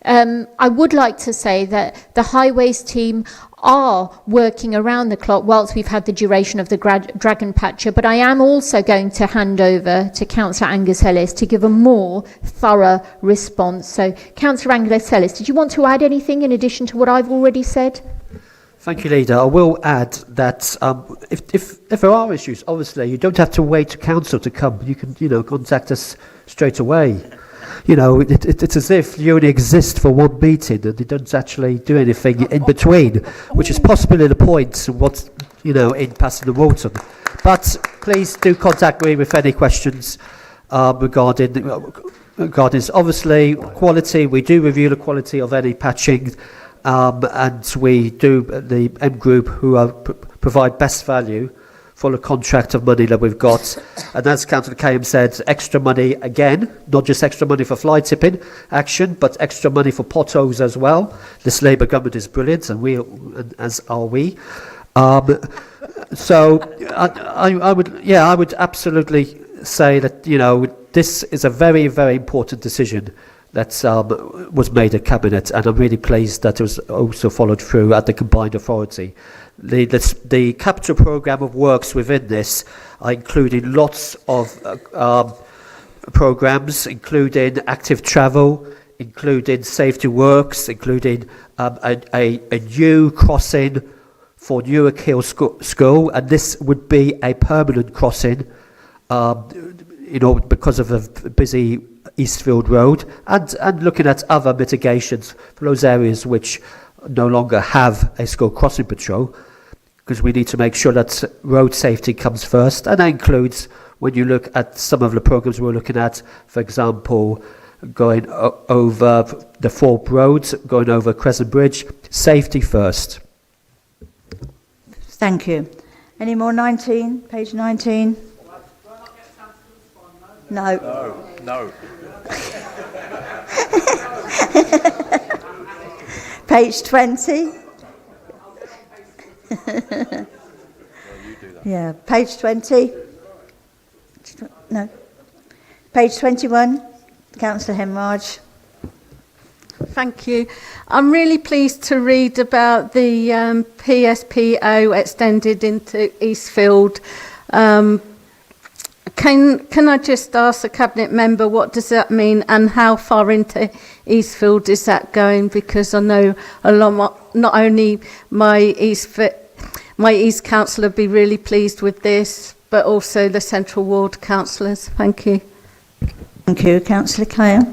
I would like to say that the highways team are working around the clock whilst we've had the duration of the Dragon Patcher, but I am also going to hand over to Councillor Angus Ellis to give a more thorough response. So, Councillor Angus Ellis, did you want to add anything in addition to what I've already said? Thank you, Leader. I will add that if there are issues, obviously you don't have to wait to council to come. You can contact us straight away. It's as if you only exist for one meeting and you don't actually do anything in between, which is possibly the point in Paston and Walton. But please do contact me with any questions regarding this. Obviously, quality, we do review the quality of any patching, and we do, the M Group, who provide best value for the contract of money that we've got. And as Councillor Kayam said, extra money again, not just extra money for fly tipping action, but extra money for potholes as well. This Labour government is brilliant, and as are we. So I would absolutely say that this is a very, very important decision that was made at Cabinet, and I'm really pleased that it was also followed through at the Combined Authority. The capital programme of works within this are including lots of programmes, including active travel, including safety works, including a new crossing for Newark Hill School, and this would be a permanent crossing, because of a busy Eastfield Road, and looking at other mitigations for those areas which no longer have a school crossing patrol, because we need to make sure that road safety comes first, and that includes, when you look at some of the programmes we're looking at, for example, going over the Thorpe Road, going over Crescent Bridge, safety first. Thank you. Any more 19? Page 19? No. No. Page 20? Yeah, page 20? No. Page 21, Councillor Hemraj. Thank you. I'm really pleased to read about the PSPO extended into Eastfield. Can I just ask the Cabinet member, what does that mean, and how far into Eastfield is that going? Because I know not only my East councillor be really pleased with this, but also the Central Ward councillors. Thank you. Thank you, Councillor Clare.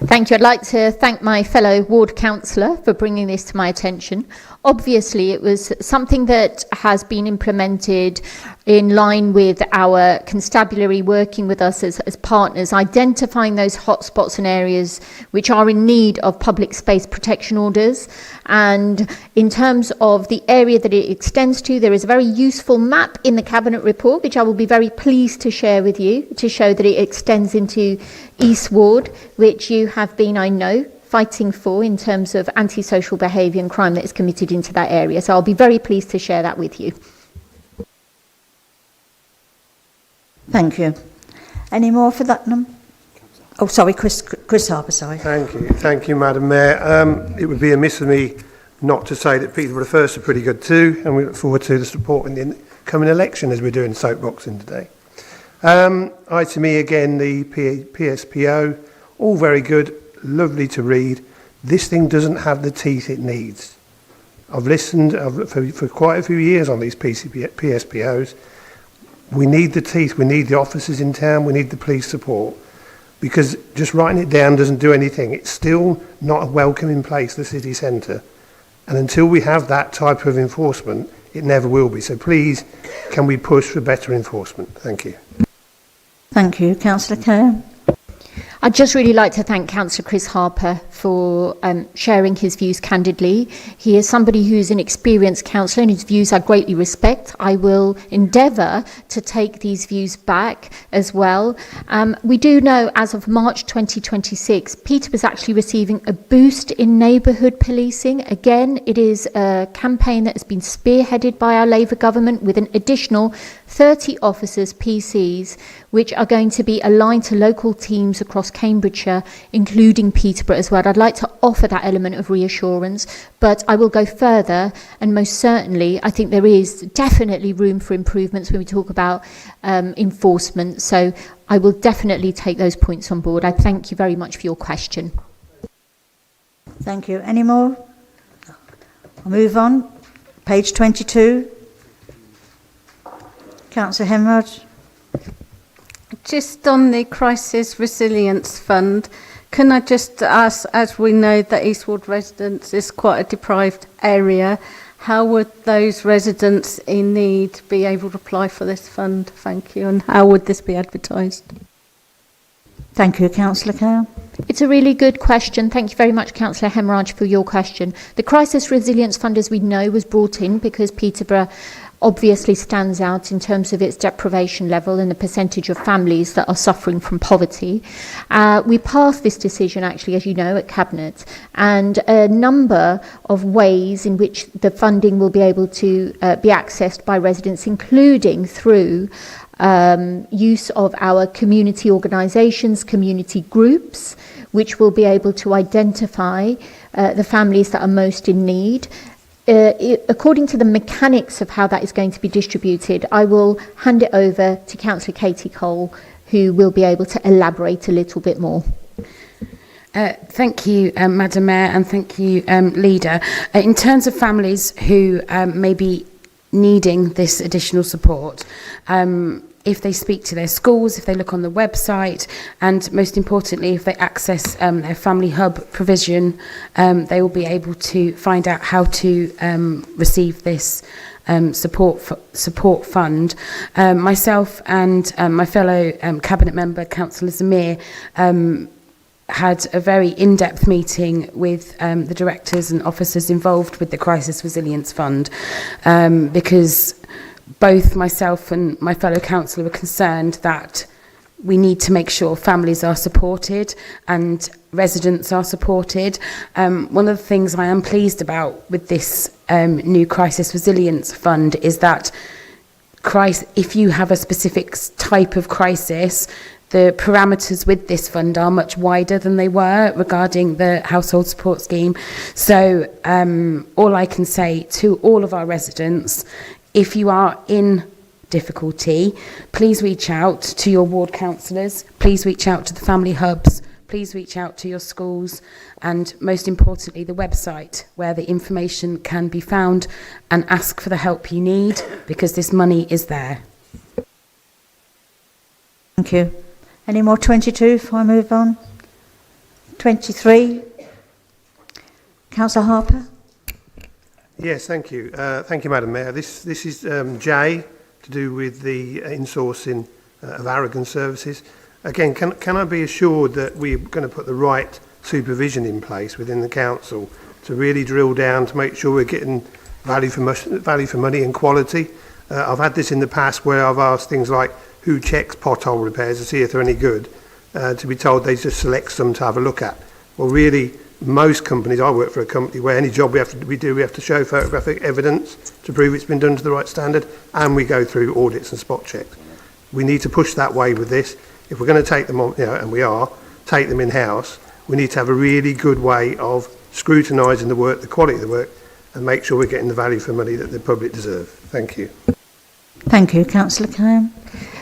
Thank you. I'd like to thank my fellow ward councillor for bringing this to my attention. Obviously, it was something that has been implemented in line with our constabulary working with us as partners, identifying those hotspots and areas which are in need of public space protection orders. And in terms of the area that it extends to, there is a very useful map in the Cabinet report, which I will be very pleased to share with you, to show that it extends into East Ward, which you have been, I know, fighting for in terms of antisocial behaviour and crime that is committed into that area. So I'll be very pleased to share that with you. Thank you. Any more for that? Oh, sorry, Chris Harper, sorry. Thank you, Madam Mayor. It would be amiss of me not to say that Peterborough First are pretty good too, and we look forward to the support in the coming election as we're doing soapboxing today. Item E again, the PSPO, all very good, lovely to read. This thing doesn't have the teeth it needs. I've listened for quite a few years on these PSPOs. We need the teeth, we need the officers in town, we need the police support, because just writing it down doesn't do anything. It's still not a welcoming place, the city centre. And until we have that type of enforcement, it never will be. So please, can we push for better enforcement? Thank you. Thank you. Councillor Clare. I'd just really like to thank Councillor Chris Harper for sharing his views candidly. He is somebody who's an experienced councillor and whose views I greatly respect. I will endeavour to take these views back as well. We do know as of March 2026, Peterborough is actually receiving a boost in neighbourhood policing. Again, it is a campaign that has been spearheaded by our Labour government with an additional 30 officers, PCs, which are going to be aligned to local teams across Cambridgeshire, including Peterborough as well. I'd like to offer that element of reassurance, but I will go further, and most certainly I think there is definitely room for improvements when we talk about enforcement. So I will definitely take those points on board. I thank you very much for your question. Thank you. Any more? I'll move on. Page 22. Councillor Hemraj. Just on the Crisis Resilience Fund, can I just ask, as we know that Eastwood residents is quite a deprived area, how would those residents in need be able to apply for this fund? Thank you. And how would this be advertised? Thank you, Councillor Clare. It's a really good question. Thank you very much, Councillor Hemraj, for your question. The Crisis Resilience Fund, as we know, was brought in because Peterborough obviously stands out in terms of its deprivation level and the percentage of families that are suffering from poverty. We passed this decision, actually, as you know, at Cabinet, and a number of ways in which the funding will be able to be accessed by residents, including through use of our community organisations, community groups, which will be able to identify the families that are most in need. According to the mechanics of how that is going to be distributed, I will hand it over to Councillor Katie Cole, who will be able to elaborate a little bit more. Thank you, Madam Mayor, and thank you, Leader. In terms of families who may be needing this additional support, if they speak to their schools, if they look on the website, and most importantly, if they access their Family Hub provision, they will be able to find out how to receive this support fund. Myself and my fellow Cabinet member, Councillor Zamir, had a very in-depth meeting with the directors and officers involved with the Crisis Resilience Fund, because both myself and my fellow councillor were concerned that we need to make sure families are supported and residents are supported. One of the things I am pleased about with this new Crisis Resilience Fund is that if you have a specific type of crisis, the parameters with this fund are much wider than they were regarding the household support scheme. So all I can say to all of our residents, if you are in difficulty, please reach out to your ward councillors, please reach out to the family hubs, please reach out to your schools, and most importantly, the website where the information can be found, and ask for the help you need, because this money is there. Thank you. Any more 22 before I move on? 23. Councillor Harper. Yes, thank you. Thank you, Madam Mayor. This is J, to do with the insourcing of Aragon services. Again, can I be assured that we're going to put the right supervision in place within the council to really drill down to make sure we're getting value for money and quality? I've had this in the past where I've asked things like, who checks pothole repairs to see if they're any good, to be told they just select some to have a look at. Well, really, most companies, I work for a company where any job we have to show photographic evidence to prove it's been done to the right standard, and we go through audits and spot checks. We need to push that way with this. If we're going to take them on, and we are, take them in-house, we need to have a really good way of scrutinising the work, the quality of the work, and make sure we're getting the value for money that the public deserve. Thank you. Thank you. Councillor Cam.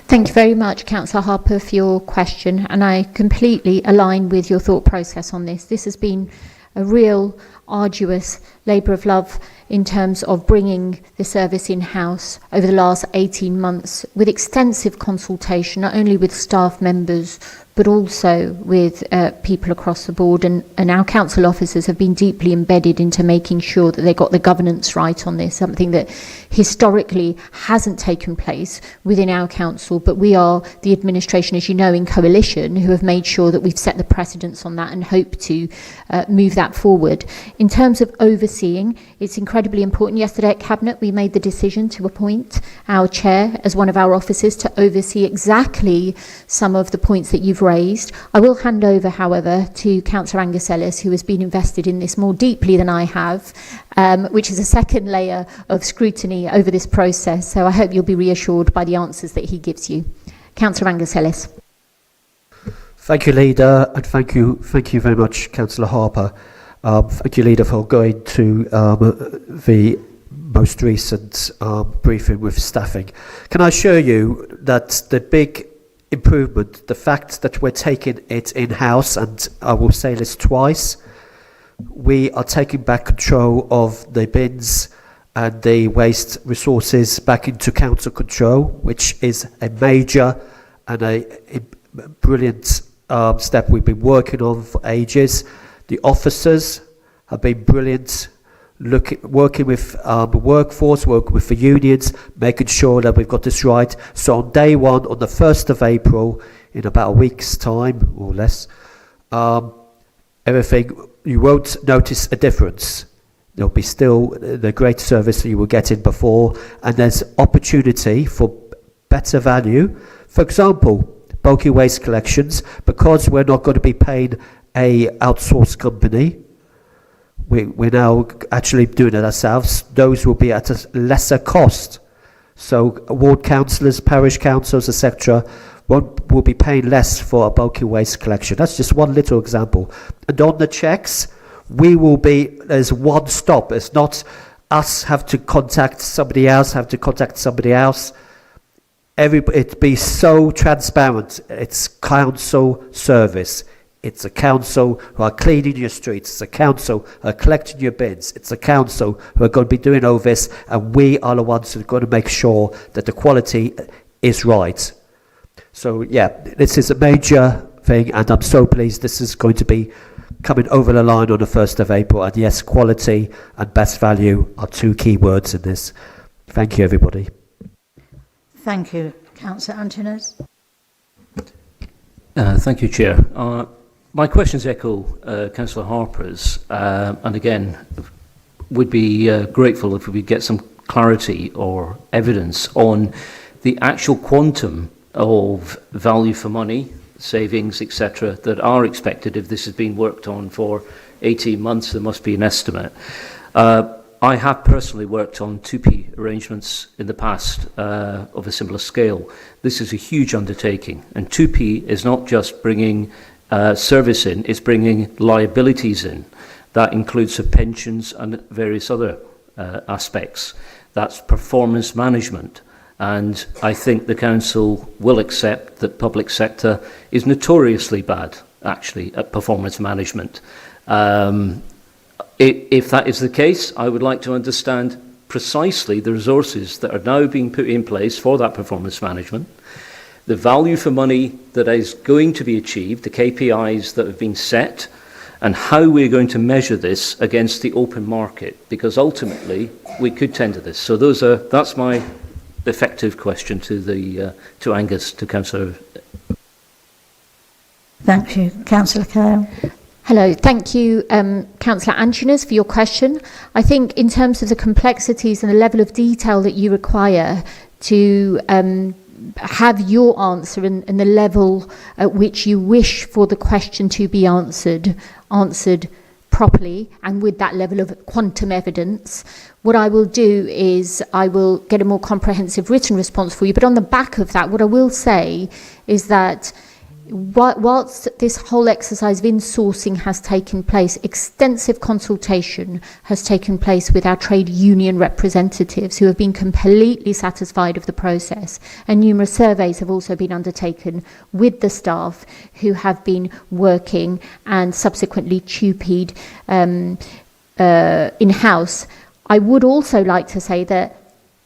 Thank you very much, Councillor Harper, for your question, and I completely align with your thought process on this. This has been a real arduous labour of love in terms of bringing the service in-house over the last 18 months with extensive consultation, not only with staff members but also with people across the board, and our council officers have been deeply embedded into making sure that they got the governance right on this, something that historically hasn't taken place within our council, but we are the administration, as you know, in coalition, who have made sure that we've set the precedents on that and hope to move that forward. In terms of overseeing, it's incredibly important. Yesterday at Cabinet, we made the decision to appoint our chair as one of our officers to oversee exactly some of the points that you've raised. I will hand over, however, to Councillor Angus Ellis, who has been invested in this more deeply than I have, which is a second layer of scrutiny over this process. So I hope you'll be reassured by the answers that he gives you. Councillor Angus Ellis. Thank you, Leader, and thank you very much, Councillor Harper. Thank you, Leader, for going to the most recent briefing with staffing. Can I assure you that the big improvement, the fact that we're taking it in-house, and I will say this twice, we are taking back control of the bins and the waste resources back into council control, which is a major and a brilliant step we've been working on for ages. The officers have been brilliant, working with the workforce, working with the unions, making sure that we've got this right. So on day one, on the 1st of April, in about a week's time or less, everything, you won't notice a difference. There'll be still the great service that you were getting before, and there's opportunity for better value. For example, bulky waste collections, because we're not going to be paying a outsourced company, we're now actually doing it ourselves. Those will be at a lesser cost. So ward councillors, parish councils, etc. will be paying less for a bulky waste collection. That's just one little example. And on the checks, we will be, there's one stop. It's not us have to contact somebody else, it be so transparent. It's council service. It's a council who are cleaning your streets. It's a council who are collecting your bins. It's a council who are going to be doing all this, and we are the ones who are going to make sure that the quality is right. So yeah, this is a major thing, and I'm so pleased this is going to be coming over the line on the 1st of April. And yes, quality and best value are two key words in this. Thank you, everybody. Thank you. Councillor Antonis. Thank you, Chair. My questions echo Councillor Harper's, and again, would be grateful if we could get some clarity or evidence on the actual quantum of value for money, savings, etc., that are expected if this has been worked on for 18 months. There must be an estimate. I have personally worked on 2P arrangements in the past of a similar scale. This is a huge undertaking, and 2P is not just bringing service in, it's bringing liabilities in. That includes pensions and various other aspects. That's performance management. And I think the council will accept that public sector is notoriously bad, actually, at performance management. If that is the case, I would like to understand precisely the resources that are now being put in place for that performance management, the value for money that is going to be achieved, the KPIs that have been set, and how we're going to measure this against the open market, because ultimately we could tender this. So that's my effective question to Angus, to Councillor. Thank you. Councillor Kerr. Hello, thank you, Councillor Antonis, for your question. I think in terms of the complexities and the level of detail that you require to have your answer and the level at which you wish for the question to be answered properly and with that level of quantum evidence, what I will do is I will get a more comprehensive written response for you. But on the back of that, what I will say is that whilst this whole exercise of insourcing has taken place, extensive consultation has taken place with our trade union representatives who have been completely satisfied of the process, and numerous surveys have also been undertaken with the staff who have been working and subsequently TUPE'd in-house. I would also like to say that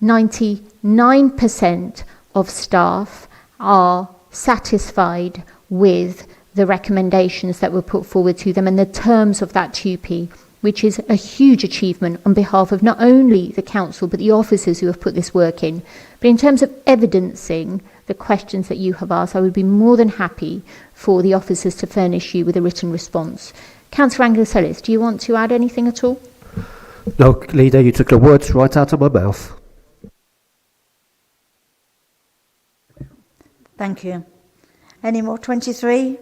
99% of staff are satisfied with the recommendations that were put forward to them and the terms of that TUPE, which is a huge achievement on behalf of not only the council but the officers who have put this work in. But in terms of evidencing the questions that you have asked, I would be more than happy for the officers to furnish you with a written response. Councillor Angus-Ellis, do you want to add anything at all? No, Leader, you took the words right out of my mouth. Thank you. Any more? 23?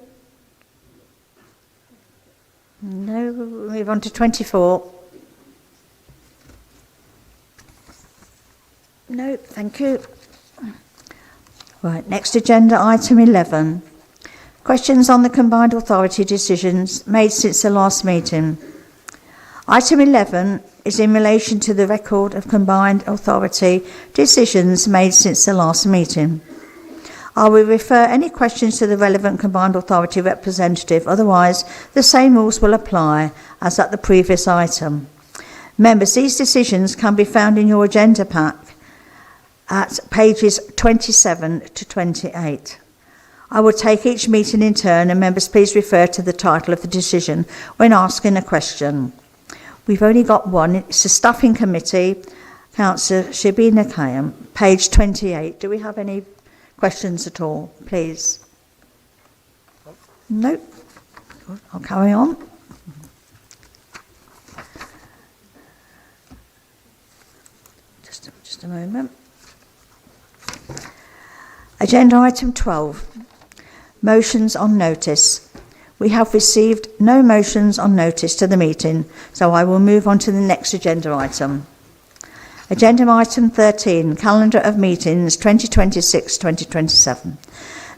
No, we'll move on to 24. No, thank you. Right, next agenda item 11. Questions on the combined authority decisions made since the last meeting. Item 11 is in relation to the record of combined authority decisions made since the last meeting. I will refer any questions to the relevant combined authority representative, otherwise the same rules will apply as at the previous item. Members, these decisions can be found in your agenda pack at pages 27 to 28. I will take each meeting in turn, and members please refer to the title of the decision when asking a question. We've only got one. It's a staffing committee, Councillor Shabina Kayam, page 28. Do we have any questions at all, please? No. I'll carry on. Just a moment. Agenda item 12. Motions on notice. We have received no motions on notice to the meeting, so I will move on to the next agenda item. Agenda item 13, calendar of meetings 2026-2027.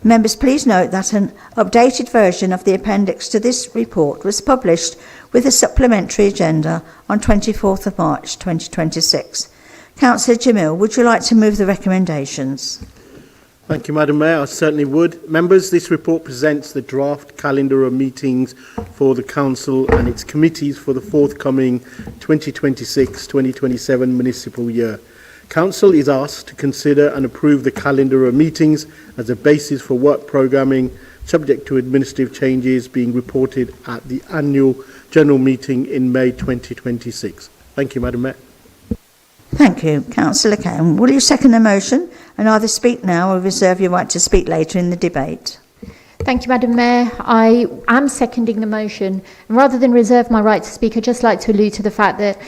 Members, please note that an updated version of the appendix to this report was published with a supplementary agenda on 24th of March 2026. Councillor Jamil, would you like to move the recommendations? Thank you, Madam Mayor. I certainly would. Members, this report presents the draft calendar of meetings for the Council and its committees for the forthcoming 2026-2027 municipal year. Council is asked to consider and approve the calendar of meetings as a basis for work programming, subject to administrative changes being reported at the annual general meeting in May 2026. Thank you, Madam Mayor. Thank you. Councillor Cowan, will you second the motion and either speak now or reserve your right to speak later in the debate? Thank you, Madam Mayor. I am seconding the motion. And rather than reserve my right to speak, I'd just like to allude to the fact that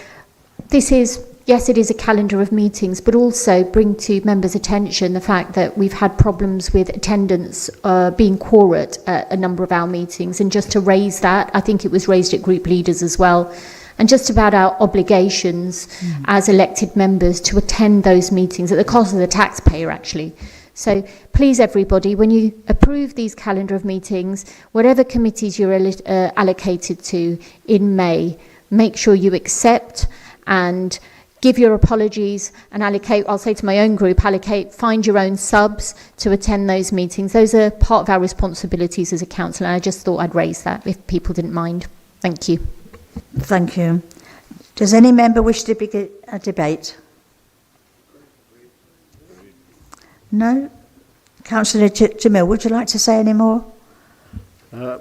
this is, yes, it is a calendar of meetings, but also bring to members' attention the fact that we've had problems with attendance being quorate at a number of our meetings. And just to raise that, I think it was raised at group leaders as well, and just about our obligations as elected members to attend those meetings at the cost of the taxpayer, actually. So please, everybody, when you approve these calendar of meetings, whatever committees you're allocated to in May, make sure you accept and give your apologies and allocate, I'll say to my own group, find your own subs to attend those meetings. Those are part of our responsibilities as a council, and I just thought I'd raise that if people didn't mind. Thank you. Thank you. Does any member wish to begin a debate? No? Councillor Jamil, would you like to say any more? I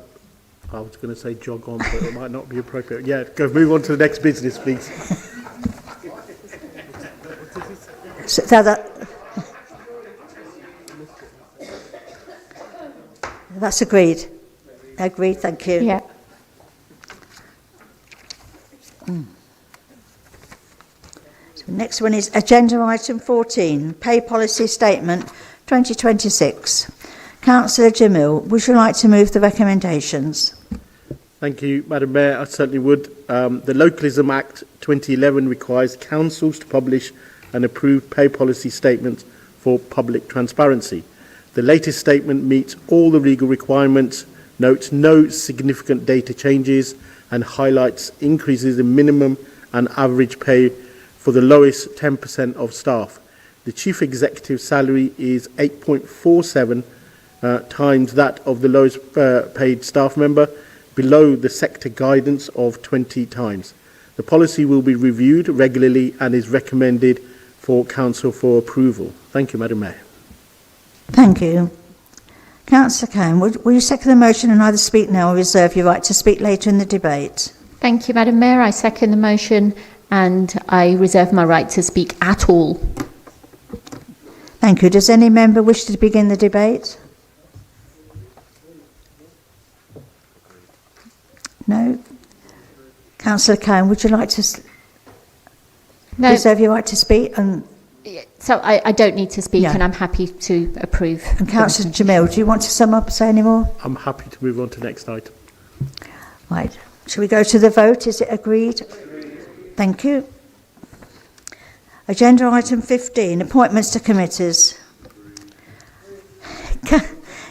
was going to say jog on, but it might not be appropriate. Yeah, go move on to the next business, please. That's agreed. Agreed, thank you. Yeah. So next one is agenda item 14, pay policy statement 2026. Councillor Jamil, would you like to move the recommendations? Thank you, Madam Mayor. I certainly would. The Localism Act 2011 requires councils to publish an approved pay policy statement for public transparency. The latest statement meets all the legal requirements, notes no significant data changes, and highlights increases in minimum and average pay for the lowest 10% of staff. The chief executive's salary is 8.47 times that of the lowest paid staff member, below the sector guidance of 20 times. The policy will be reviewed regularly and is recommended for Council for approval. Thank you, Madam Mayor. Thank you. Councillor Cowan, will you second the motion and either speak now or reserve your right to speak later in the debate? Thank you, Madam Mayor. I second the motion and I reserve my right to speak at all. Thank you. Does any member wish to begin the debate? No? Councillor Cowan, would you like to reserve your right to speak? So I don't need to speak, and I'm happy to approve. And Councillor Jamil, do you want to sum up, say any more? I'm happy to move on to the next item. Right. Shall we go to the vote? Is it agreed? Thank you. Agenda item 15, appointments to committees.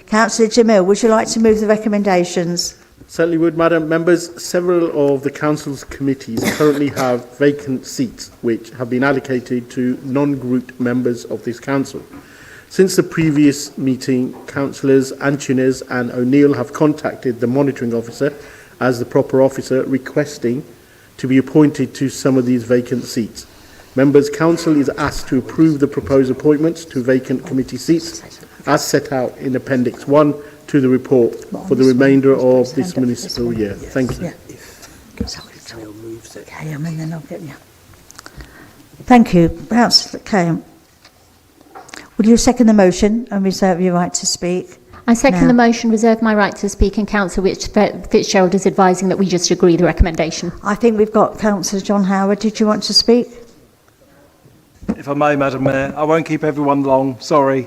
Councillor Jamil, would you like to move the recommendations? Certainly would, Madam. Members, several of the Council's committees currently have vacant seats which have been allocated to non-grouped members of this Council. Since the previous meeting, Councillors Antunes and O'Neill have contacted the monitoring officer as the proper officer requesting to be appointed to some of these vacant seats. Members, Council is asked to approve the proposed appointments to vacant committee seats as set out in Appendix 1 to the report for the remainder of this municipal year. Thank you. Thank you. Councillor Cowan, would you second the motion and reserve your right to speak? I second the motion, reserve my right to speak, and Councillor Fitzgerald is advising that we just agree the recommendation. I think we've got Councillor John Howard. Did you want to speak? If I may, Madam Mayor, I won't keep everyone long, sorry.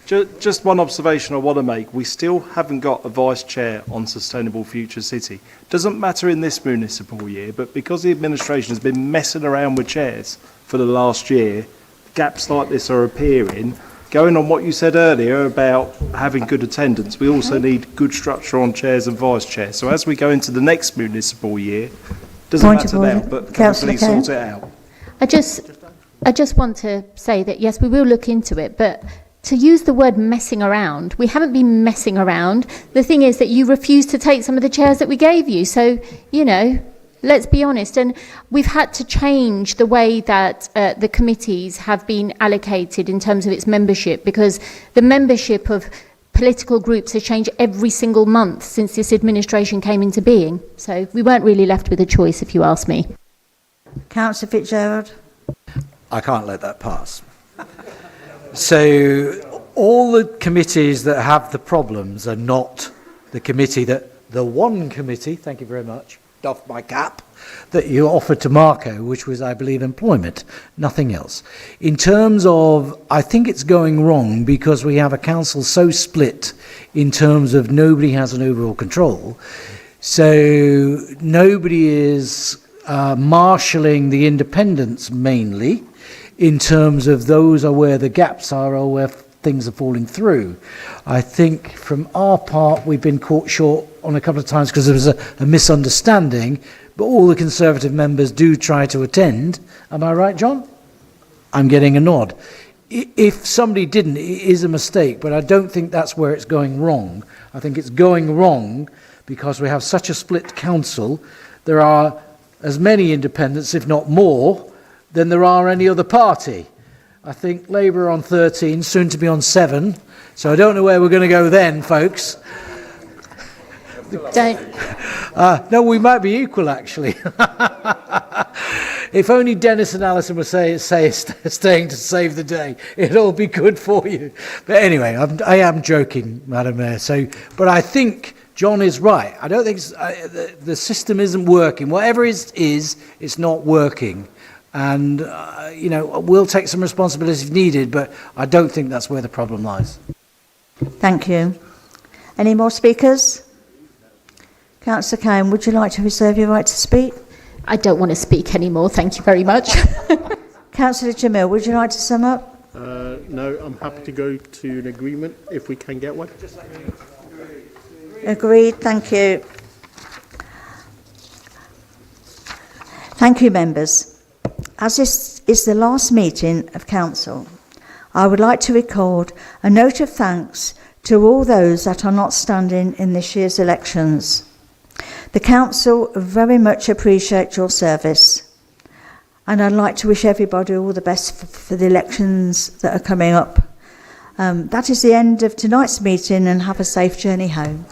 Just one observation I want to make. We still haven't got a vice chair on Sustainable Future City. Doesn't matter in this municipal year, but because the administration has been messing around with chairs for the last year, gaps like this are appearing. Going on what you said earlier about having good attendance, we also need good structure on chairs and vice chairs. So as we go into the next municipal year, doesn't matter now, but can we please sort it out? I just want to say that, yes, we will look into it, but to use the word messing around. We haven't been messing around. The thing is that you refused to take some of the chairs that we gave you. So, let's be honest. And we've had to change the way that the committees have been allocated in terms of its membership, because the membership of political groups has changed every single month since this administration came into being. So we weren't really left with a choice, if you ask me. Councillor Fitzgerald. I can't let that pass. So all the committees that have the problems are not the one committee, thank you very much, doff my cap, that you offered to Marco, which was, I believe, employment, nothing else. In terms of, I think it's going wrong because we have a council so split in terms of nobody has an overall control. So nobody is marshalling the independents mainly in terms of those are where the gaps are or where things are falling through. I think from our part we've been caught short on a couple of times because there was a misunderstanding, but all the Conservative members do try to attend. Am I right, John? I'm getting a nod. If somebody didn't, it is a mistake, but I don't think that's where it's going wrong. I think it's going wrong because we have such a split council. There are as many independents, if not more, than there are any other party. I think Labour are on 13, soon to be on 7. So I don't know where we're going to go then, folks. No, we might be equal, actually. If only Dennis and Alison were staying to save the day, it'd all be good for you. But anyway, I am joking, Madam Mayor. But I think John is right. I don't think the system isn't working. Whatever it is, it's not working. And, we'll take some responsibility if needed, but I don't think that's where the problem lies. Thank you. Any more speakers? Councillor Kane, would you like to reserve your right to speak? I don't want to speak anymore, thank you very much. Councillor Jamil, would you like to sum up? No, I'm happy to go to an agreement if we can get one. Agreed, thank you. Thank you, members. As this is the last meeting of Council, I would like to record a note of thanks to all those that are not standing in this year's elections. The Council very much appreciate your service, and I'd like to wish everybody all the best for the elections that are coming up. That is the end of tonight's meeting, and have a safe journey home.